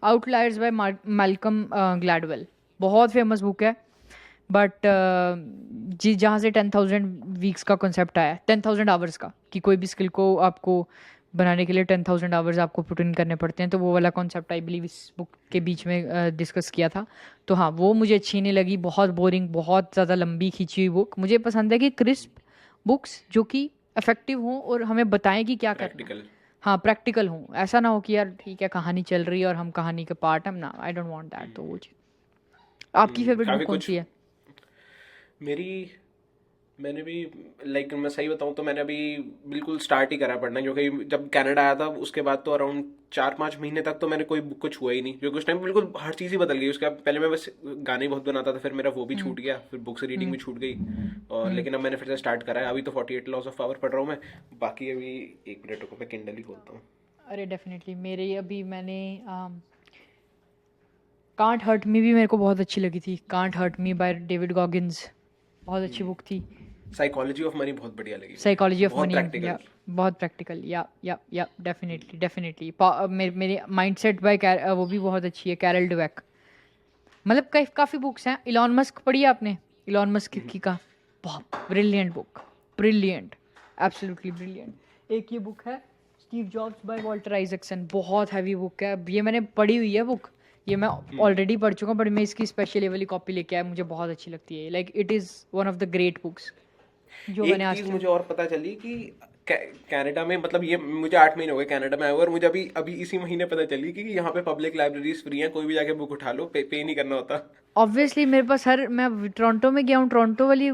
outliers by Malcolm Gladwell, बहुत फेमस बुक है। बट जी, जहाँ से 10,000 वीक्स का कॉन्सेप्ट आया है, 10,000 आवर्स का, कि कोई भी स्किल को आपको बनाने के लिए 10,000 आवर्स आपको पुट इन करने पड़ते हैं, तो वो वाला कॉन्सेप्ट आई बिलीव इस बुक के बीच में डिस्कस किया था। तो हाँ, वो मुझे अच्छी नहीं लगी, बहुत बोरिंग, बहुत ज़्यादा लंबी खींची हुई बुक। मुझे पसंद है कि क्रिस्प बुक्स जो कि इफेक्टिव हों और हमें बताएं कि क्या करना है। प्रैक्टिकल। हाँ, प्रैक्टिकल हूँ, ऐसा ना हो कि यार ठीक है कहानी चल रही है और हम कहानी के पार्ट हम ना, आई डोंट वांट दैट। तो वो चीज़। आपकी फेवरेट बुक काफी कौन कुछ सी है? मेरी, मैंने भी, लाइक मैं सही बताऊं तो मैंने अभी बिल्कुल स्टार्ट ही करा पढ़ना, क्योंकि जब कनाडा आया था उसके बाद तो अराउंड 4-5 महीने तक तो मैंने कोई बुक को छुआ ही नहीं, क्योंकि उस टाइम बिल्कुल हर चीज़ ही बदल गई। उसके बाद पहले मैं बस गाने बहुत बनाता था, फिर मेरा वो भी छूट गया, फिर बुक्स रीडिंग भी छूट गई। और लेकिन अब मैंने फिर से स्टार्ट करा है, अभी तो 48 लॉज ऑफ पावर पढ़ रहा हूँ मैं। बाकी अभी 1 मिनट रुको, मैं किंडल ही खोलता हूँ। अरे डेफिनेटली, मेरे अभी मैंने कांट हर्ट मी भी मेरे को बहुत अच्छी लगी थी। Can't hurt me by David Goggins, बहुत अच्छी बुक थी। साइकोलॉजी ऑफ मनी बहुत बढ़िया लगी मुझे, साइकोलॉजी ऑफ बहुत मनी, प्रैक्टिकल। या बहुत प्रैक्टिकल, या डेफिनेटली डेफिनेटली। मेरे माइंडसेट बाय वो भी बहुत अच्छी है, कैरल डवेक। मतलब काफ़ी बुक्स हैं। इलॉन मस्क पढ़ी है आपने? इलॉन मस्क की का बहुत brilliant book, brilliant, absolutely brilliant. एक ये बुक है Steve jobs by Walter Isaacson, बहुत हैवी बुक है, ये मैंने पढ़ी हुई है बुक, ये मैं ऑलरेडी पढ़ चुका हूँ, बट मैं इसकी स्पेशल ये वाली कॉपी लेके आया, मुझे बहुत अच्छी लगती है। Like it is one of the great books जो मैंने एक आज चीज तक। मुझे और पता चली कि कनाडा में, मतलब ये मुझे 8 महीने हो गए कनाडा में आए हुए, और मुझे अभी अभी इसी महीने पता चली कि यहाँ पे पब्लिक लाइब्रेरीज फ्री हैं, कोई भी जाके बुक उठा लो, पे नहीं करना होता। ऑब्वियसली मेरे पास मैं टोरंटो में गया हूँ, टोरंटो वाली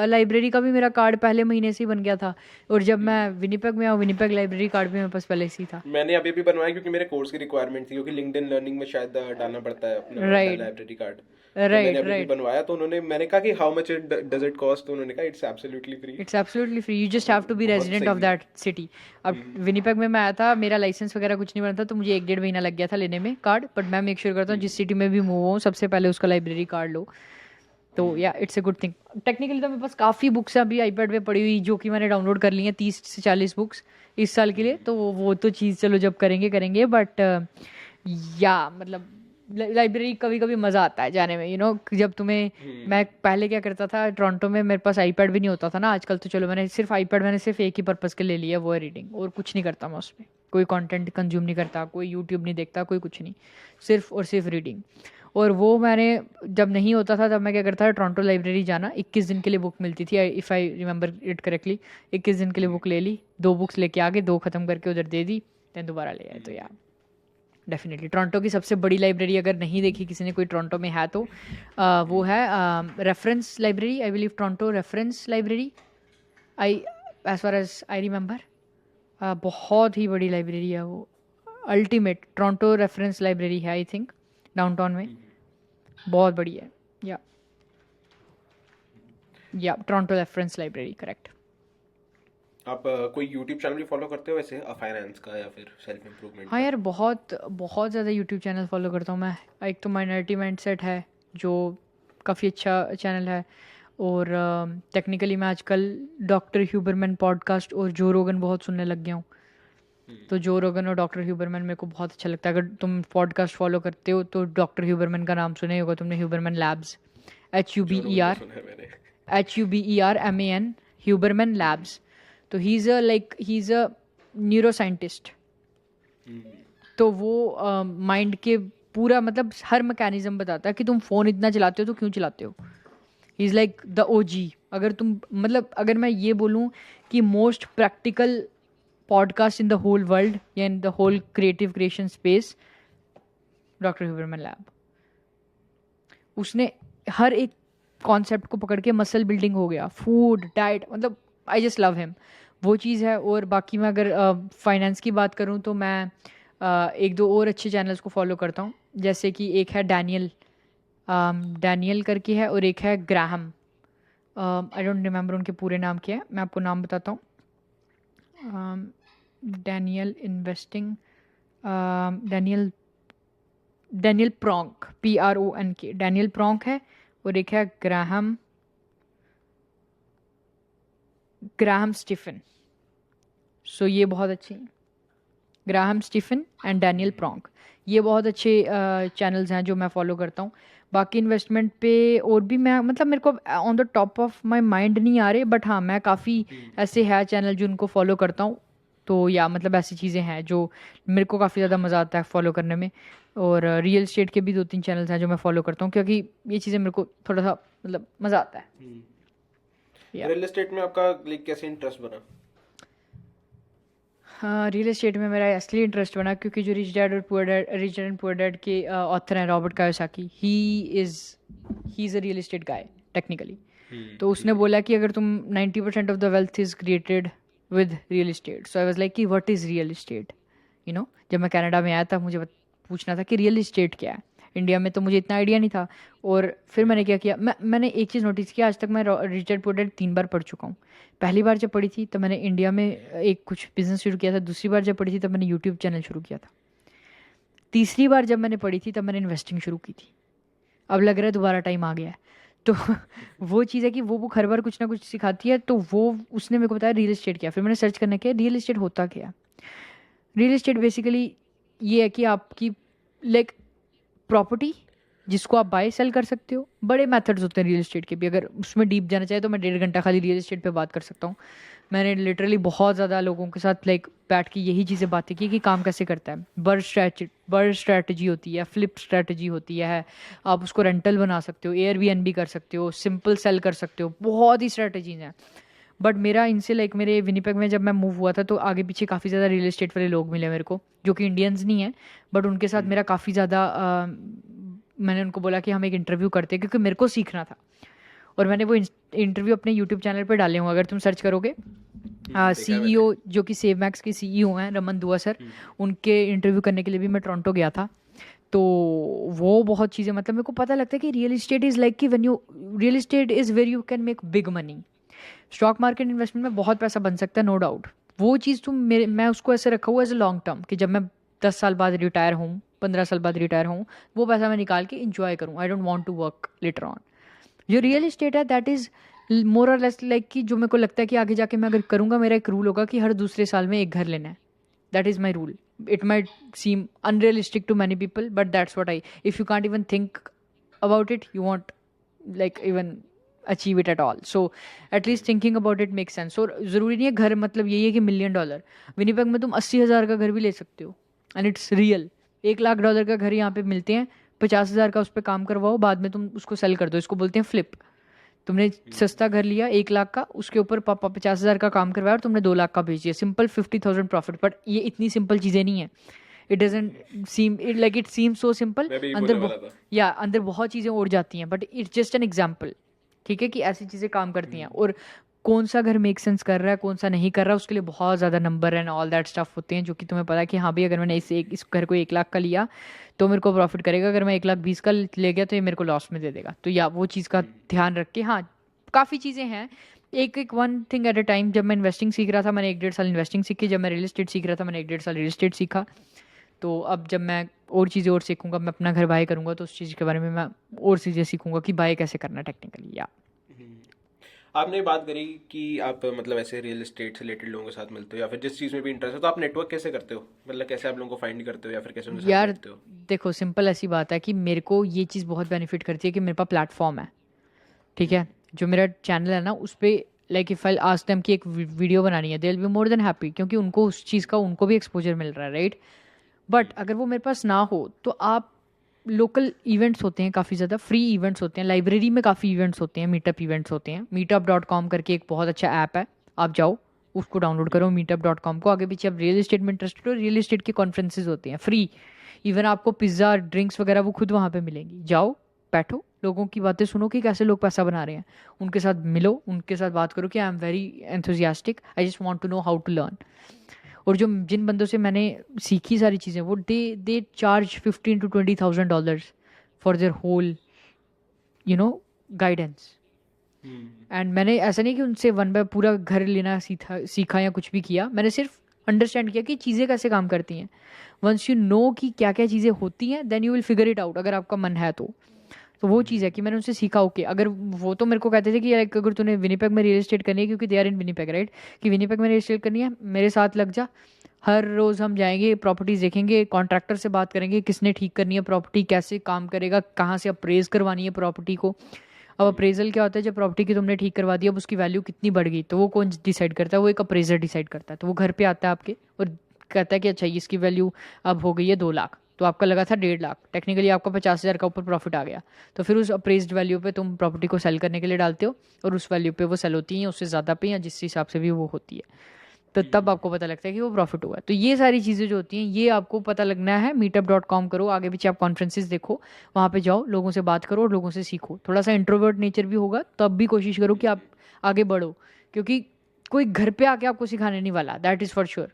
लाइब्रेरी का भी मेरा कार्ड पहले महीने से ही बन गया था। और जब मैं विनिपेग में आया, विनिपेग लाइब्रेरी कार्ड भी मेरे पास पहले से ही था। मैंने अभी भी बनवाया क्योंकि मेरे कोर्स की रिक्वायरमेंट थी, क्योंकि लिंक्डइन लर्निंग में शायद डालना पड़ता है अपना राइट लाइब्रेरी कार्ड। तो मैंने राइट अभी भी राइट। बनवाया, तो मैंने कहा कि how much does it cost, तो उन्होंने कहा it's absolutely free. It's absolutely free, you just have to be बहुत रेजिडेंट ऑफ सही है। That city. अब विनिपेग में मैं आया था, मेरा लाइसेंस वगैरह कुछ नहीं बना था, तो मुझे 1-1.5 महीना लग गया था लेने में कार्ड। बट मैं मेक श्योर करता हूँ जिस सिटी में भी मूव हो, सबसे पहले उसका लाइब्रेरी कार्ड लो। तो या it's a good thing. Technically तो मेरे पास काफ़ी बुक्स हैं अभी आईपैड पे पड़ी हुई, जो कि मैंने डाउनलोड कर ली हैं, 30 से 40 बुक्स इस साल के लिए। तो वो तो चीज़ चलो जब करेंगे करेंगे, बट या मतलब लाइब्रेरी कभी कभी मज़ा आता है जाने में, जब तुम्हें। मैं पहले क्या करता था, टोरंटो में मेरे पास आईपैड भी नहीं होता था ना, आजकल तो चलो मैंने सिर्फ आईपैड, मैंने सिर्फ एक ही पर्पज़ के ले लिया, वो है रीडिंग, और कुछ नहीं करता मैं उसमें। कोई कंटेंट कंज्यूम नहीं करता, कोई यूट्यूब नहीं देखता, कोई कुछ नहीं, सिर्फ और सिर्फ रीडिंग। और वो मैंने जब नहीं होता था तब मैं क्या करता था, टोरंटो लाइब्रेरी जाना, 21 दिन के लिए बुक मिलती थी, if I remember it correctly. 21 दिन के लिए बुक ले ली, 2 बुक्स लेके आ गए, 2 ख़त्म करके उधर दे दी, देन दोबारा ले आए। तो यार डेफिनेटली टोरंटो की सबसे बड़ी लाइब्रेरी, अगर नहीं देखी किसी ने, कोई टोरंटो में है तो वो है reference library, I believe Toronto reference library, I as far as I remember. बहुत ही बड़ी लाइब्रेरी है वो, अल्टीमेट टोरंटो रेफरेंस लाइब्रेरी है आई थिंक, डाउनटाउन में, बहुत बड़ी है। या टोरंटो रेफरेंस लाइब्रेरी, करेक्ट। आप कोई यूट्यूब चैनल भी फॉलो करते हो वैसे, फाइनेंस का या फिर सेल्फ इम्प्रूवमेंट हाँ का? यार, बहुत बहुत ज़्यादा यूट्यूब चैनल फॉलो करता हूँ मैं। एक तो माइनॉरिटी माइंडसेट है, जो काफ़ी अच्छा चैनल है। और टेक्निकली मैं आजकल डॉक्टर ह्यूबरमैन पॉडकास्ट और जो रोगन बहुत सुनने लग गया हूँ। तो जो रोगन और डॉक्टर ह्यूबरमैन मेरे को बहुत अच्छा लगता है। अगर तुम पॉडकास्ट फॉलो करते हो तो डॉक्टर ह्यूबरमैन का नाम सुना ही होगा तुमने, Huberman Labs, H U B Joe E Rogan का आर सुना है मैंने। HUBERMAN, Huberman Labs. तो he is a neuroscientist. तो वो माइंड के पूरा मतलब हर मैकेनिज्म बताता है कि तुम फ़ोन इतना चलाते हो तो क्यों चलाते हो। He is like the OG। अगर तुम मतलब अगर मैं ये बोलूँ कि most practical podcast in the whole world या in the whole creation space, doctor Huberman lab. उसने हर एक कॉन्सेप्ट को पकड़ के, मसल बिल्डिंग हो गया, फूड डाइट, मतलब आई जस्ट लव हिम, वो चीज़ है। और बाकी मैं अगर फाइनेंस की बात करूँ तो मैं एक दो और अच्छे चैनल्स को फॉलो करता हूँ, जैसे कि एक है डैनियल, डैनियल करके है, और एक है ग्राहम, आई डोंट रिमेंबर उनके पूरे नाम क्या है, मैं आपको नाम बताता हूँ। Daniel investing, Daniel Daniel Pronk, PRONK, Daniel Pronk है, और एक है ग्राहम स्टीफन। सो ये बहुत अच्छे हैं, Graham Stephan and Daniel Pronk, ये बहुत अच्छे चैनल्स हैं जो मैं फॉलो करता हूँ। बाकी इन्वेस्टमेंट पे और भी मैं, मतलब मेरे को on the top of my mind नहीं आ रहे, बट हाँ मैं काफ़ी ऐसे है चैनल जो उनको फॉलो करता हूँ। तो या मतलब ऐसी चीज़ें हैं जो मेरे को काफ़ी ज़्यादा मज़ा आता है फॉलो करने में। और रियल एस्टेट के भी 2-3 चैनल्स हैं जो मैं फॉलो करता हूँ, क्योंकि ये चीज़ें मेरे को थोड़ा सा मतलब मज़ा आता है। या रियल एस्टेट में आपका लाइक कैसे इंटरेस्ट बना? हाँ, रियल एस्टेट में मेरा असली इंटरेस्ट बना क्योंकि जो rich dad and poor dad के ऑथर हैं Robert Kiyosaki, he is a real estate guy technically. तो उसने बोला कि अगर तुम 90% of the wealth is created with real estate, so I was like कि व्हाट इज़ रियल एस्टेट, जब मैं कनाडा में आया था मुझे पूछना था कि रियल एस्टेट क्या है। इंडिया में तो मुझे इतना आइडिया नहीं था। और फिर मैंने क्या किया, मैंने एक चीज़ नोटिस किया, आज तक मैं रिच डैड पुअर डैड 3 बार पढ़ चुका हूँ। पहली बार जब पढ़ी थी तो मैंने इंडिया में एक कुछ बिजनेस शुरू किया था, दूसरी बार जब पढ़ी थी तब मैंने यूट्यूब चैनल शुरू किया था, तीसरी बार जब मैंने पढ़ी थी तब मैंने इन्वेस्टिंग शुरू की थी। अब लग रहा है दोबारा टाइम आ गया है। तो वो चीज़ है कि वो बुक हर बार कुछ ना कुछ सिखाती है, तो वो उसने मेरे को बताया रियल एस्टेट क्या है। फिर मैंने सर्च करने के रियल एस्टेट होता क्या है। रियल एस्टेट बेसिकली ये है कि आपकी लाइक प्रॉपर्टी जिसको आप बाय सेल कर सकते हो। बड़े मेथड्स होते हैं रियल एस्टेट के भी, अगर उसमें डीप जाना चाहे तो मैं 1.5 घंटा खाली रियल एस्टेट पे बात कर सकता हूँ। मैंने लिटरली बहुत ज़्यादा लोगों के साथ लाइक बैठ के यही चीज़ें बातें की कि काम कैसे करता है। बर्ड स्ट्रैटेजी होती है, फ्लिप स्ट्रैटेजी होती है, आप उसको रेंटल बना सकते हो, एयरबीएनबी कर सकते हो, सिंपल सेल कर सकते हो, बहुत ही स्ट्रैटेजीज हैं। बट मेरा इनसे लाइक मेरे विनीपेग में जब मैं मूव हुआ था तो आगे पीछे काफ़ी ज़्यादा रियल एस्टेट वाले लोग मिले मेरे को, जो कि इंडियंस नहीं हैं, बट उनके साथ मेरा काफ़ी ज़्यादा मैंने उनको बोला कि हम एक इंटरव्यू करते हैं क्योंकि मेरे को सीखना था। और मैंने वो इंटरव्यू अपने यूट्यूब चैनल पर डाले हुए, अगर तुम सर्च करोगे। CEO जो कि सेव मैक्स के CEO हैं, रमन दुआ सर, उनके इंटरव्यू करने के लिए भी मैं टोरंटो गया था। तो वो बहुत चीज़ें, मतलब मेरे को पता लगता है कि रियल एस्टेट इज़ लाइक कि real estate is where you can make big money. Stock market investment में बहुत पैसा बन सकता है, नो डाउट। वो चीज़ मैं उसको ऐसे रखा हुआ एज अ लॉन्ग टर्म कि जब मैं 10 साल बाद रिटायर हूँ, 15 साल बाद रिटायर हूँ, वो पैसा मैं निकाल के इंजॉय करूँ। I don't want to work later on. जो रियल एस्टेट है दैट इज़ मोर और लेस लाइक कि जो मेरे को लगता है कि आगे जाके मैं अगर करूँगा, मेरा एक रूल होगा कि हर दूसरे साल में एक घर लेना है। That is my rule. It might seem unrealistic to many people, but that's what if you can't even think about it, you won't like even achieve it at all. So at least thinking about it makes sense. और ज़रूरी नहीं है घर मतलब यही है कि $1,000,000। Winnipeg में तुम 80,000 का घर भी ले सकते हो, एंड इट्स रियल। $1,00,000 का घर यहाँ पे मिलते हैं, 50,000 का उस पर काम करवाओ, बाद में तुम उसको सेल कर दो। इसको बोलते हैं फ्लिप। तुमने सस्ता घर लिया 1 लाख का, उसके ऊपर 50,000 का काम करवाया और तुमने 2 लाख का बेच दिया, सिंपल 50,000 प्रॉफिट। बट ये इतनी सिंपल चीज़ें नहीं है। It doesn't seam it like it seem so simple. मैं भी यही अंदर बोलने वाला था। अंदर बहुत चीज़ें और जाती हैं, but it's just an example. ठीक है कि ऐसी चीज़ें काम करती हैं। और कौन सा घर मेक सेंस कर रहा है, कौन सा नहीं कर रहा है, उसके लिए बहुत ज़्यादा number and all that stuff होते हैं, जो कि तुम्हें पता है कि हाँ भाई अगर मैंने इस घर को 1 लाख का लिया तो मेरे को प्रॉफिट करेगा, अगर मैं 1,20,000 का ले गया तो ये मेरे को लॉस में दे देगा। तो या वो चीज़ का ध्यान रख के, हाँ काफ़ी चीज़ें हैं, एक one thing at a time. जब मैं इन्वेस्टिंग सीख रहा था मैंने 1-1.5 साल इन्वेस्टिंग सीखी, जब मैं रियल एस्टेट सीख रहा था मैंने 1-1.5 साल रियल एस्टेट सीखा। तो अब जब मैं और चीज़ें और सीखूंगा, मैं अपना घर बाय करूंगा, तो उस चीज़ के बारे में मैं और चीज़ें सीखूंगा कि बाय कैसे करना टेक्निकली। या आपने बात करी कि आप मतलब ऐसे रियल एस्टेट से रिलेटेड लोगों के साथ मिलते हो या फिर जिस चीज़ में भी इंटरेस्ट है, तो आप नेटवर्क कैसे करते हो? मतलब कैसे आप लोगों को फाइंड करते हो या फिर कैसे उनके साथ यार बैठते हो? देखो, सिंपल ऐसी बात है कि मेरे को ये चीज़ बहुत बेनिफिट करती है कि मेरे पास प्लेटफॉर्म है। ठीक है, जो मेरा चैनल है ना उस पर like if I ask them कि एक वीडियो बनानी है, they will be more than happy, क्योंकि उनको उस चीज़ का उनको भी एक्सपोजर मिल रहा है, राइट। बट अगर वो मेरे पास ना हो तो आप लोकल इवेंट्स होते हैं, काफ़ी ज़्यादा फ्री इवेंट्स होते हैं, लाइब्रेरी में काफ़ी इवेंट्स होते हैं, मीटअप इवेंट्स होते हैं। मीटअप.com करके एक बहुत अच्छा ऐप है, आप जाओ उसको डाउनलोड करो, मीटअप.com को। आगे पीछे आप रियल एस्टेट में इंटरेस्टेड हो, रियल एस्टेट के कॉन्फ्रेंसेज होते हैं फ्री। इवन आपको पिज़्ज़ा ड्रिंक्स वगैरह वो खुद वहाँ पे मिलेंगी, जाओ बैठो, लोगों की बातें सुनो कि कैसे लोग पैसा बना रहे हैं, उनके साथ मिलो, उनके साथ बात करो कि I am very enthusiastic, I just want to know how to learn. और जो जिन बंदों से मैंने सीखी सारी चीज़ें, वो they charge $15,000 to $20,000 for their whole guidance. And मैंने ऐसा नहीं कि उनसे वन बाय पूरा घर लेना सीखा या कुछ भी किया, मैंने सिर्फ अंडरस्टैंड किया कि चीज़ें कैसे काम करती हैं। वंस यू नो कि क्या क्या चीज़ें होती हैं, then you will figure it out, अगर आपका मन है तो वो चीज़ है कि मैंने उनसे सीखा। ओके, अगर वो तो मेरे को कहते थे कि लाइक अगर तूने विनीपेग में रियल एस्टेट करनी है, क्योंकि they are in Winnipeg right, कि विनीपेग में रियल एस्टेट करनी है, मेरे साथ लग जा, हर रोज़ हम जाएंगे, प्रॉपर्टीज देखेंगे, कॉन्ट्रैक्टर से बात करेंगे किसने ठीक करनी है प्रॉपर्टी, कैसे काम करेगा, कहाँ से अप्रेज करवानी है प्रॉपर्टी को। अब अप्रेजल क्या होता है, जब प्रॉपर्टी की तुमने ठीक करवा दिया, अब उसकी वैल्यू कितनी बढ़ गई, तो वो कौन डिसाइड करता है, वो एक अप्रेजर डिसाइड करता है। तो वो घर पे आता है आपके और कहता है कि अच्छा इसकी वैल्यू अब हो गई है 2 लाख, तो आपका लगा था 1.5 लाख, टेक्निकली आपका 50,000 का ऊपर प्रॉफिट आ गया, तो फिर उस अप्रेज्ड वैल्यू पे तुम प्रॉपर्टी को सेल करने के लिए डालते हो, और उस वैल्यू पे वो सेल होती है, उससे ज़्यादा पे या जिस हिसाब से भी वो होती है, तो तब आपको पता लगता है कि वो प्रॉफिट हुआ है। तो ये सारी चीज़ें जो होती हैं, ये आपको पता लगना है। meetup.com करो, आगे पीछे आप कॉन्फ्रेंसेस देखो, वहाँ पे जाओ, लोगों से बात करो और लोगों से सीखो। थोड़ा सा इंट्रोवर्ट नेचर भी होगा, तब भी कोशिश करो कि आप आगे बढ़ो, क्योंकि कोई घर पे आके आपको सिखाने नहीं वाला, दैट इज़ फॉर श्योर।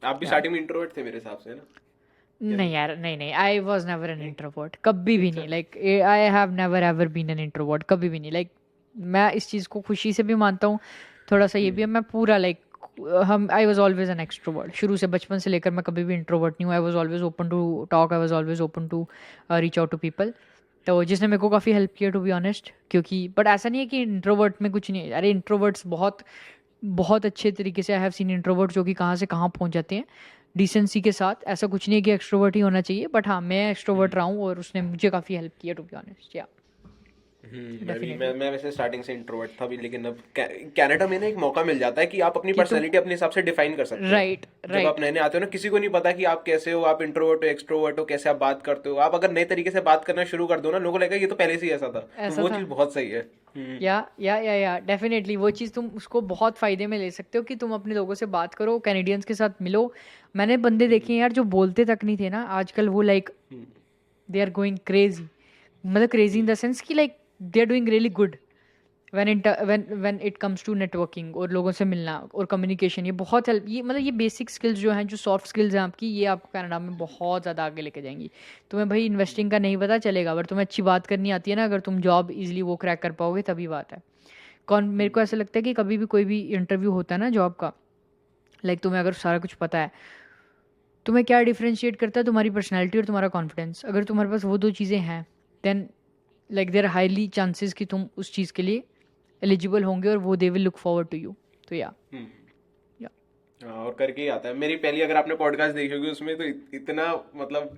आप भी स्टार्टिंग में इंट्रोवर्ट थे मेरे हिसाब से, है ना? नहीं यार, नहीं नहीं, आई वॉज नेवर एन नहीं? इंट्रोवर्ट, कभी भी अच्छा। नहीं। Like I have never ever been an introvert, कभी भी नहीं। लाइक मैं इस चीज़ को खुशी से भी मानता हूँ, थोड़ा सा ये भी है, मैं पूरा लाइक हम आई वॉज ऑलवेज एन एक्सट्रोवर्ट, शुरू से बचपन से लेकर मैं कभी भी इंट्रोवर्ट नहीं हूँ। I was always open to talk, I was always open to reach out to people, तो जिसने मेरे को काफ़ी हेल्प किया टू बी ऑनेस्ट। क्योंकि बट ऐसा नहीं है कि इंट्रोवर्ट में कुछ नहीं है, अरे इंट्रोवर्ट्स बहुत बहुत अच्छे तरीके से, आई हैव सीन इंट्रोवर्ट जो कि कहाँ से कहाँ पहुँच जाते हैं डिसेंसी के साथ। ऐसा कुछ नहीं है कि एक्सट्रोवर्ट ही होना चाहिए, बट हाँ मैं एक्सट्रोवर्ट रहा हूँ और उसने मुझे काफ़ी हेल्प किया टू बी ऑनेस्ट, या डेफिनेटली। मैं वैसे स्टार्टिंग से इंट्रोवर्ट था भी, लेकिन अब कनाडा में ना एक मौका मिल जाता है कि आप अपनी कि तुम पर्सनैलिटी अपने हिसाब से डिफाइन कर सकते हो। राइट जब आप राइट नए नए आते हो ना, किसी को नहीं पता कि आप कैसे हो, आप इंट्रोवर्ट हो एक्सट्रोवर्ट हो, कैसे आप बात करते हो। आप अगर नए तरीके से बात करना शुरू कर दो ना, लोगों को लगेगा ये तो पहले से ही ऐसा था। तो ऐसा वो था। चीज़ बहुत सही है। या डेफिनेटली वो चीज़ तुम उसको बहुत फ़ायदे में ले सकते हो कि तुम अपने लोगों से बात करो, कैनेडियंस के साथ मिलो। मैंने बंदे देखे हैं यार जो बोलते तक नहीं थे ना, आजकल वो like they are going crazy, मतलब क्रेजी इन द सेंस कि like they are doing really good when it comes to networking और लोगों से मिलना और कम्युनिकेशन। ये बहुत हेल्प, ये मतलब ये बेसिक स्किल्स जो हैं, जो सॉफ्ट स्किल्स हैं आपकी, ये आपको कनाडा में बहुत ज़्यादा आगे लेके जाएंगी। तुम्हें भाई इन्वेस्टिंग का नहीं पता चलेगा, अगर तुम्हें अच्छी बात करनी आती है ना, अगर तुम जॉब इजीली वो क्रैक कर पाओगे तभी बात है। मेरे को ऐसा लगता है कि कभी भी कोई भी इंटरव्यू होता है ना जॉब का, लाइक तुम्हें अगर सारा कुछ पता है, तुम्हें क्या डिफरेंशिएट करता है, तुम्हारी पर्सनैलिटी और तुम्हारा कॉन्फिडेंस। अगर तुम्हारे पास वो 2 चीज़ें हैं, then like there highly chances कि तुम उस चीज़ के लिए एलिजिबल होंगे और वो they will look forward to you. तो या और करके ही आता है। मेरी पहली अगर आपने पॉडकास्ट देखी होगी, उसमें तो इतना मतलब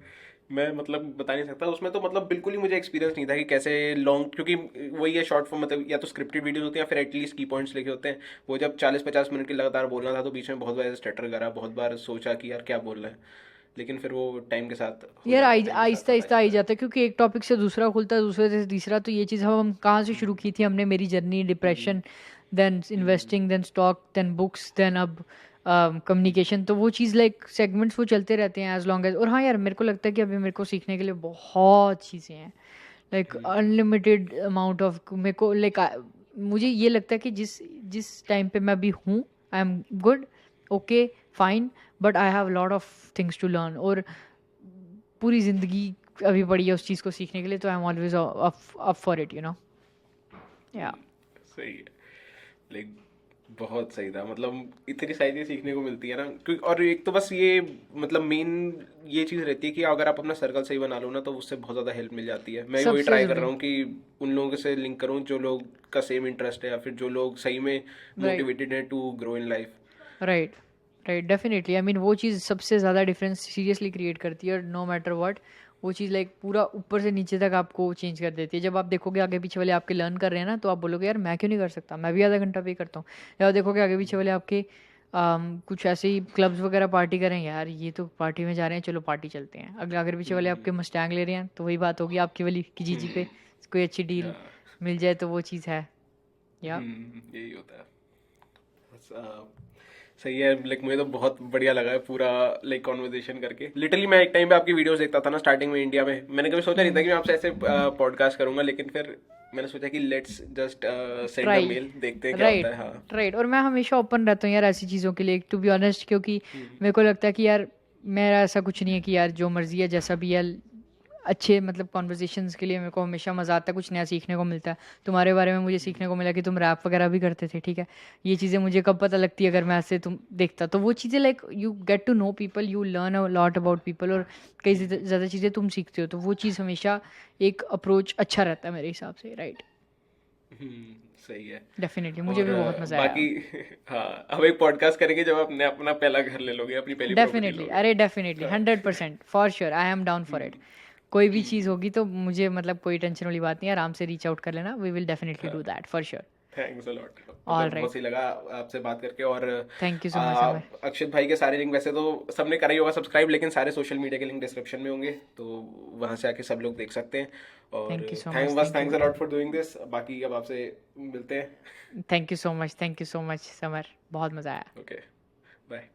मैं मतलब बता नहीं सकता। उसमें तो मतलब बिल्कुल ही मुझे एक्सपीरियंस नहीं था कि कैसे लॉन्ग, क्योंकि वही है शॉर्ट फॉर्म, मतलब या तो स्क्रिप्टेड वीडियोस होती हैं या फिर एटलीस्ट की पॉइंट्स लिखे होते हैं। वो जब 40-50 मिनट की लगातार बोलना था, तो बीच में बहुत बार स्टटर करा, बहुत बार सोचा कि यार क्या बोल रहे हैं, लेकिन फिर वो टाइम के साथ हो यार जाता है, टाइम के साथ आहिस्ता आता आहिस्ता आ ही जाता है। जाता है, क्योंकि एक टॉपिक से दूसरा खुलता है, दूसरे से तीसरा। तो ये चीज़ हम कहाँ से शुरू की थी हमने, मेरी journey depression, then investing, then stock, then books, देन अब कम्युनिकेशन। तो वो चीज़ लाइक सेगमेंट्स वो चलते रहते हैं एज लॉन्ग एज। और हाँ यार, मेरे को लगता है कि अभी मेरे को सीखने के लिए बहुत चीज़ें हैं, लाइक अनलिमिटेड अमाउंट ऑफ। मेरे को लाइक मुझे ये लगता है कि जिस जिस टाइम पे मैं अभी हूँ, I am good, okay, fine, but I have lot of things to learn. और पूरी ज़िंदगी अभी पड़ी है उस चीज़ को सीखने के लिए, तो I am always up for it, या सही है। लाइक बहुत सही था, मतलब इतनी सारी चीज़ें सीखने को मिलती है ना। क्योंकि और एक तो बस ये मतलब मेन ये चीज़ रहती है कि अगर आप अपना सर्कल सही बना लो ना, तो उससे बहुत ज़्यादा हेल्प मिल जाती है। मैं वही सबसे ट्राई कर रहा ज़रूरी। हूँ कि उन लोगों से लिंक करूँ जो लोग का सेम इंटरेस्ट है, या फिर जो लोग सही में राइट मोटिवेटेड है to grow in life. Right right definitely. I mean वो चीज़ सबसे ज़्यादा डिफरेंस सीरियसली क्रिएट करती है, नो मैटर व्हाट। वो चीज़ लाइक पूरा ऊपर से नीचे तक आपको चेंज कर देती है। जब आप देखोगे आगे पीछे वाले आपके लर्न कर रहे हैं ना, तो आप बोलोगे यार मैं क्यों नहीं कर सकता, मैं भी आधा घंटा पे करता हूँ। या देखोगे आगे पीछे वाले आपके कुछ ऐसे ही क्लब्स वगैरह पार्टी करें, यार ये तो पार्टी में जा रहे हैं, चलो पार्टी चलते हैं। अगर आगे पीछे वाले आपके मस्टैंग ले रहे हैं, तो वही बात होगी आपकी वाली कि जी पे कोई अच्छी डील मिल जाए, तो वो चीज़ है। या यही होता है बस। सही है, लाइक मुझे तो बहुत बढ़िया लगा है पूरा लाइक कॉन्वर्जेशन करके। लिटरली मैं एक टाइम पे आपकी वीडियोस देखता था ना स्टार्टिंग में इंडिया में, मैंने कभी सोचा नहीं था कि मैं आपसे ऐसे पॉडकास्ट करूंगा, लेकिन फिर मैंने सोचा कि let's just send a try. Mail, देखते हैं क्या होता राइट। है। हाँ। राइट, और मैं हमेशा ओपन रहता हूँ यार ऐसी चीज़ों के लिए, टू बी ऑनेस्ट, क्योंकि मेरे को लगता है कि यार मेरा ऐसा कुछ नहीं है कि यार जो मर्जी है जैसा भी है, अच्छे मतलब कॉन्वर्जेशंस के लिए मेरे को हमेशा मज़ा आता है, कुछ नया सीखने को मिलता है। तुम्हारे बारे में मुझे सीखने को मिला कि तुम रैप वगैरह भी करते थे, ठीक है। ये चीज़ें मुझे कब पता लगती है, अगर मैं ऐसे तुम देखता तो वो चीज़ें like you get to know people, you learn a lot about people, और कई ज़्यादा चीज़ें तुम सीखते हो, तो वो चीज़ हमेशा एक अप्रोच अच्छा रहता है मेरे हिसाब से, राइट। सही है। डेफिनेटली मुझे और भी बहुत मज़ा आया। बाकी हाँ, अब एक पॉडकास्ट करेंगे जब अपने अपना पहला घर ले लोगे, अपनी पहली प्रॉपर्टी डेफिनेटली, लोगे। अरे डेफिनेटली, हाँ। 100% for sure, I am down for it. कोई भी चीज़ होगी तो मुझे मतलब कोई टेंशन वाली बात नहीं है, आराम से रीच आउट कर लेना, we will definitely do that for sure. Thanks a lot, all मतलब बहुत राइट। सही लगा आपसे बात करके। और thank you so much Samar. Akshit भाई के सारे लिंक वैसे तो सबने करा ही होगा सब्सक्राइब, लेकिन सारे सोशल मीडिया के लिंक डिस्क्रिप्शन में होंगे, तो वहां से आके सब लोग देख सकते हैं। और thank you so thank much, बस thank you. Thanks a lot for doing this. बाकी अब आपसे मिलते हैं। Thank you so much, thank you so much Samar, बहुत मज़ा आया। Okay, bye.